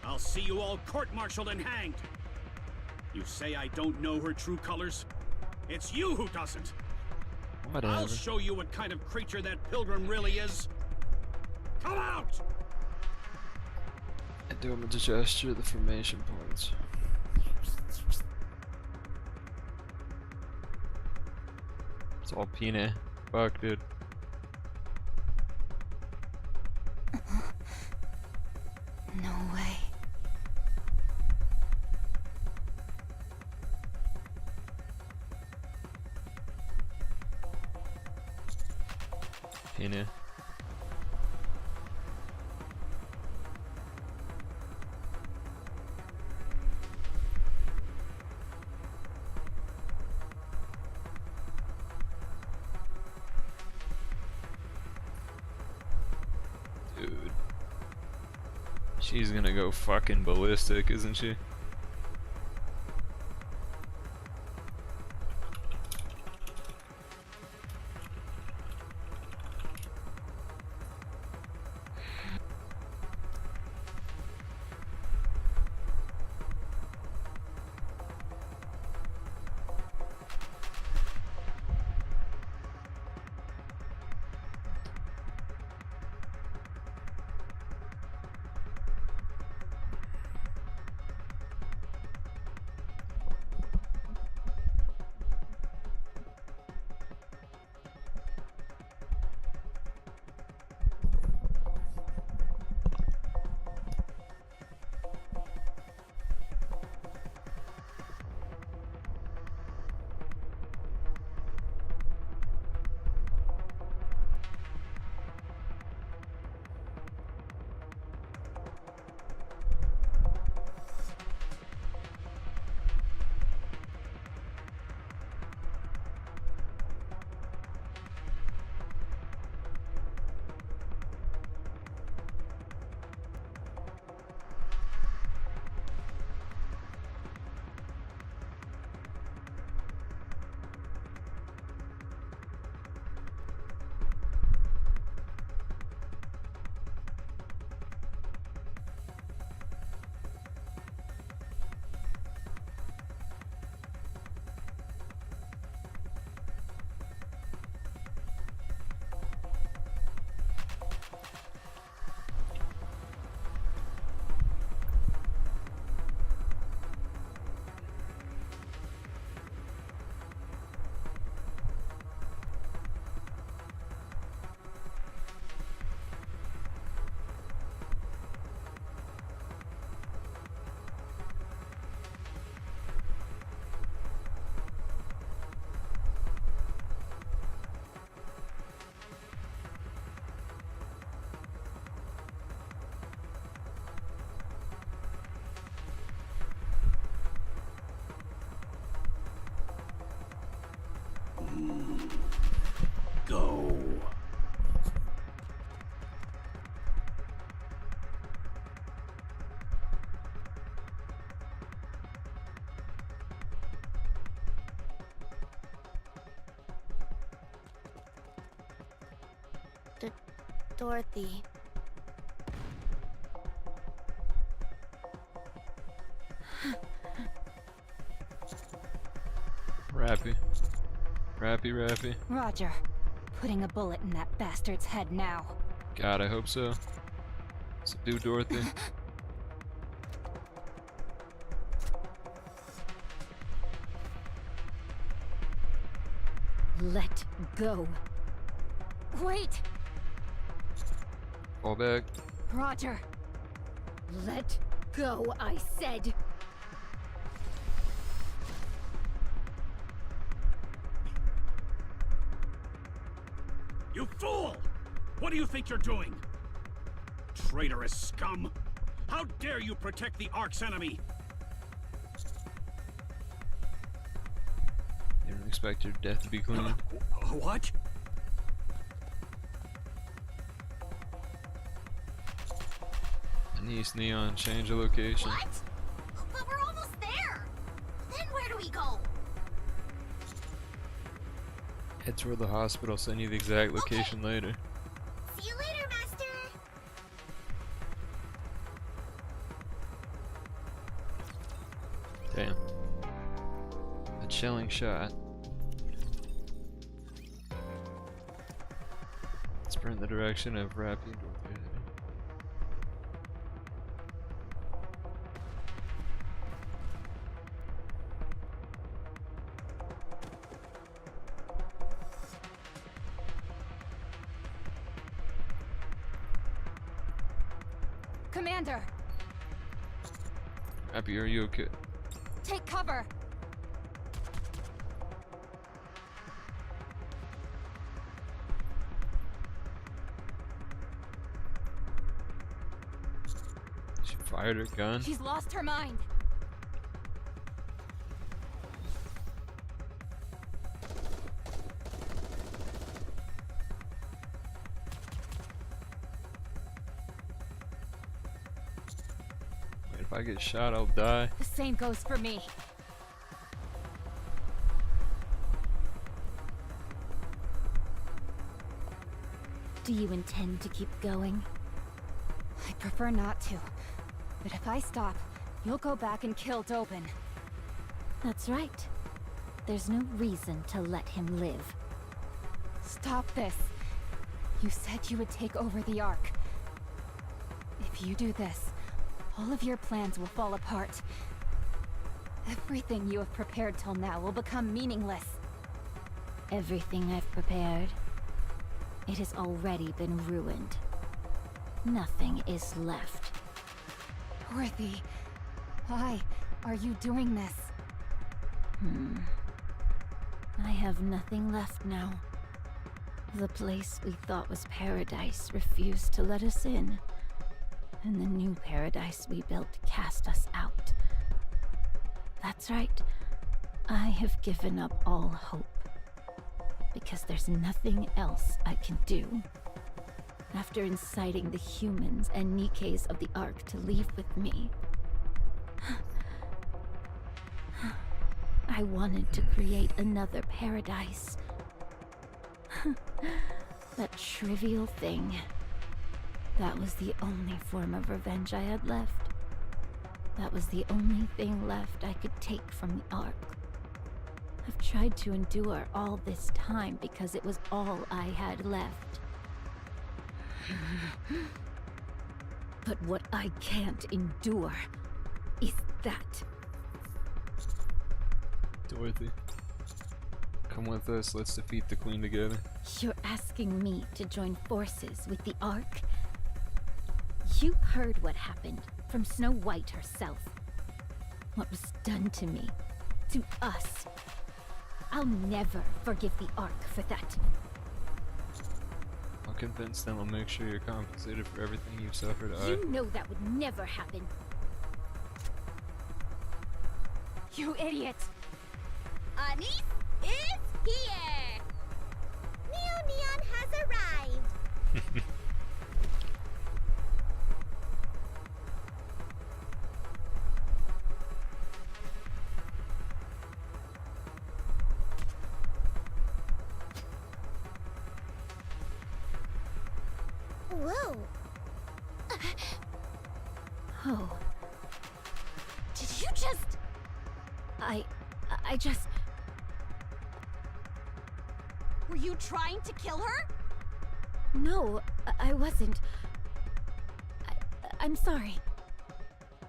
I'll see you all court-martialed and hanged! You say I don't know her true colors? It's you who doesn't! Whatever. I'll show you what kind of creature that pilgrim really is! Come out! I do him with a gesture, the formation points. It's all peanut. Fuck, dude. No way. Peanut. Dude. She's gonna go fucking ballistic, isn't she? Go. Dorothy. Rappy. Rappy. Roger. Putting a bullet in that bastard's head now. God, I hope so. Subdue Dorothy. Let go. Wait! Fall back. Roger. Let go, I said. You fool! What do you think you're doing? Traitorous scum! How dare you protect the Ark's enemy? You don't expect your death to be clean. What? Nice Neon, change the location. What? But we're almost there! Then where do we go? Head toward the hospital, send you the exact location later. See you later, Master! Damn. A chilling shot. Sprint in the direction of Rapid. Commander, Happy, are you okay? take cover! She fired her gun. She's lost her mind. Wait, if I get shot, I'll die. The same goes for me. Do you intend to keep going? I prefer not to. But if I stop, you'll go back and kill Dobin. That's right. There's no reason to let him live. Stop this. You said you would take over the Ark. If you do this, all of your plans will fall apart. Everything you have prepared till now will become meaningless. Everything I've prepared, it has already been ruined. Nothing is left. Dorothy, why are you doing this? I have nothing left now. The place we thought was paradise refused to let us in. And the new paradise we built cast us out. That's right. I have given up all hope. Because there's nothing else I can do. After inciting the humans and Nikkes of the Ark to leave with me, I wanted to create another paradise. That trivial thing. That was the only form of revenge I had left. That was the only thing left I could take from the Ark. I've tried to endure all this time because it was all I had left. But what I can't endure is that. Dorothy, come with us. Let's defeat the Queen together. You're asking me to join forces with the Ark? You heard what happened from Snow White herself. What was done to me, to us. I'll never forgive the Ark for that. I'll convince them. I'll make sure you're compensated for everything you've suffered. You know that would never happen. You idiot! Anise is here! Neo Neon has arrived! Whoa! Oh. Did you just... I just... Were you trying to kill her? No, I wasn't. I'm sorry.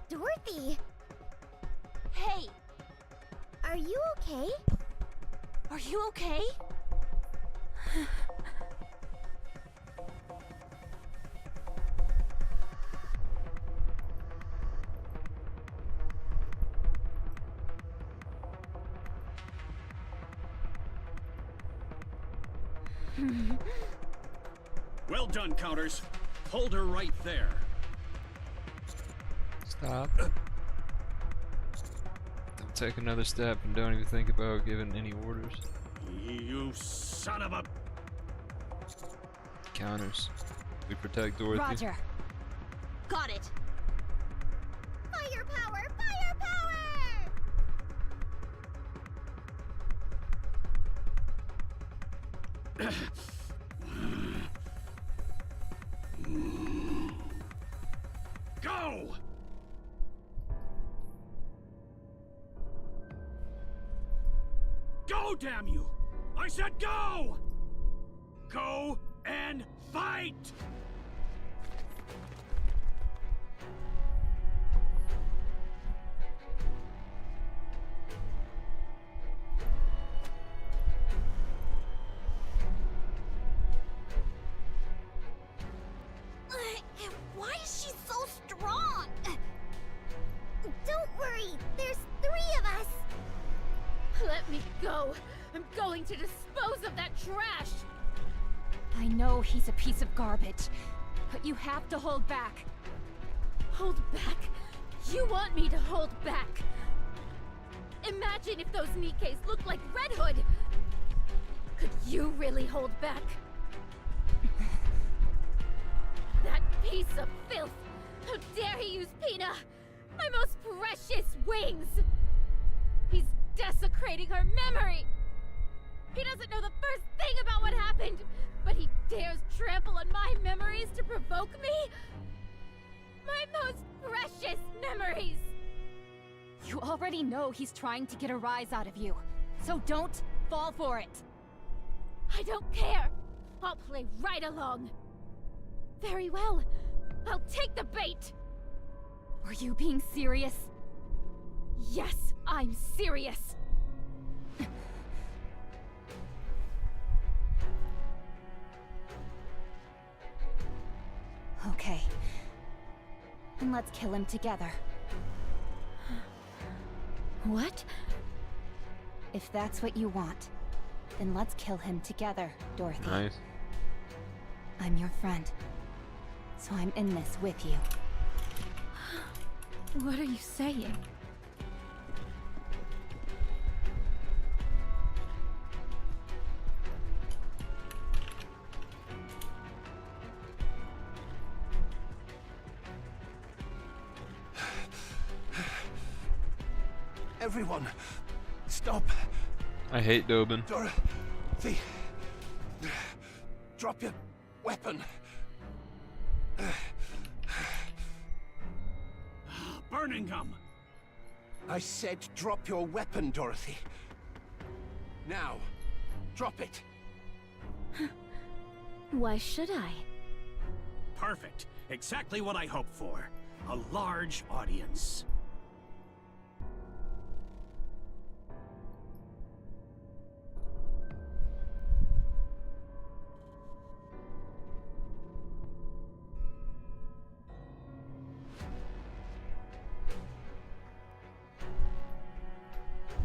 Dorothy! Hey! Are you okay? Are you okay? Well done, Counters. Hold her right there. Stop. Don't take another step and don't even think about giving any orders. You son of a... Counters. We protect Dorothy. Roger. Got it. Firepower! Firepower! Go! Go, damn you! I said go! Go and fight! Why is she so strong? Don't worry, there's 3 of us. Let me go. I'm going to dispose of that trash. I know he's a piece of garbage, but you have to hold back. Hold back? You want me to hold back? Imagine if those Nikes looked like Red Hood. Could you really hold back? That piece of filth! How dare he use Pina! My most precious wings! He's desecrating her memory! He doesn't know the first thing about what happened, but he dares trample on my memories to provoke me? My most precious memories! You already know he's trying to get a rise out of you, so don't fall for it. I don't care! I'll play right along! Very well. I'll take the bait! Were you being serious? Yes, I'm serious! Okay. Then let's kill him together. What? If that's what you want, then let's kill him together, Dorothy. Nice. I'm your friend, so I'm in this with you. What are you saying? Everyone, stop. I hate Dobin. Dorothy, drop your weapon. Birmingham! I said drop your weapon, Dorothy. Now, drop it. Why should I? Perfect. Exactly what I hoped for. A large audience.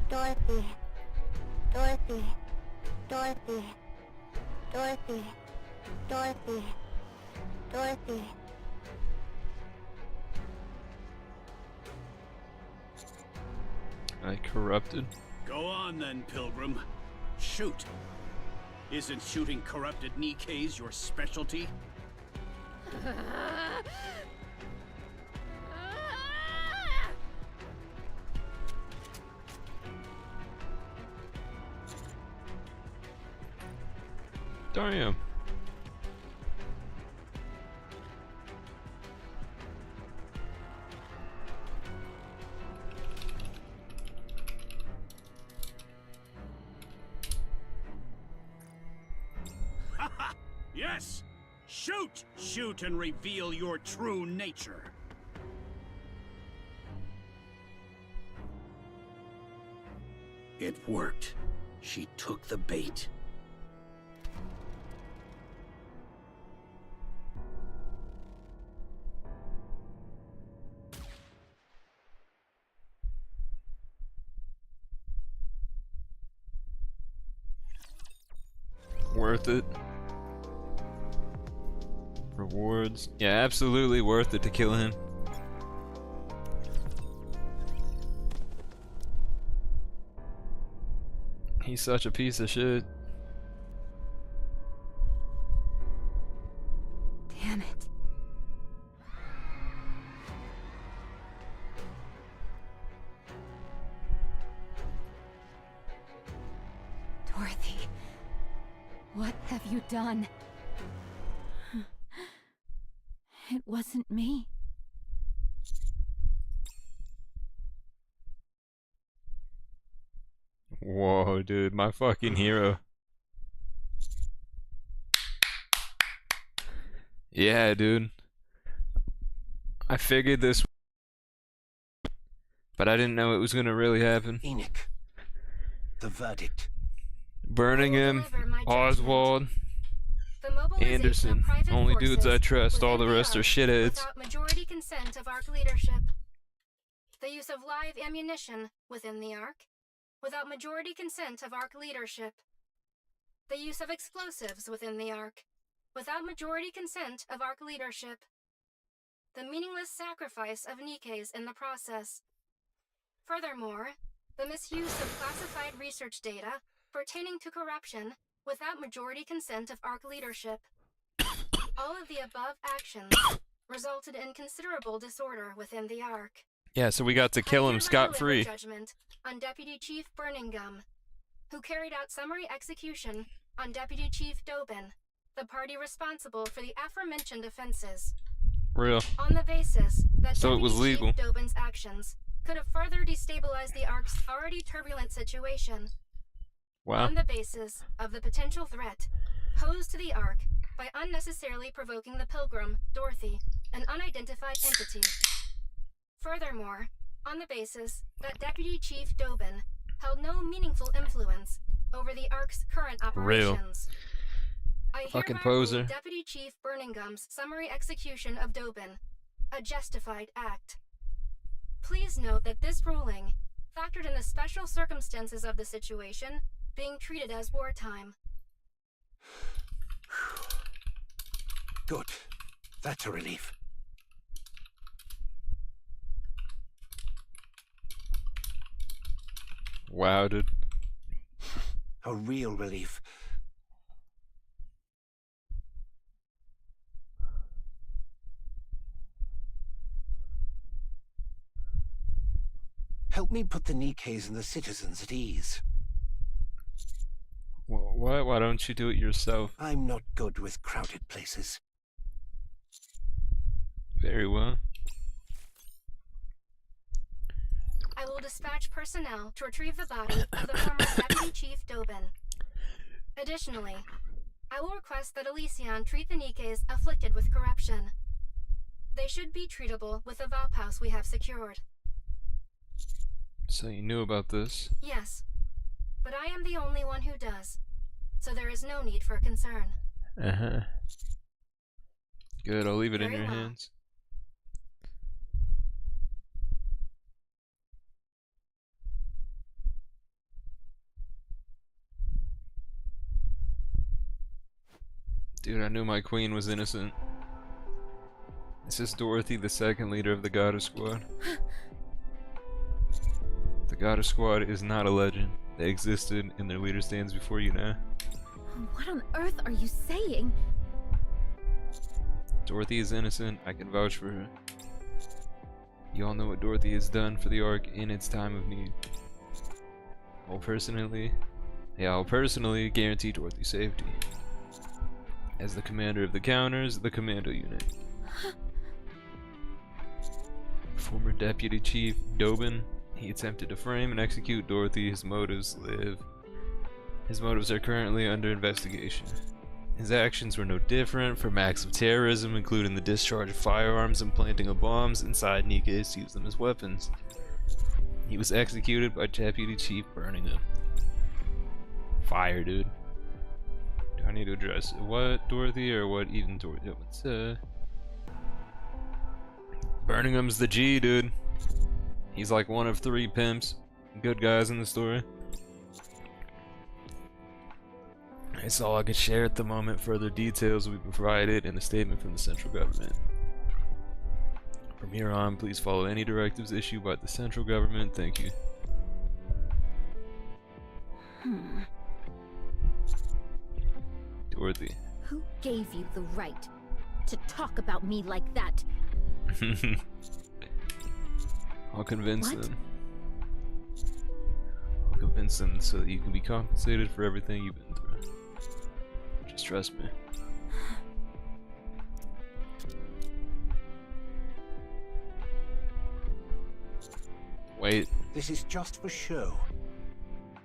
Dorothy. Dorothy. Dorothy. Dorothy. Dorothy. Dorothy. I corrupted. Go on then, Pilgrim. Shoot. Isn't shooting corrupted Nikkei's your specialty? Damn. Yes! Shoot! Shoot and reveal your true nature. It worked. She took the bait. Worth it. Rewards. Yeah, absolutely worth it to kill him. He's such a piece of shit. Damn it. Dorothy, what have you done? It wasn't me. Whoa, dude, my fucking hero. Yeah, dude. I figured this, but I didn't know it was gonna really happen. Enoch, the verdict. Burning him, Oswald, Anderson. Only dudes I trust, all the rest are shitheads. Without majority consent of ARC leadership. The use of live ammunition within the ARC. Without majority consent of ARC leadership. The use of explosives within the ARC. Without majority consent of ARC leadership. The meaningless sacrifice of Nikkes in the process. Furthermore, the misuse of classified research data pertaining to corruption without majority consent of ARC leadership. All of the above actions resulted in considerable disorder within the ARC. Yeah, so we got to kill him scot-free. Judgment on Deputy Chief Birmingham, who carried out summary execution on Deputy Chief Dobin, the party responsible for the aforementioned offenses. Real. On the basis that So it was legal. Chief Dobin's actions could have further destabilized the ARC's already turbulent situation. Wow. On the basis of the potential threat posed to the ARC by unnecessarily provoking the Pilgrim, Dorothy, an unidentified entity. Furthermore, on the basis that Deputy Chief Dobin held no meaningful influence over the ARC's current operations. I Fucking hereby poser. rule Deputy Chief Burningham's summary execution of Dobin a justified act. Please note that this ruling factored in the special circumstances of the situation being treated as wartime. Good. That's a relief. Wow, dude. A real relief. Help me put the Nikkes and the citizens at ease. What? Why don't you do it yourself? I'm not good with crowded places. Very well. I will dispatch personnel to retrieve the body of the former Deputy Chief Dobin. Additionally, I will request that Elysion treat the Nikkes afflicted with corruption. They should be treatable with the Vop House we have secured. So you knew about this? Yes, but I am the only one who does, so there is no need for concern. Uh-huh. Good, I'll leave it in Very your well. hands. Dude, I knew my queen was innocent. This is Dorothy, the second leader of the Goddess Squad. The Goddess Squad is not a legend. They existed, and their leader stands before you now. What on earth are you saying? Dorothy is innocent. I can vouch for her. You all know what Dorothy has done for the Ark in its time of need. I'll personally guarantee Dorothy's safety. As the commander of the Counters, the Commando Unit. Former Deputy Chief Dobin, he attempted to frame and execute Dorothy. His motives are currently under investigation. His actions were no different from acts of terrorism, including the discharge of firearms and planting of bombs inside Nikkes to use them as weapons. He was executed by Deputy Chief Birmingham. Fire, dude. Do I need to address what Dorothy or what even Dorothy? What's Birmingham's the G, dude. He's like one of 3 pimps, good guys in the story. It's all I can share at the moment. Further details will be provided in a statement from the central government. From here on, please follow any directives issued by the central government. Thank you. Dorothy. Who gave you the right to talk about me like that? I'll convince them. I'll convince them so that you can be compensated for everything you've been through. Just trust me. Wait. This is just for show.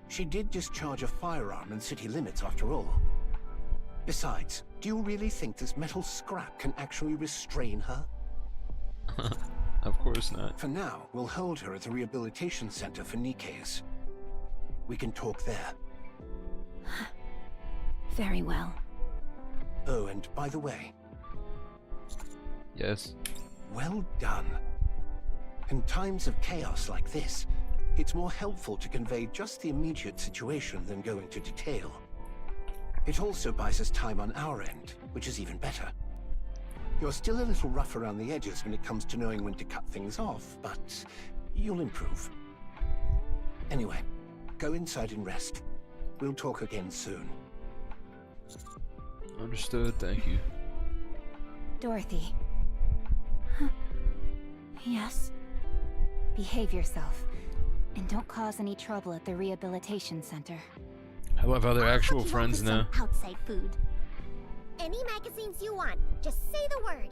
She did discharge a firearm in city limits after all. Besides, do you really think this metal scrap can actually restrain her? Of course not. For now, we'll hold her at the rehabilitation center for Nikkei's. We can talk there. Very well. Oh, and by the way... Yes? Well done. In times of chaos like this, it's more helpful to convey just the immediate situation than go into detail. It also buys us time on our end, which is even better. You're still a little rough around the edges when it comes to knowing when to cut things off, but you'll improve. Anyway, go inside and rest. We'll talk again soon. Understood, thank you. Dorothy. Yes? Behave yourself, and don't cause any trouble at the rehabilitation center. I love how they're actual friends now. Outside food. Any magazines you want, just say the word.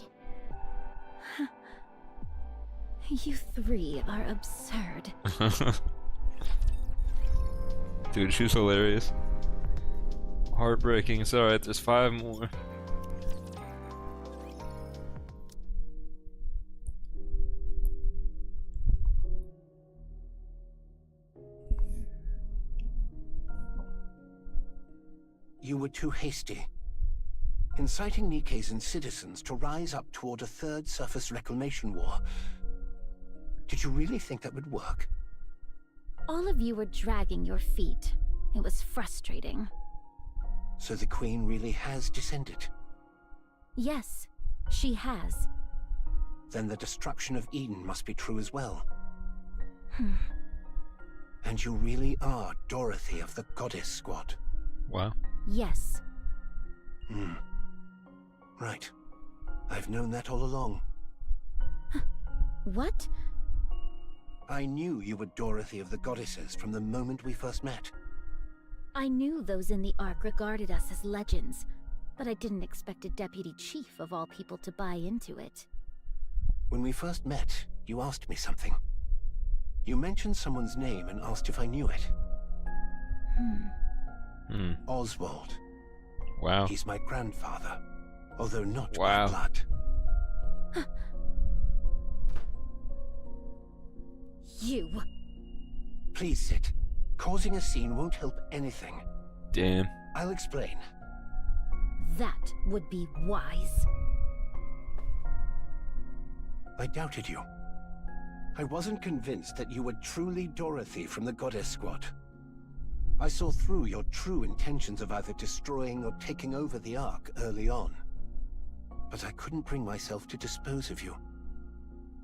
You three are absurd. Dude, she's hilarious. Heartbreaking. It's alright, there's 5 more. You were too hasty. Inciting Nikkei's and citizens to rise up toward a third surface reclamation war. Did you really think that would work? All of you were dragging your feet. It was frustrating. So the Queen really has descended? Yes, she has. Then the destruction of Eden must be true as well. And you really are Dorothy of the Goddess Squad? Wow. Yes. Right. I've known that all along. What? I knew you were Dorothy of the Goddesses from the moment we first met. I knew those in the Ark regarded us as legends, but I didn't expect a deputy chief of all people to buy into it. When we first met, you asked me something. You mentioned someone's name and asked if I knew it. Oswald. Wow. He's my grandfather, although not by blood. You. Please sit. Causing a scene won't help anything. Damn. I'll explain. That would be wise. I doubted you. I wasn't convinced that you were truly Dorothy from the Goddess Squad. I saw through your true intentions of either destroying or taking over the Ark early on. But I couldn't bring myself to dispose of you.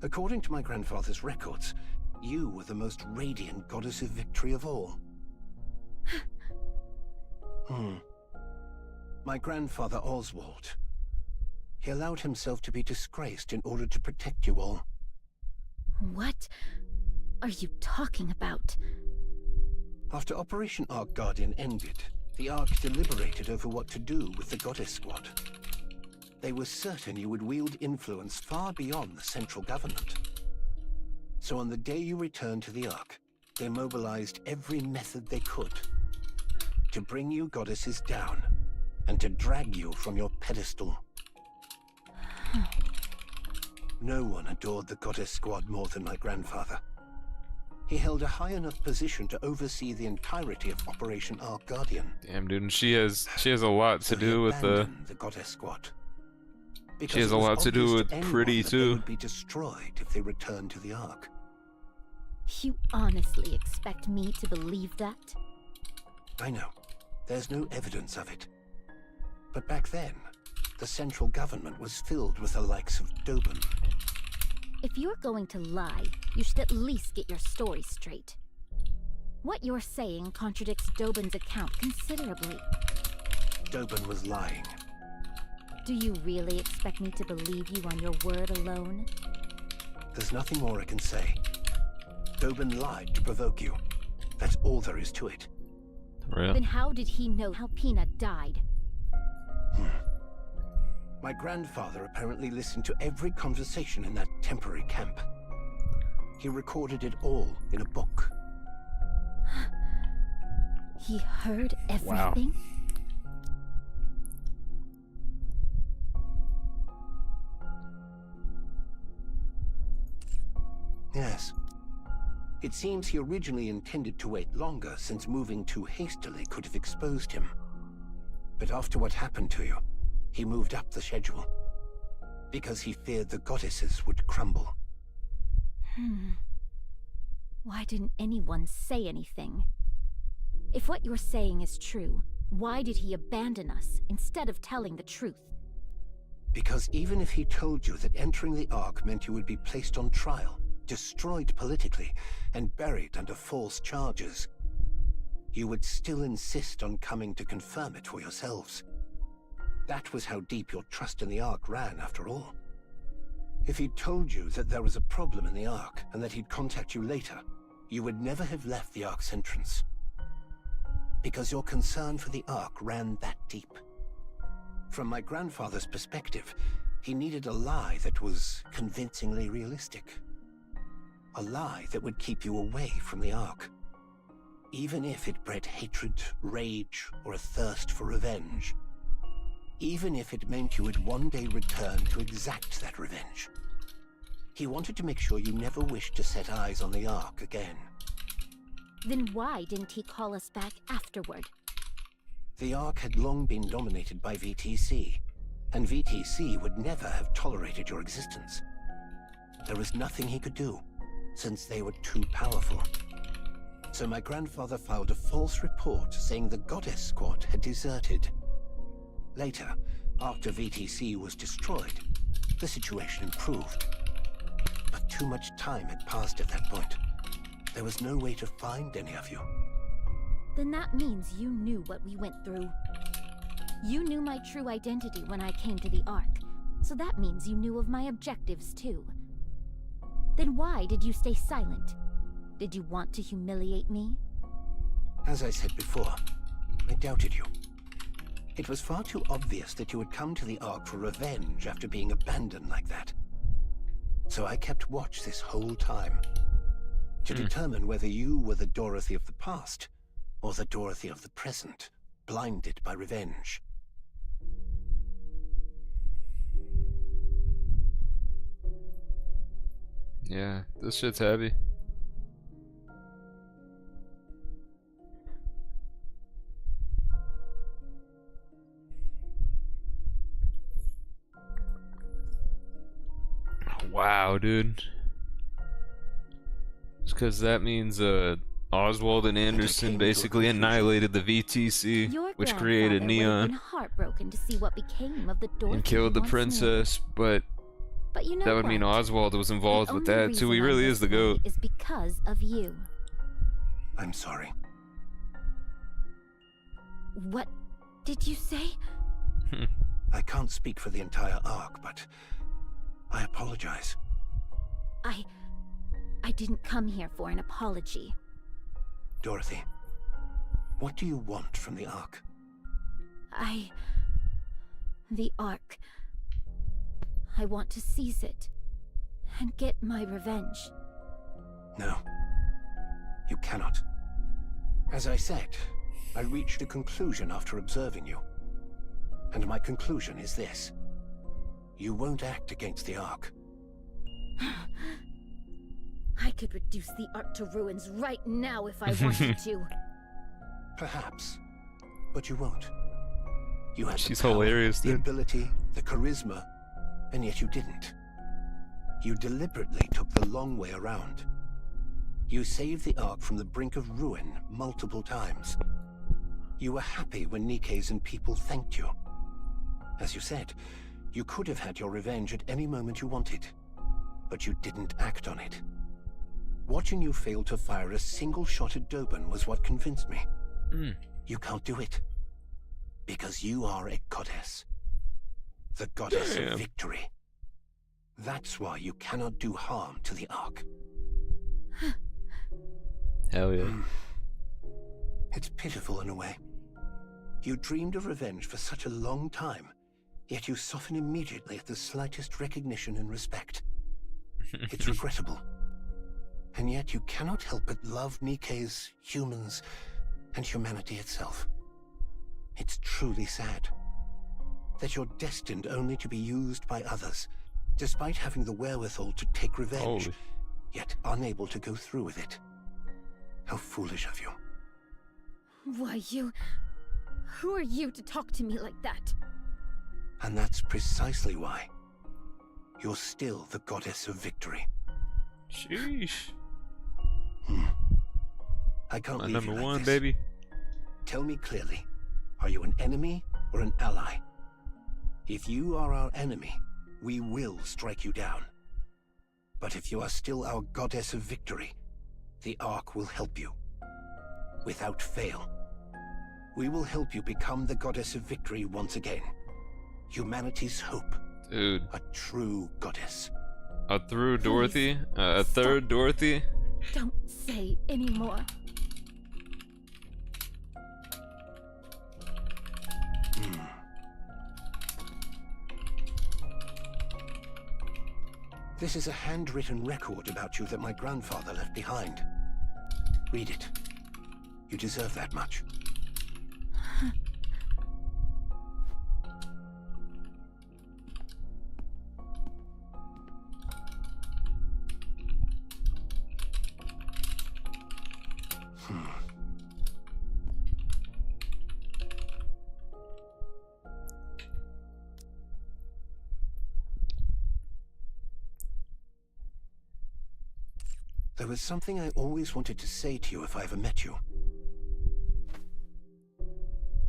According to my grandfather's records, you were the most radiant goddess of victory of all. My grandfather Oswald. He allowed himself to be disgraced in order to protect you all. What are you talking about? After Operation Ark Guardian ended, the Ark deliberated over what to do with the Goddess Squad. They were certain you would wield influence far beyond the central government. So on the day you returned to the Ark, they mobilized every method they could to bring you goddesses down and to drag you from your pedestal. No one adored the Goddess Squad more than my grandfather. He held a high enough position to oversee the entirety of Operation Ark Guardian. Damn, dude, and she has a lot to do with the Goddess Squad. She has a lot to do with Pretty too. They would be destroyed if they returned to the Ark. You honestly expect me to believe that? I know. There's no evidence of it. But back then, the central government was filled with the likes of Doban. If you're going to lie, you should at least get your story straight. What you're saying contradicts Doban's account considerably. Doban was lying. Do you really expect me to believe you on your word alone? There's nothing more I can say. Doban lied to provoke you. That's all there is to it. Really? Then how did he know how Peanut died? My grandfather apparently listened to every conversation in that temporary camp. He recorded it all in a book. He heard everything? Wow. Yes. It seems he originally intended to wait longer, since moving too hastily could have exposed him. But after what happened to you, he moved up the schedule. Because he feared the goddesses would crumble. Why didn't anyone say anything? If what you're saying is true, why did he abandon us instead of telling the truth? Because even if he told you that entering the Ark meant you would be placed on trial, destroyed politically, and buried under false charges, you would still insist on coming to confirm it for yourselves. That was how deep your trust in the Ark ran, after all. If he'd told you that there was a problem in the Ark, and that he'd contact you later, you would never have left the Ark's entrance. Because your concern for the Ark ran that deep. From my grandfather's perspective, he needed a lie that was convincingly realistic. A lie that would keep you away from the Ark. Even if it bred hatred, rage, or a thirst for revenge. Even if it meant you would one day return to exact that revenge. He wanted to make sure you never wished to set eyes on the Ark again. Then why didn't he call us back afterward? The Ark had long been dominated by VTC, and VTC would never have tolerated your existence. There was nothing he could do, since they were too powerful. So my grandfather filed a false report saying the Goddess Squad had deserted. Later, after VTC was destroyed, the situation improved. But too much time had passed at that point. There was no way to find any of you. Then that means you knew what we went through. You knew my true identity when I came to the Ark, so that means you knew of my objectives too. Then why did you stay silent? Did you want to humiliate me? As I said before, I doubted you. It was far too obvious that you had come to the Ark for revenge after being abandoned like that. So I kept watch this whole time, to determine whether you were the Dorothy of the past, or the Dorothy of the present, blinded by revenge. Yeah, this shit's heavy. Wow, dude. It's because that means Oswald and Anderson basically annihilated the VTC, which created Neon, been heartbroken to see what became of the Dorothy and killed the princess. But you know that would mean Oswald was involved with that too. He really is the GOAT. Is because of you. I'm sorry. What did you say? I can't speak for the entire Ark, but I apologize. I didn't come here for an apology. Dorothy, what do you want from the Ark? The Ark. I want to seize it and get my revenge. No, you cannot. As I said, I reached a conclusion after observing you. And my conclusion is this. You won't act against the Ark. I could reduce the Ark to ruins right now if I wanted to. Perhaps, but you won't. You had She's the power, hilarious, the dude. ability, the charisma, and yet you didn't. You deliberately took the long way around. You saved the Ark from the brink of ruin multiple times. You were happy when Nikkei's and people thanked you. As you said, you could have had your revenge at any moment you wanted, but you didn't act on it. Watching you fail to fire a single shot at Doban was what convinced me. You can't do it. Because you are a goddess. The goddess of victory. That's why you cannot do harm to the Ark. Hell yeah. It's pitiful in a way. You dreamed of revenge for such a long time, yet you soften immediately at the slightest recognition and respect. It's regrettable. And yet you cannot help but love Nikkei's, humans, and humanity itself. It's truly sad that you're destined only to be used by others, despite having the wherewithal to take revenge, yet unable to go through with it. How foolish of you. Why, you... Who are you to talk to me like that? And that's precisely why. You're still the goddess of victory. Sheesh. I can't My leave number you like one, this. baby. Tell me clearly, are you an enemy or an ally? If you are our enemy, we will strike you down. But if you are still our goddess of victory, the Ark will help you. Without fail. We will help you become the goddess of victory once again. Humanity's hope. Dude. A true goddess. A third Dorothy? A third Dorothy? Don't say anymore. This is a handwritten record about you that my grandfather left behind. Read it. You deserve that much. There was something I always wanted to say to you if I ever met you.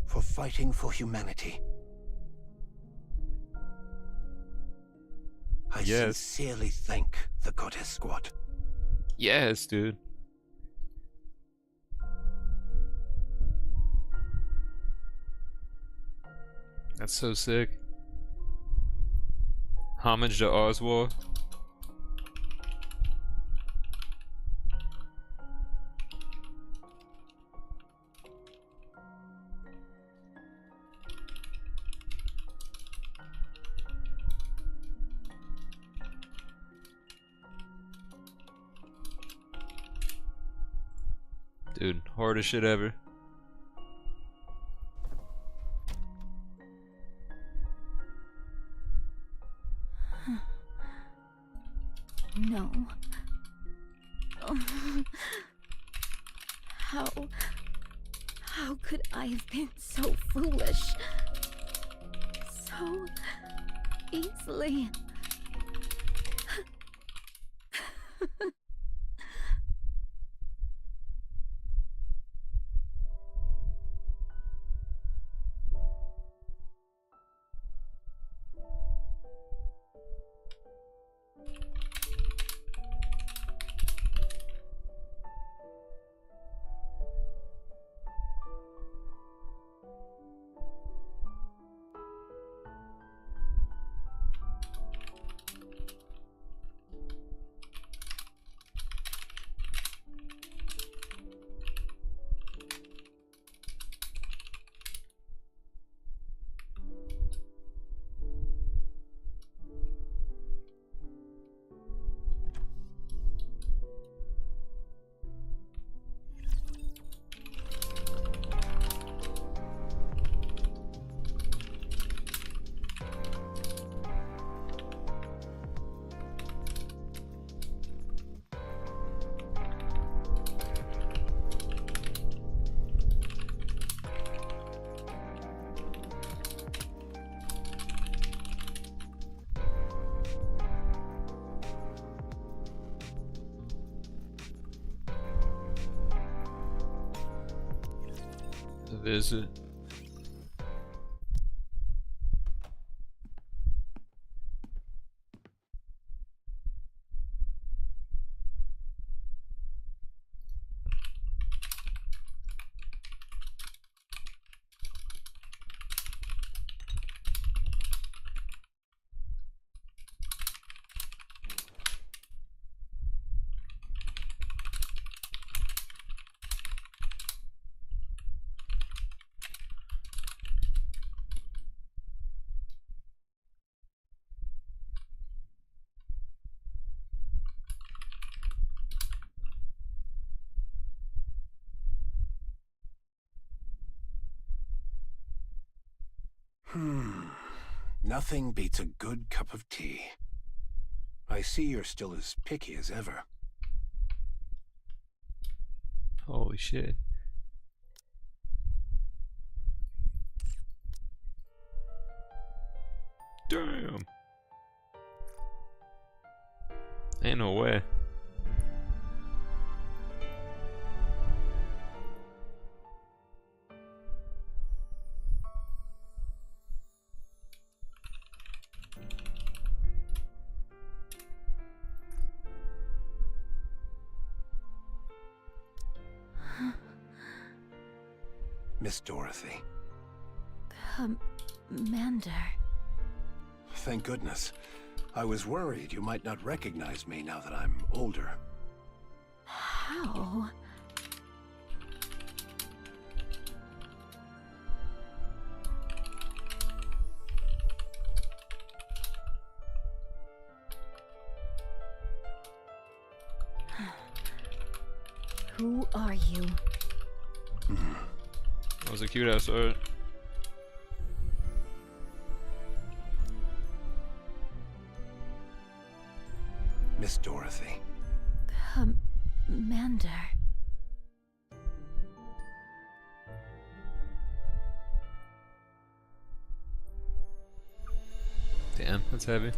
For fighting for humanity. I sincerely thank the Goddess Squad. Yes, dude. That's so sick. Homage to Oswald. Dude, hardest shit ever. No. How could I have been so foolish? So easily. to visit. Nothing beats a good cup of tea. I see you're still as picky as ever. Holy shit. Damn. Ain't no way. Miss Dorothy. Commander. Thank goodness. I was worried you might not recognize me now that I'm older. How? Who are you? That was a cute ass art. Miss Dorothy. Commander. Damn, that's heavy.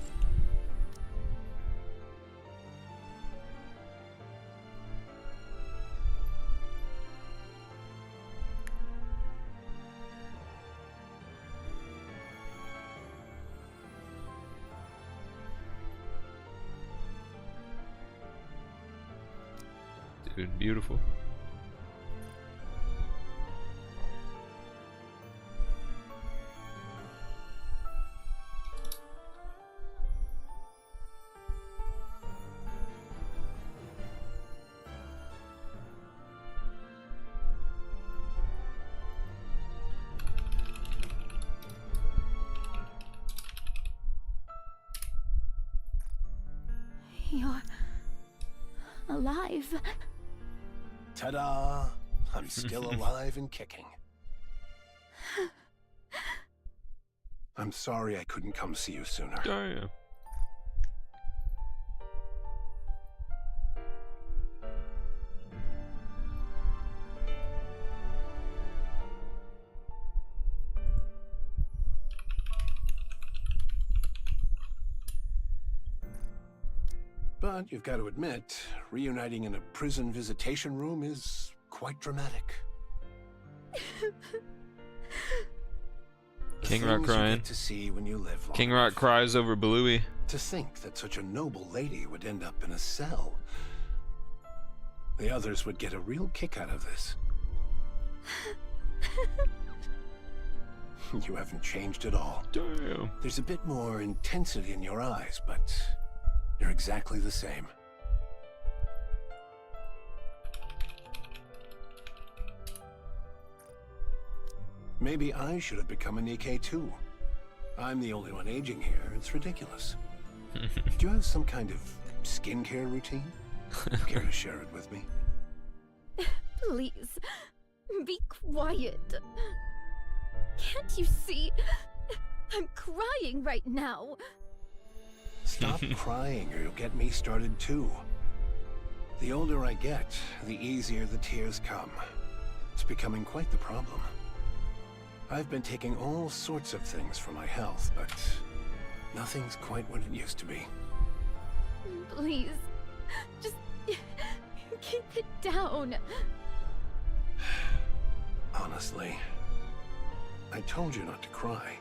Dude, beautiful. You're alive. Ta-da! I'm still alive and kicking. I'm sorry I couldn't come see you sooner. Damn. But you've got to admit, reuniting in a prison visitation room is quite dramatic. King Rock crying. To see when you live long King Rock cries over Bluey. To think that such a noble lady would end up in a cell. The others would get a real kick out of this. You haven't changed at all. Damn. There's a bit more intensity in your eyes, but you're exactly the same. Maybe I should have become a Nikke too. I'm the only one aging here. It's ridiculous. Do you have some kind of skincare routine? Care to share it with me? Please, be quiet. Can't you see? I'm crying right now. Stop crying or you'll get me started too. The older I get, the easier the tears come. It's becoming quite the problem. I've been taking all sorts of things for my health, but nothing's quite what it used to be. Please, just keep it down. Honestly. honestly. I told you not to cry.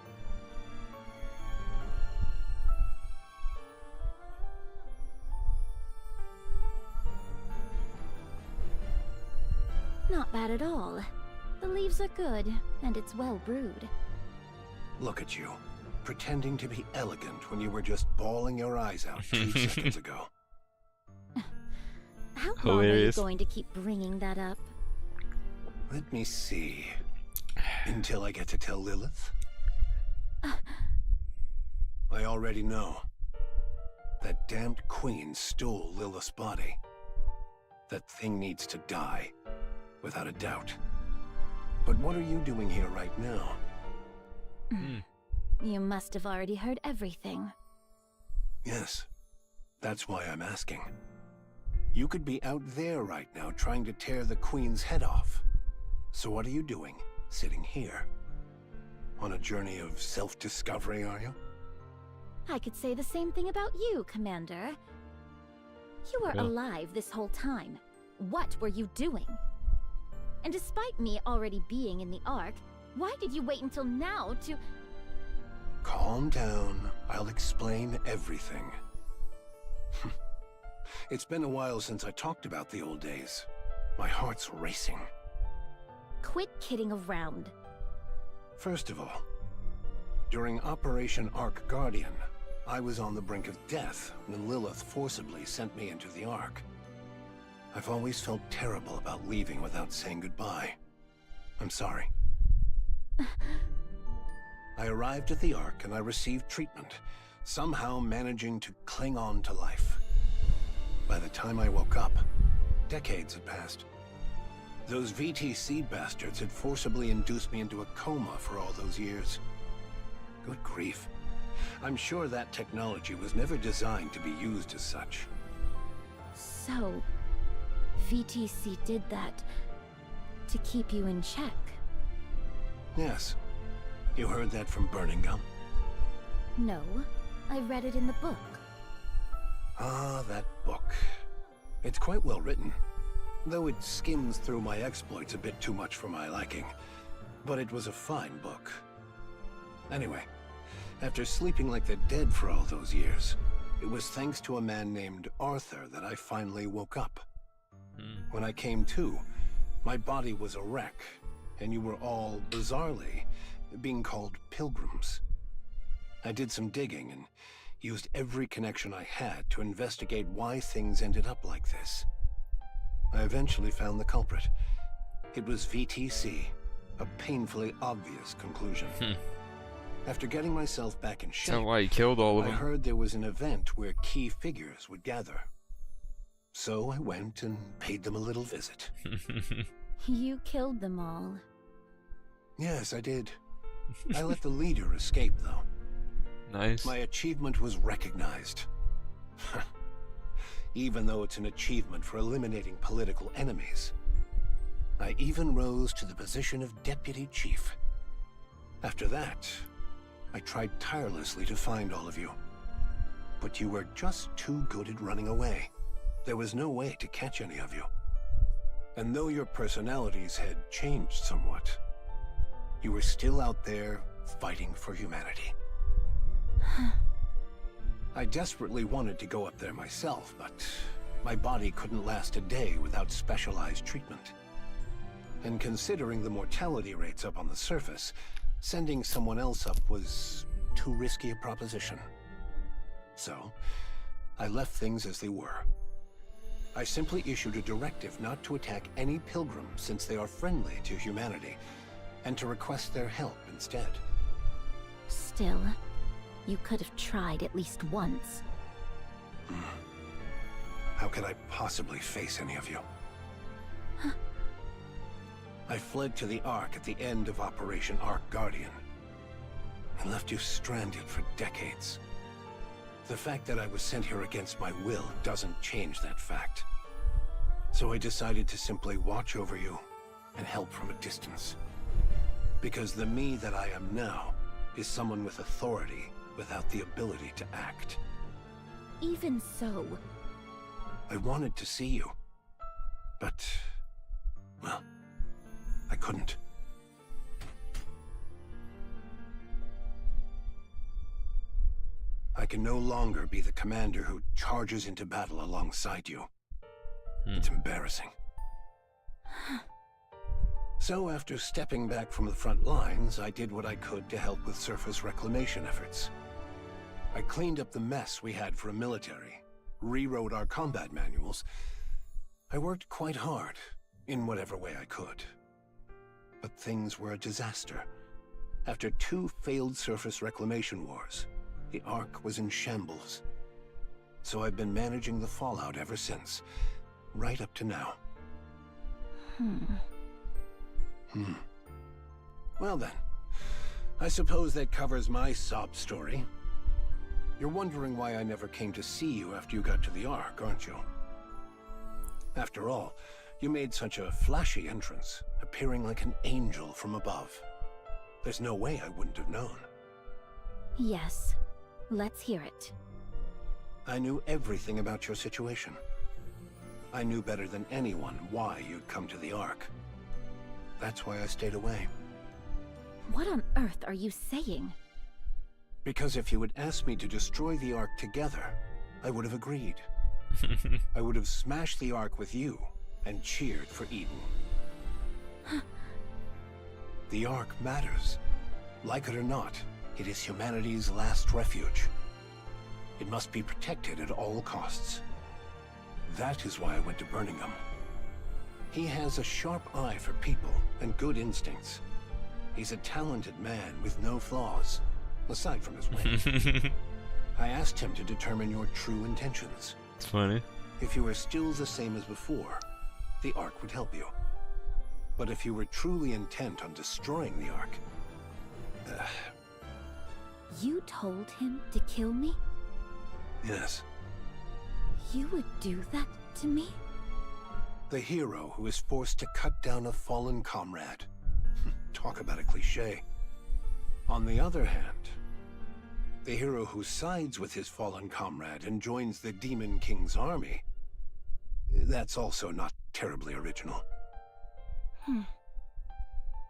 Not bad at all. The leaves are good, and it's well brewed. Look at you, pretending to be elegant when you were just bawling your eyes out 2 seconds ago. How long are you going to keep bringing that up? Let me see. Until I get to tell Lilith? I already know. That damned queen stole Lilith's body. That thing needs to die, without a doubt. But what are you doing here right now? You must have already heard everything. Yes, that's why I'm asking. You could be out there right now trying to tear the queen's head off. So what are you doing, sitting here? On a journey of self-discovery, are you? I could say the same thing about you, Commander. You were alive this whole time. What were you doing? And despite me already being in the Ark, why did you wait until now to... Calm down. I'll explain everything. It's been a while since I talked about the old days. My heart's racing. Quit kidding around. First of all, during Operation Ark Guardian, I was on the brink of death when Lilith forcibly sent me into the Ark. I've always felt terrible about leaving without saying goodbye. I'm sorry. I arrived at the Ark and I received treatment, somehow managing to cling on to life. By the time I woke up, decades had passed. Those VTC bastards had forcibly induced me into a coma for all those years. Good grief. I'm sure that technology was never designed to be used as such. So, VTC did that to keep you in check? Yes. You heard that from Burning Gum? No, I read it in the book. Ah, that book. It's quite well written, though it skims through my exploits a bit too much for my liking. But it was a fine book. Anyway, after sleeping like the dead for all those years, it was thanks to a man named Arthur that I finally woke up. When I came to, my body was a wreck, and you were all, bizarrely, being called pilgrims. I did some digging and used every connection I had to investigate why things ended up like this. I eventually found the culprit. It was VTC, a painfully obvious conclusion. After getting myself back in shape, That's why he killed all of I them. heard there was an event where key figures would gather. So I went and paid them a little visit. You killed them all. Yes, I did. I let the leader escape, though. Nice. My achievement was recognized. Even though it's an achievement for eliminating political enemies. I even rose to the position of Deputy Chief. After that, I tried tirelessly to find all of you. But you were just too good at running away. There was no way to catch any of you. And though your personalities had changed somewhat, you were still out there fighting for humanity. I desperately wanted to go up there myself, but my body couldn't last a day without specialized treatment. And considering the mortality rates up on the surface, sending someone else up was too risky a proposition. So, I left things as they were. I simply issued a directive not to attack any pilgrims since they are friendly to humanity, and to request their help instead. Still, you could have tried at least once. How could I possibly face any of you? I fled to the Ark at the end of Operation Ark Guardian, and left you stranded for decades. The fact that I was sent here against my will doesn't change that fact. So I decided to simply watch over you and help from a distance. Because the me that I am now is someone with authority without the ability to act. Even so... I wanted to see you, but, well, I couldn't. I can no longer be the commander who charges into battle alongside you. It's embarrassing. So after stepping back from the front lines, I did what I could to help with surface reclamation efforts. I cleaned up the mess we had for a military, rewrote our combat manuals. I worked quite hard, in whatever way I could. But things were a disaster. After 2 failed surface reclamation wars, the Ark was in shambles. So I've been managing the fallout ever since, right up to now. Well then, I suppose that covers my sob story. You're wondering why I never came to see you after you got to the Ark, aren't you? After all, you made such a flashy entrance, appearing like an angel from above. There's no way I wouldn't have known. Yes. Let's hear it. I knew everything about your situation. I knew better than anyone why you'd come to the Ark. That's why I stayed away. What on earth are you saying? Because if you had asked me to destroy the Ark together, I would have agreed. I would have smashed the Ark with you and cheered for Eden. The Ark matters. Like it or not, it is humanity's last refuge. It must be protected at all costs. That is why I went to Birmingham. He has a sharp eye for people and good instincts. He's a talented man with no flaws, aside from his weight. I asked him to determine your true intentions. It's funny. If you were still the same as before, the Ark would help you. But if you were truly intent on destroying the Ark... You told him to kill me? Yes. You would do that to me? The hero who is forced to cut down a fallen comrade. Talk about a cliché. On the other hand, the hero who sides with his fallen comrade and joins the Demon King's army. That's also not terribly original.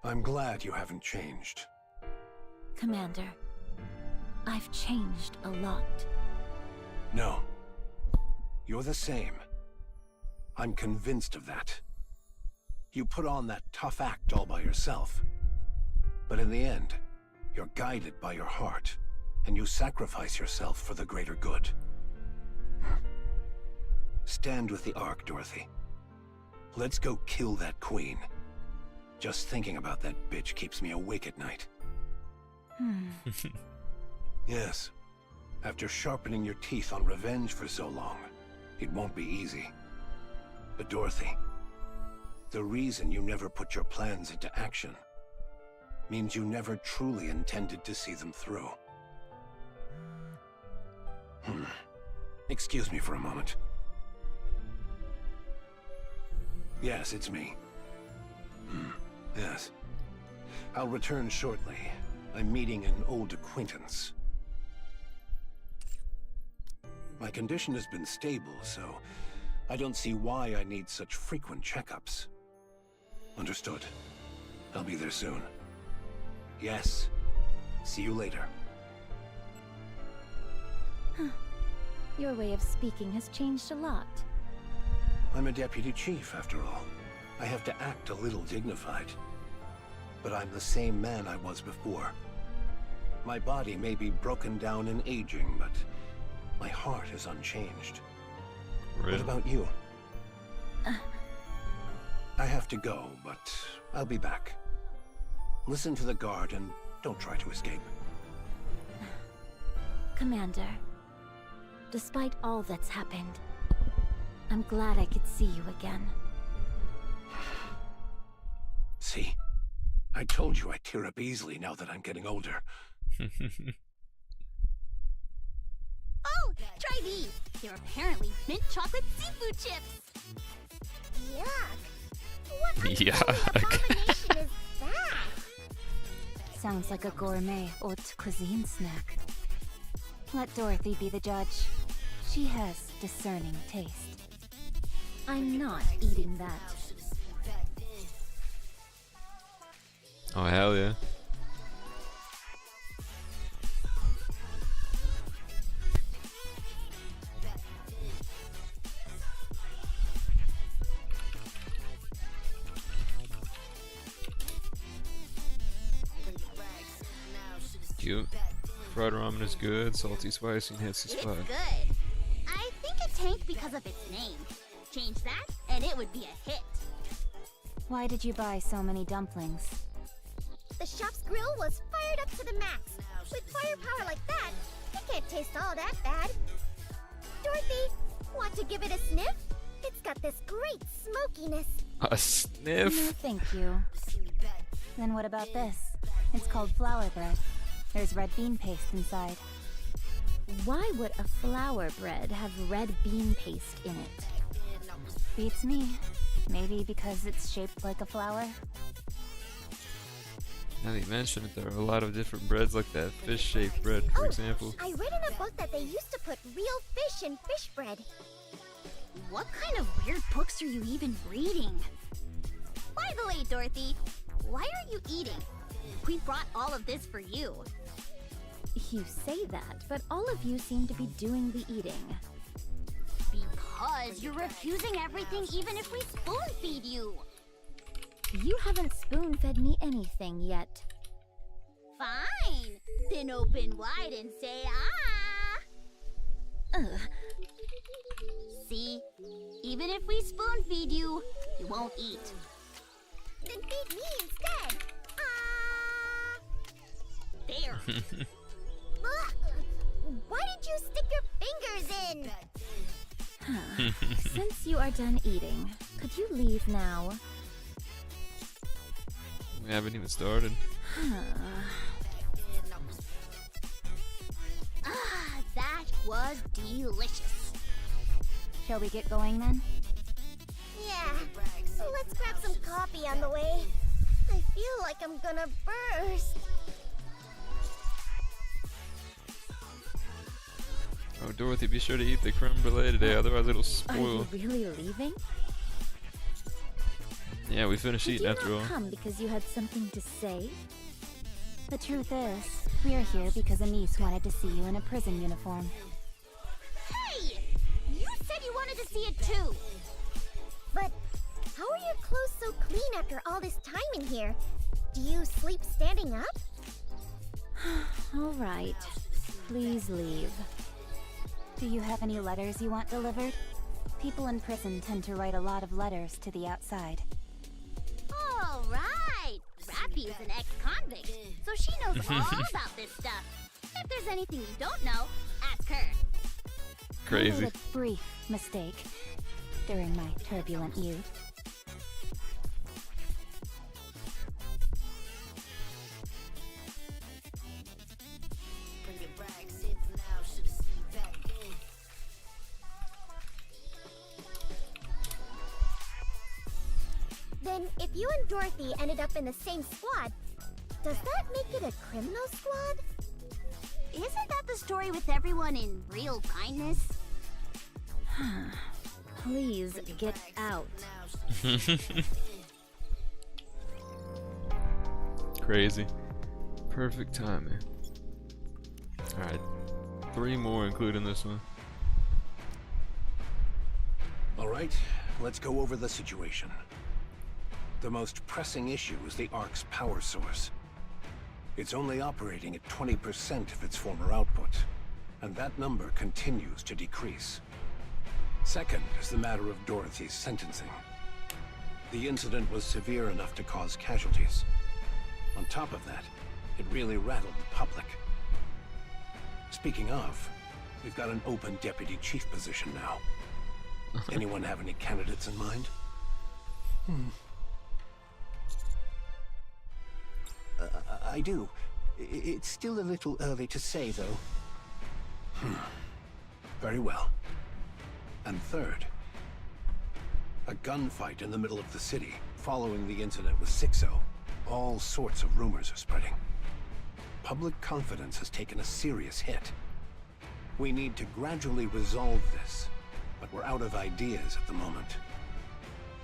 I'm glad you haven't changed. Commander, I've changed a lot. No. You're the same. I'm convinced of that. You put on that tough act all by yourself. But in the end, you're guided by your heart, and you sacrifice yourself for the greater good. Stand with the Ark, Dorothy. Let's go kill that queen. Just thinking about that bitch keeps me awake at night. Yes. After sharpening your teeth on revenge for so long, it won't be easy. But Dorothy, the reason you never put your plans into action means you never truly intended to see them through. Excuse me for a moment. Yes, it's me. Yes. I'll return shortly. I'm meeting an old acquaintance. My condition has been stable, so I don't see why I need such frequent checkups. Understood. I'll be there soon. Yes. See you later. Your way of speaking has changed a lot. I'm a deputy chief, after all. I have to act a little dignified. But I'm the same man I was before. My body may be broken down and aging, but my heart is unchanged. Really? What about you? I have to go, but I'll be back. Listen to the guard and don't try to escape. Commander, despite all that's happened, I'm glad I could see you again. See? I told you I tear up easily now that I'm getting older. Oh, try these. They're apparently mint chocolate seafood chips. Yuck. What abomination is that? Sounds like a gourmet haute cuisine snack. Let Dorothy be the judge. She has discerning taste. I'm not eating that. Oh, hell yeah. Cute. Fried ramen is good. Salty, spicy, and hits the It's spot. good. I think it tanked because of its name. Change that, and it would be a hit. Why did you buy so many dumplings? The shop's grill was fired up to the max. With firepower like that, it can't taste all that bad. Dorothy, want to give it a sniff? It's got this great smokiness. A sniff? No, thank you. Then what about this? It's called flour bread. There's red bean paste inside. Why would a flour bread have red bean paste in it? Beats me. Maybe because it's shaped like a flower? Now that you mention it, there are a lot of different breads like that fish-shaped bread, for example. I read in a book that they used to put real fish in fish bread. What kind of weird books are you even reading? By the way, Dorothy, why are you eating? We brought all of this for you. You say that, but all of you seem to be doing the eating. Because you're refusing everything even if we spoon-feed you. You haven't spoon-fed me anything yet. Fine. Then open wide and say ah. Ugh. See? Even if we spoon-feed you, you won't eat. Then feed me instead. Ah. There. Ugh. Why did you stick your fingers in? Since you are done eating, could you leave now? We haven't even started. Ah, that was delicious. Shall we get going then? Yeah, so let's grab some coffee on the way. I feel like I'm gonna burst. Oh, Dorothy, be sure to eat the creme brulee today, otherwise it'll Are spoil. you really leaving? Yeah, we finished Did eating you after not all. come because you had something to say? The truth is, we are here because a niece wanted to see you in a prison uniform. Hey! You said you wanted to see it too! But how are your clothes so clean after all this time in here? Do you sleep standing up? All right. Please leave. Do you have any letters you want delivered? People in prison tend to write a lot of letters to the outside. All right! Rappy is an ex-convict, so she knows all about this stuff. If there's anything you don't know, ask her. Crazy. I made a brief mistake during my turbulent youth. Then, if you and Dorothy ended up in the same squad, does that make it a criminal squad? Isn't that the story with everyone in Real Kindness? Please get out. Crazy. Perfect timing. Alright. 3 more, including this one. Alright, let's go over the situation. The most pressing issue is the Ark's power source. It's only operating at 20% of its former output, and that number continues to decrease. Second is the matter of Dorothy's sentencing. The incident was severe enough to cause casualties. On top of that, it really rattled the public. Speaking of, we've got an open deputy chief position now. Anyone have any candidates in mind? I do. It's still a little early to say, though. Very well. And third, a gunfight in the middle of the city following the incident with Sixo. All sorts of rumors are spreading. Public confidence has taken a serious hit. We need to gradually resolve this, but we're out of ideas at the moment.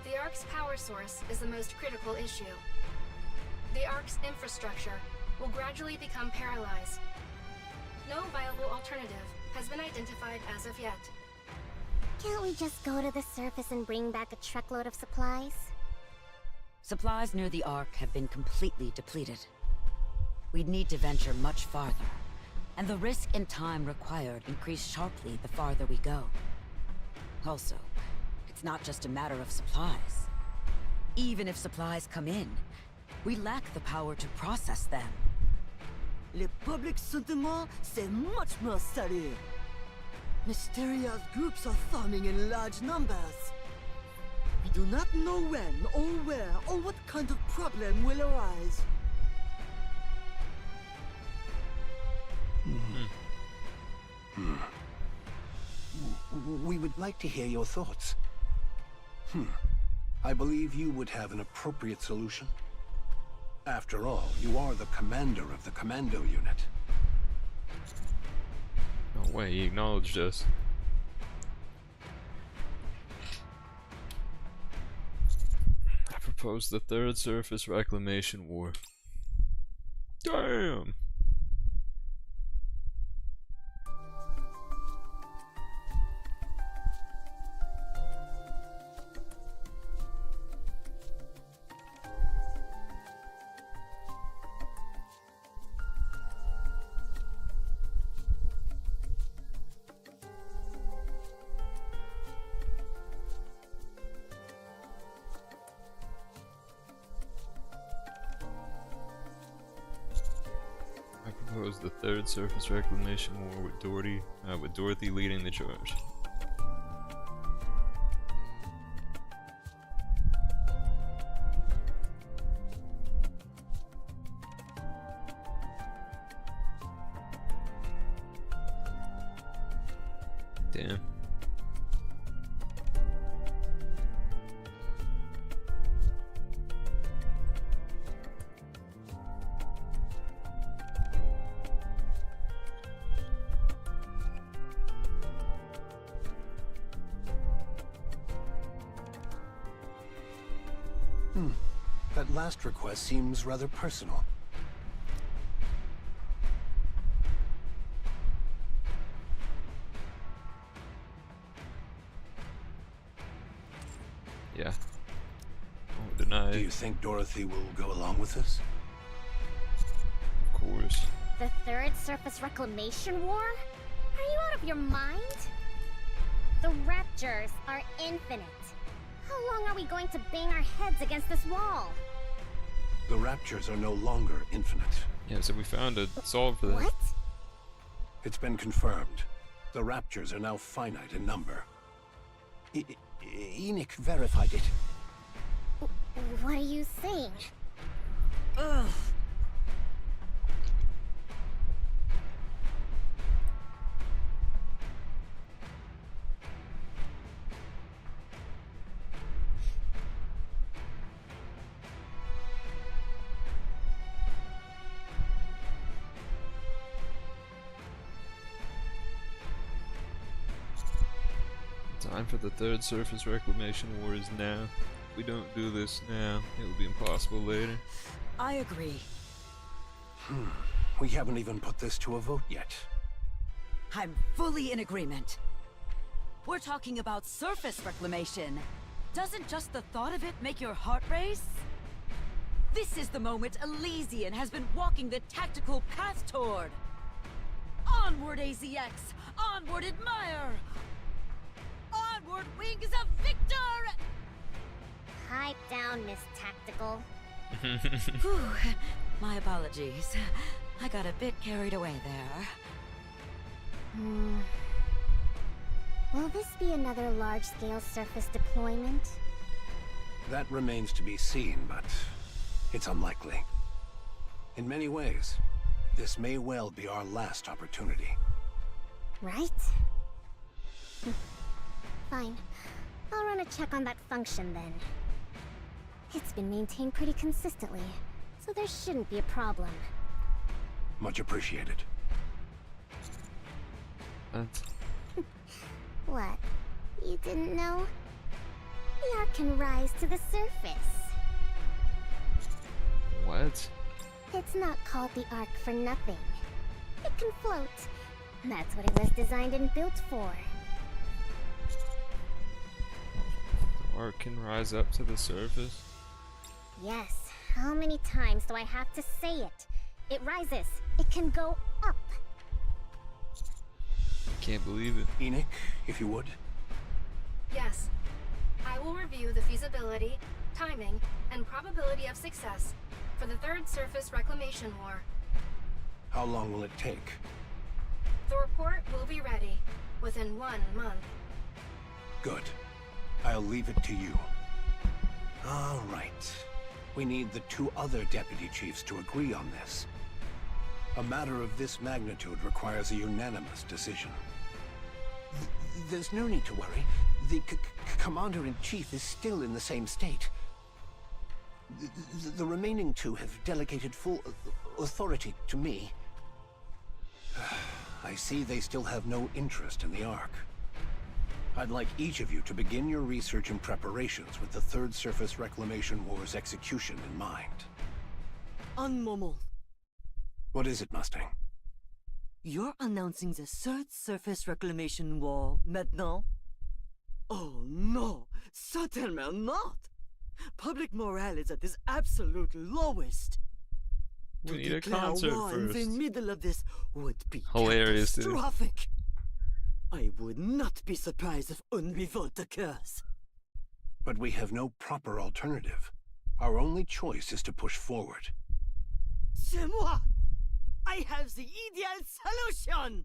The Ark's power source is the most critical issue. The Ark's infrastructure will gradually become paralyzed. No viable alternative has been identified as of yet. Can't we just go to the surface and bring back a truckload of supplies? Supplies near the Ark have been completely depleted. we'd need to venture much farther, and the risk and time required increase sharply the farther we go. Also, it's not just a matter of supplies. Even if supplies come in, we lack the power to process them. Le public sentiment, c'est much more sérieux. Mysterious groups are forming in large numbers. We do not know when, or where, or what kind of problem will arise. We would like to hear your thoughts. I believe you would have an appropriate solution. After all, you are the commander of the commando unit. No way, he acknowledged us. I propose the Third Surface Reclamation War. Damn! The Third Surface Reclamation War with Dorothy leading the charge. Damn. That last request seems rather personal. Yeah. Won't deny it. Do you think Dorothy will go along with this? Of course. The Third Surface Reclamation War? Are you out of your mind? The Raptures are infinite. How long are we going to bang our heads against this wall? The Raptures are no longer infinite. Yeah, so we found a solve for that. What? It's been confirmed. The Raptures are now finite in number. Enoch verified it. What are you saying? Ugh. Time for the Third Surface Reclamation War is now. If we don't do this now, it will be impossible later. I agree. We haven't even put this to a vote yet. I'm fully in agreement. We're talking about surface reclamation. Doesn't just the thought of it make your heart race? This is the moment Elysian has been walking the tactical path toward. Onward, AZX! Onward, Admire! Onward, Wings of Victor! Pipe down, Miss Tactical. Whew, my apologies. I got a bit carried away there. Will this be another large-scale surface deployment? That remains to be seen, but it's unlikely. In many ways, this may well be our last opportunity. Right? Fine. I'll run a check on that function then. It's been maintained pretty consistently, so there shouldn't be a problem. Much appreciated. What? You didn't know? The Ark can rise to the surface. What? It's not called the Ark for nothing. It can float. That's what it was designed and built for. The Ark can rise up to the surface? Yes. How many times do I have to say it? It rises. It can go up. Can't believe it. Enoch, if you would. Yes. I will review the feasibility, timing, and probability of success for the Third Surface Reclamation War. How long will it take? The report will be ready within 1 month. Good. I'll leave it to you. All right. We need the 2 other deputy chiefs to agree on this. A matter of this magnitude requires a unanimous decision. There's no need to worry. The Commander-in-Chief is still in the same state. The remaining 2 have delegated full authority to me. I see they still have no interest in the Ark. I'd like each of you to begin your research and preparations with the Third Surface Reclamation War's execution in mind. Un moment. What is it, Mustang? You're announcing the Third Surface Reclamation War maintenant? Oh no, certainly not! Public morale is at its absolute lowest. We To need a declare concert war in the first. middle of this would be Hilarious, dude. catastrophic. I would not be surprised if une revolt occurs. But we have no proper alternative. Our only choice is to push forward. C'est moi! I have the ideal solution!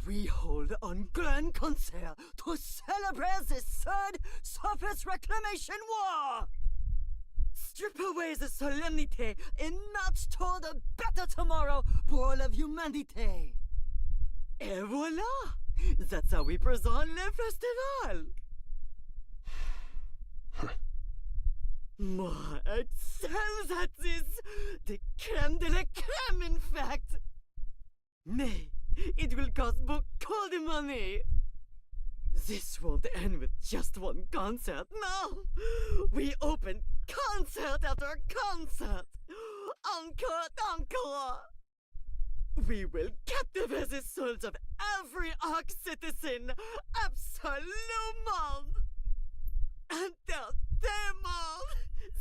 We hold a grand concert to celebrate the Third Surface Reclamation War! Strip away the solemnity and march toward a better tomorrow for all of humanity! Et voila! That's how we present le festival! Moi excels at this! The crème de la crème, in fact! Mais it will cost beaucoup de money! This won't end with just one concert, no! We open concert after concert! Encore, encore! We will captivate the souls of every Ark citizen! Absolument! Entertainment!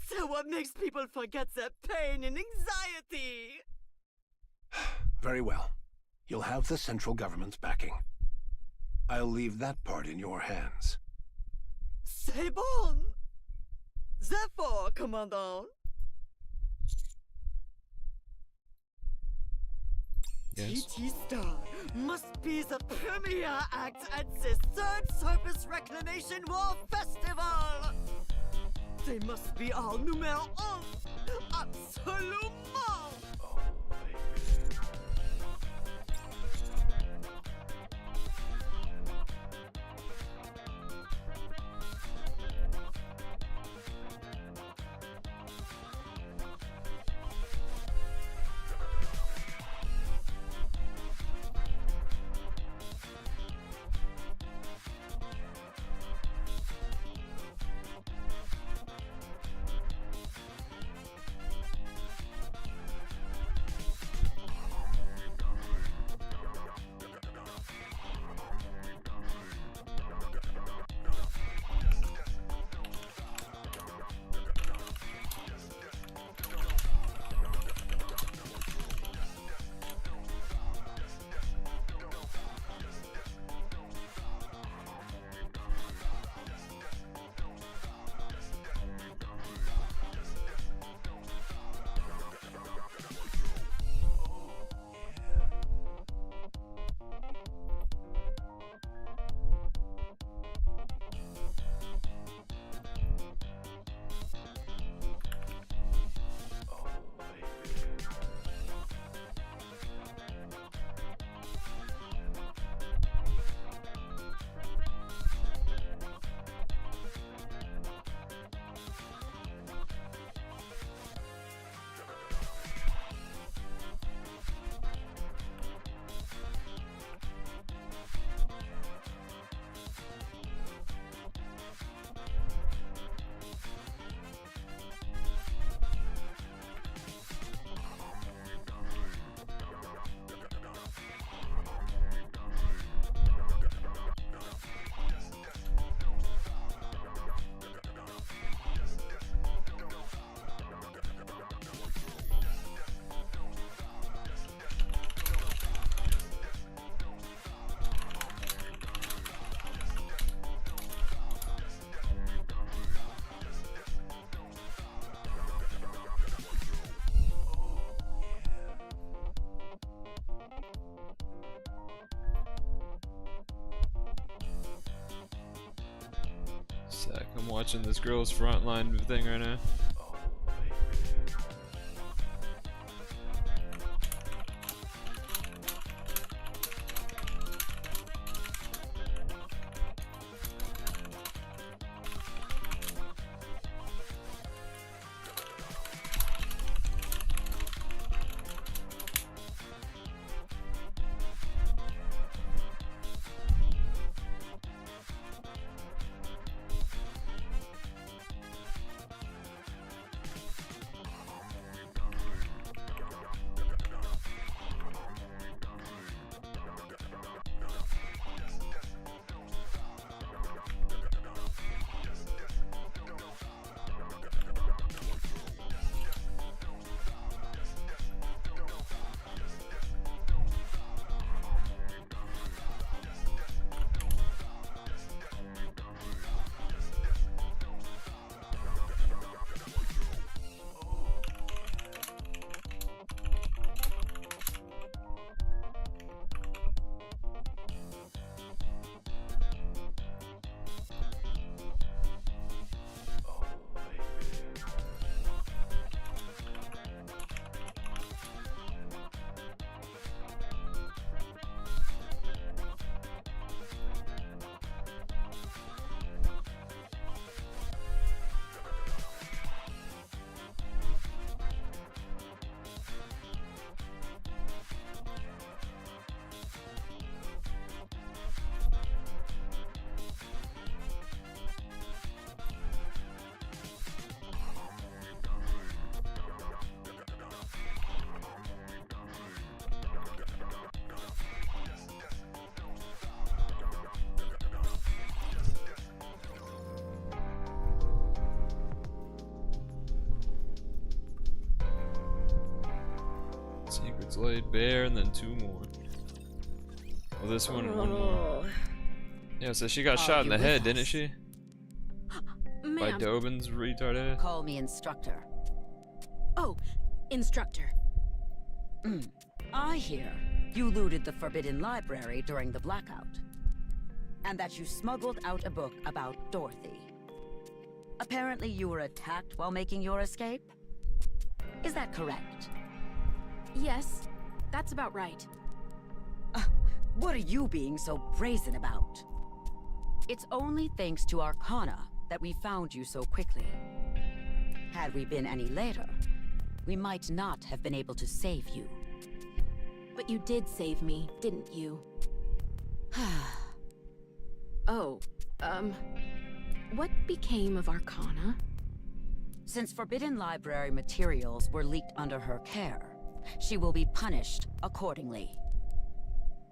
So what makes people forget their pain and anxiety? Very well. You'll have the central government's backing. I'll leave that part in your hands. C'est bon! Therefore, Commandant. Yes. TT Star must be the premier act at the Third Surface Reclamation War Festival! They must be our numéro 1! Absolument! I'm watching this girl's frontline thing right now. Secrets laid bare, and then 2 more. Well, this one and 1 more. Yeah, so she got shot in the head, didn't she? By Dobin's retard ass. Call me instructor. Oh, instructor. I hear you looted the Forbidden Library during the blackout. And that you smuggled out a book about Dorothy. Apparently you were attacked while making your escape? Is that correct? Yes, that's about right. What are you being so brazen about? It's only thanks to Arcana that we found you so quickly. Had we been any later, we might not have been able to save you. But you did save me, didn't you? Oh, what became of Arcana? Since Forbidden Library materials were leaked under her care, she will be punished accordingly.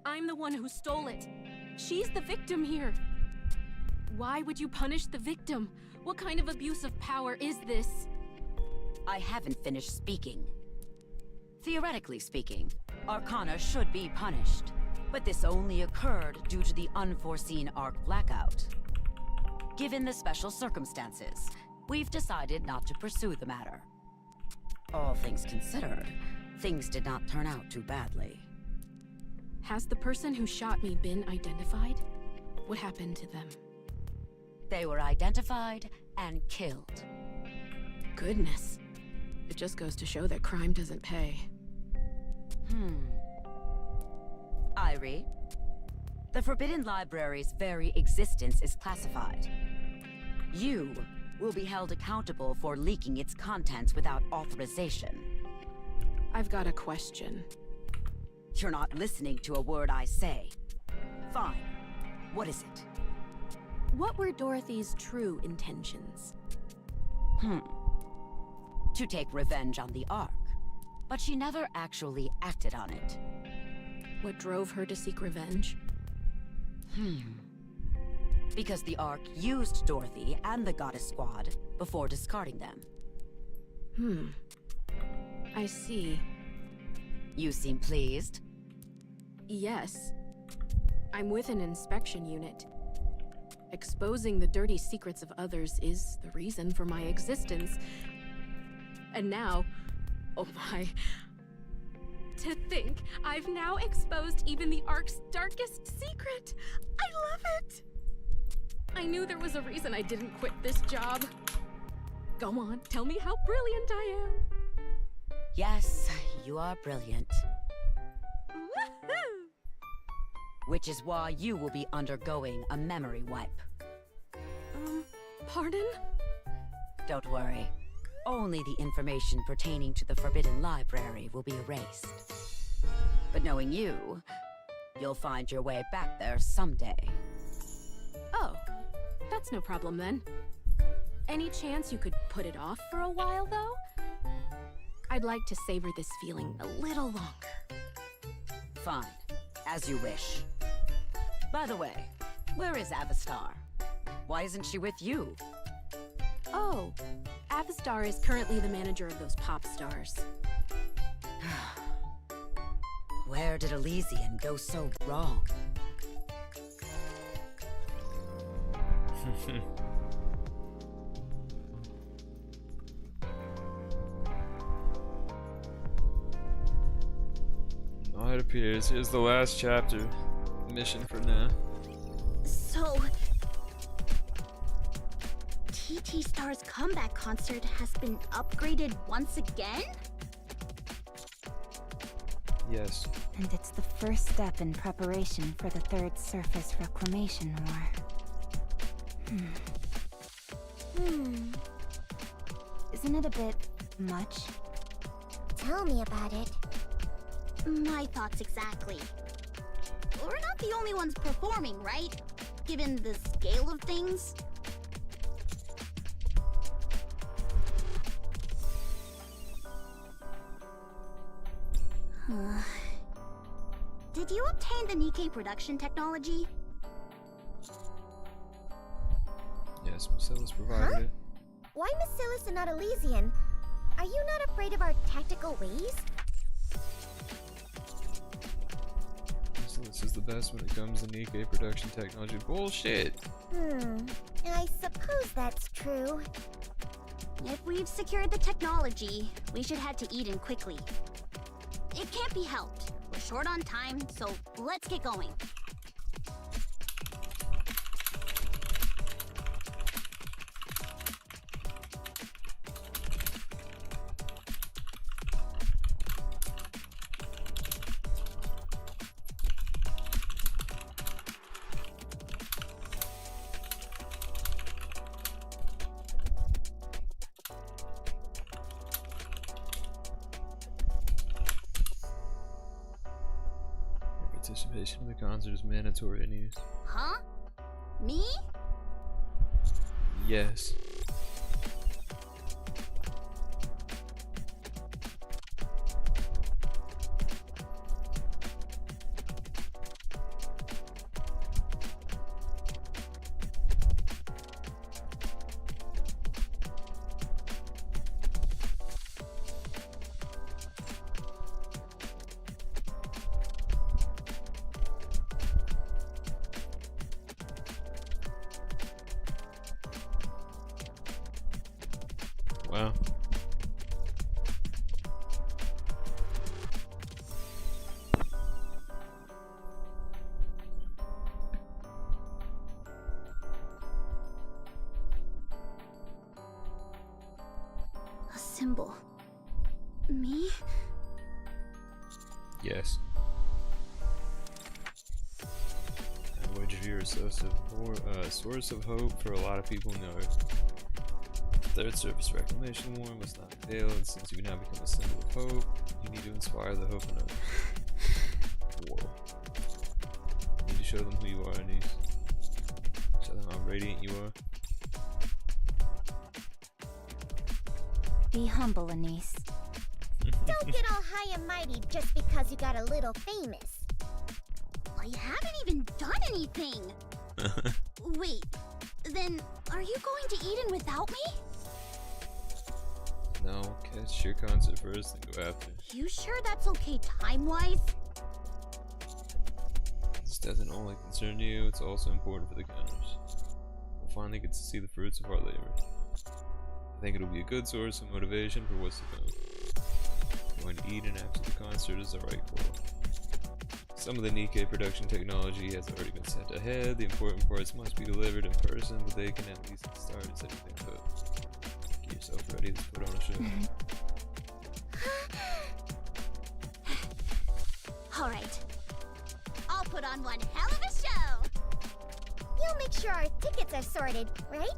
I'm the one who stole it. She's the victim here. Why would you punish the victim? What kind of abuse of power is this? I haven't finished speaking. Theoretically speaking, Arcana should be punished, but this only occurred due to the unforeseen Arc blackout. Given the special circumstances, we've decided not to pursue the matter. All things considered, things did not turn out too badly. Has the person who shot me been identified? What happened to them? They were identified and killed. Goodness. It just goes to show that crime doesn't pay. Irie, the Forbidden Library's very existence is classified. You will be held accountable for leaking its contents without authorization. I've got a question. You're not listening to a word I say. Fine. What is it? What were Dorothy's true intentions? To take revenge on the Ark, but she never actually acted on it. What drove her to seek revenge? Because the Ark used Dorothy and the Goddess Squad before discarding them. I see. You seem pleased. Yes. I'm with an inspection unit. Exposing the dirty secrets of others is the reason for my existence. And now, oh my... To think, I've now exposed even the Ark's darkest secret! I love it! I knew there was a reason I didn't quit this job. Go on, tell me how brilliant I am. Yes, you are brilliant. Woohoo! Which is why you will be undergoing a memory wipe. Pardon? Don't worry. Only the information pertaining to the Forbidden Library will be erased. But knowing you, you'll find your way back there someday. Oh, that's no problem then. Any chance you could put it off for a while, though? I'd like to savor this feeling a little longer. Fine. As you wish. By the way, where is Avastar? Why isn't she with you? Oh, Avastar is currently the manager of those pop stars. Where did Elysian go so wrong? Oh, it appears. Here's the last chapter. Mission for now. So... TT Star's comeback concert has been upgraded once again? Yes. And it's the first step in preparation for the Third Surface Reclamation War. Isn't it a bit much? Tell me about it. My thoughts exactly. We're not the only ones performing, right? Given the scale of things. Did you obtain the Nikkei production technology? Yes, Marcellus provided it. Why Marcellus and not Elysian? Are you not afraid of our tactical ways? Marcellus is the best when it comes to Nikkei production technology. Bullshit! I suppose that's true. If we've secured the technology, we should head to Eden quickly. It can't be helped. We're short on time, so let's get going. Participation in the concert is mandatory in use. Huh? Me? Yes. Wow. A symbol. Me? Yes. And Wedgevere is a source of hope for a lot of people in the Earth. The Third Surface Reclamation War must not fail, and since you now become a symbol of hope, you need to inspire the hope in others. Whoa. You need to show them who you are, Anise. Show them how radiant you are. Be humble, Anise. Don't get all high and mighty just because you got a little famous. I haven't even done anything! Wait, then are you going to Eden without me? No, catch your concert first and go after. You sure that's okay time-wise? This doesn't only concern you, it's also important for the counters. We'll finally get to see the fruits of our labor. I think it'll be a good source of motivation for what's to come. Going to Eden after the concert is the right call. Some of the Nikkei production technology has already been sent ahead. The important parts must be delivered in person, but they can at least start as anything but. Get yourself ready to put on a show. Alright. I'll put on one hell of a show! You'll make sure our tickets are sorted, right?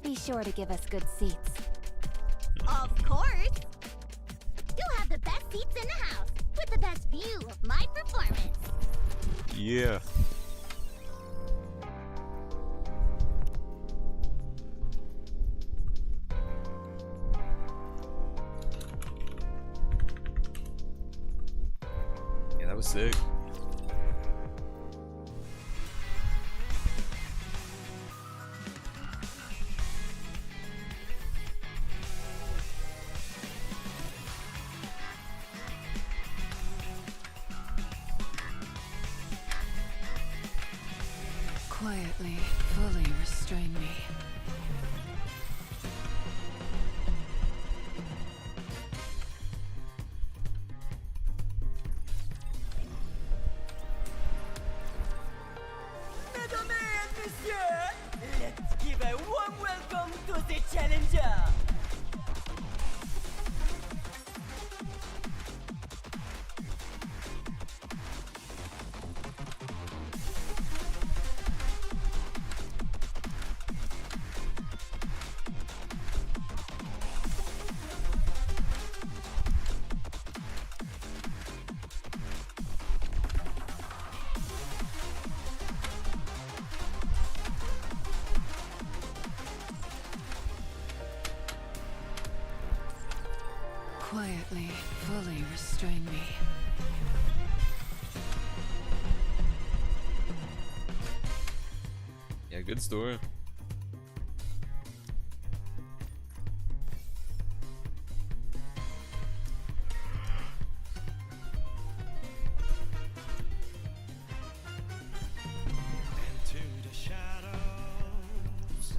Be sure to give us good seats. Of course! You'll have the best seats in the house, with the best view of my performance. Yeah. Yeah, that was sick. Quietly, fully restrain me. Mesdames et messieurs, let's give a warm welcome to the challenger. Quietly, fully restrain me. Yeah, good story. Into the shadows,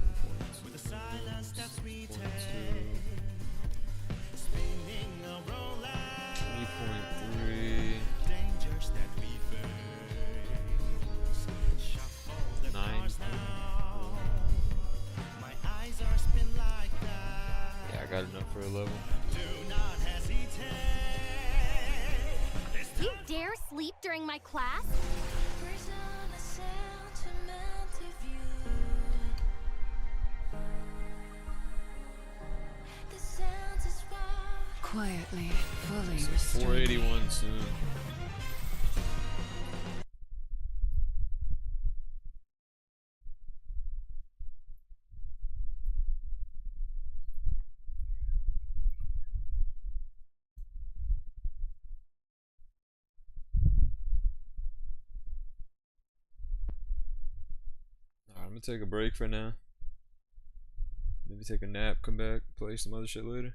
with the silence that we take, spinning around like 3.3. dangers that we face. Shuffle the 9. cards now. My eyes are spin like that. Yeah, I got enough for a level. Do not hesitate. You dare sleep during my class? Quietly, fully So restrain me. 481 soon. Alright, I'm gonna take a break for now. Maybe take a nap, come back, play some other shit later.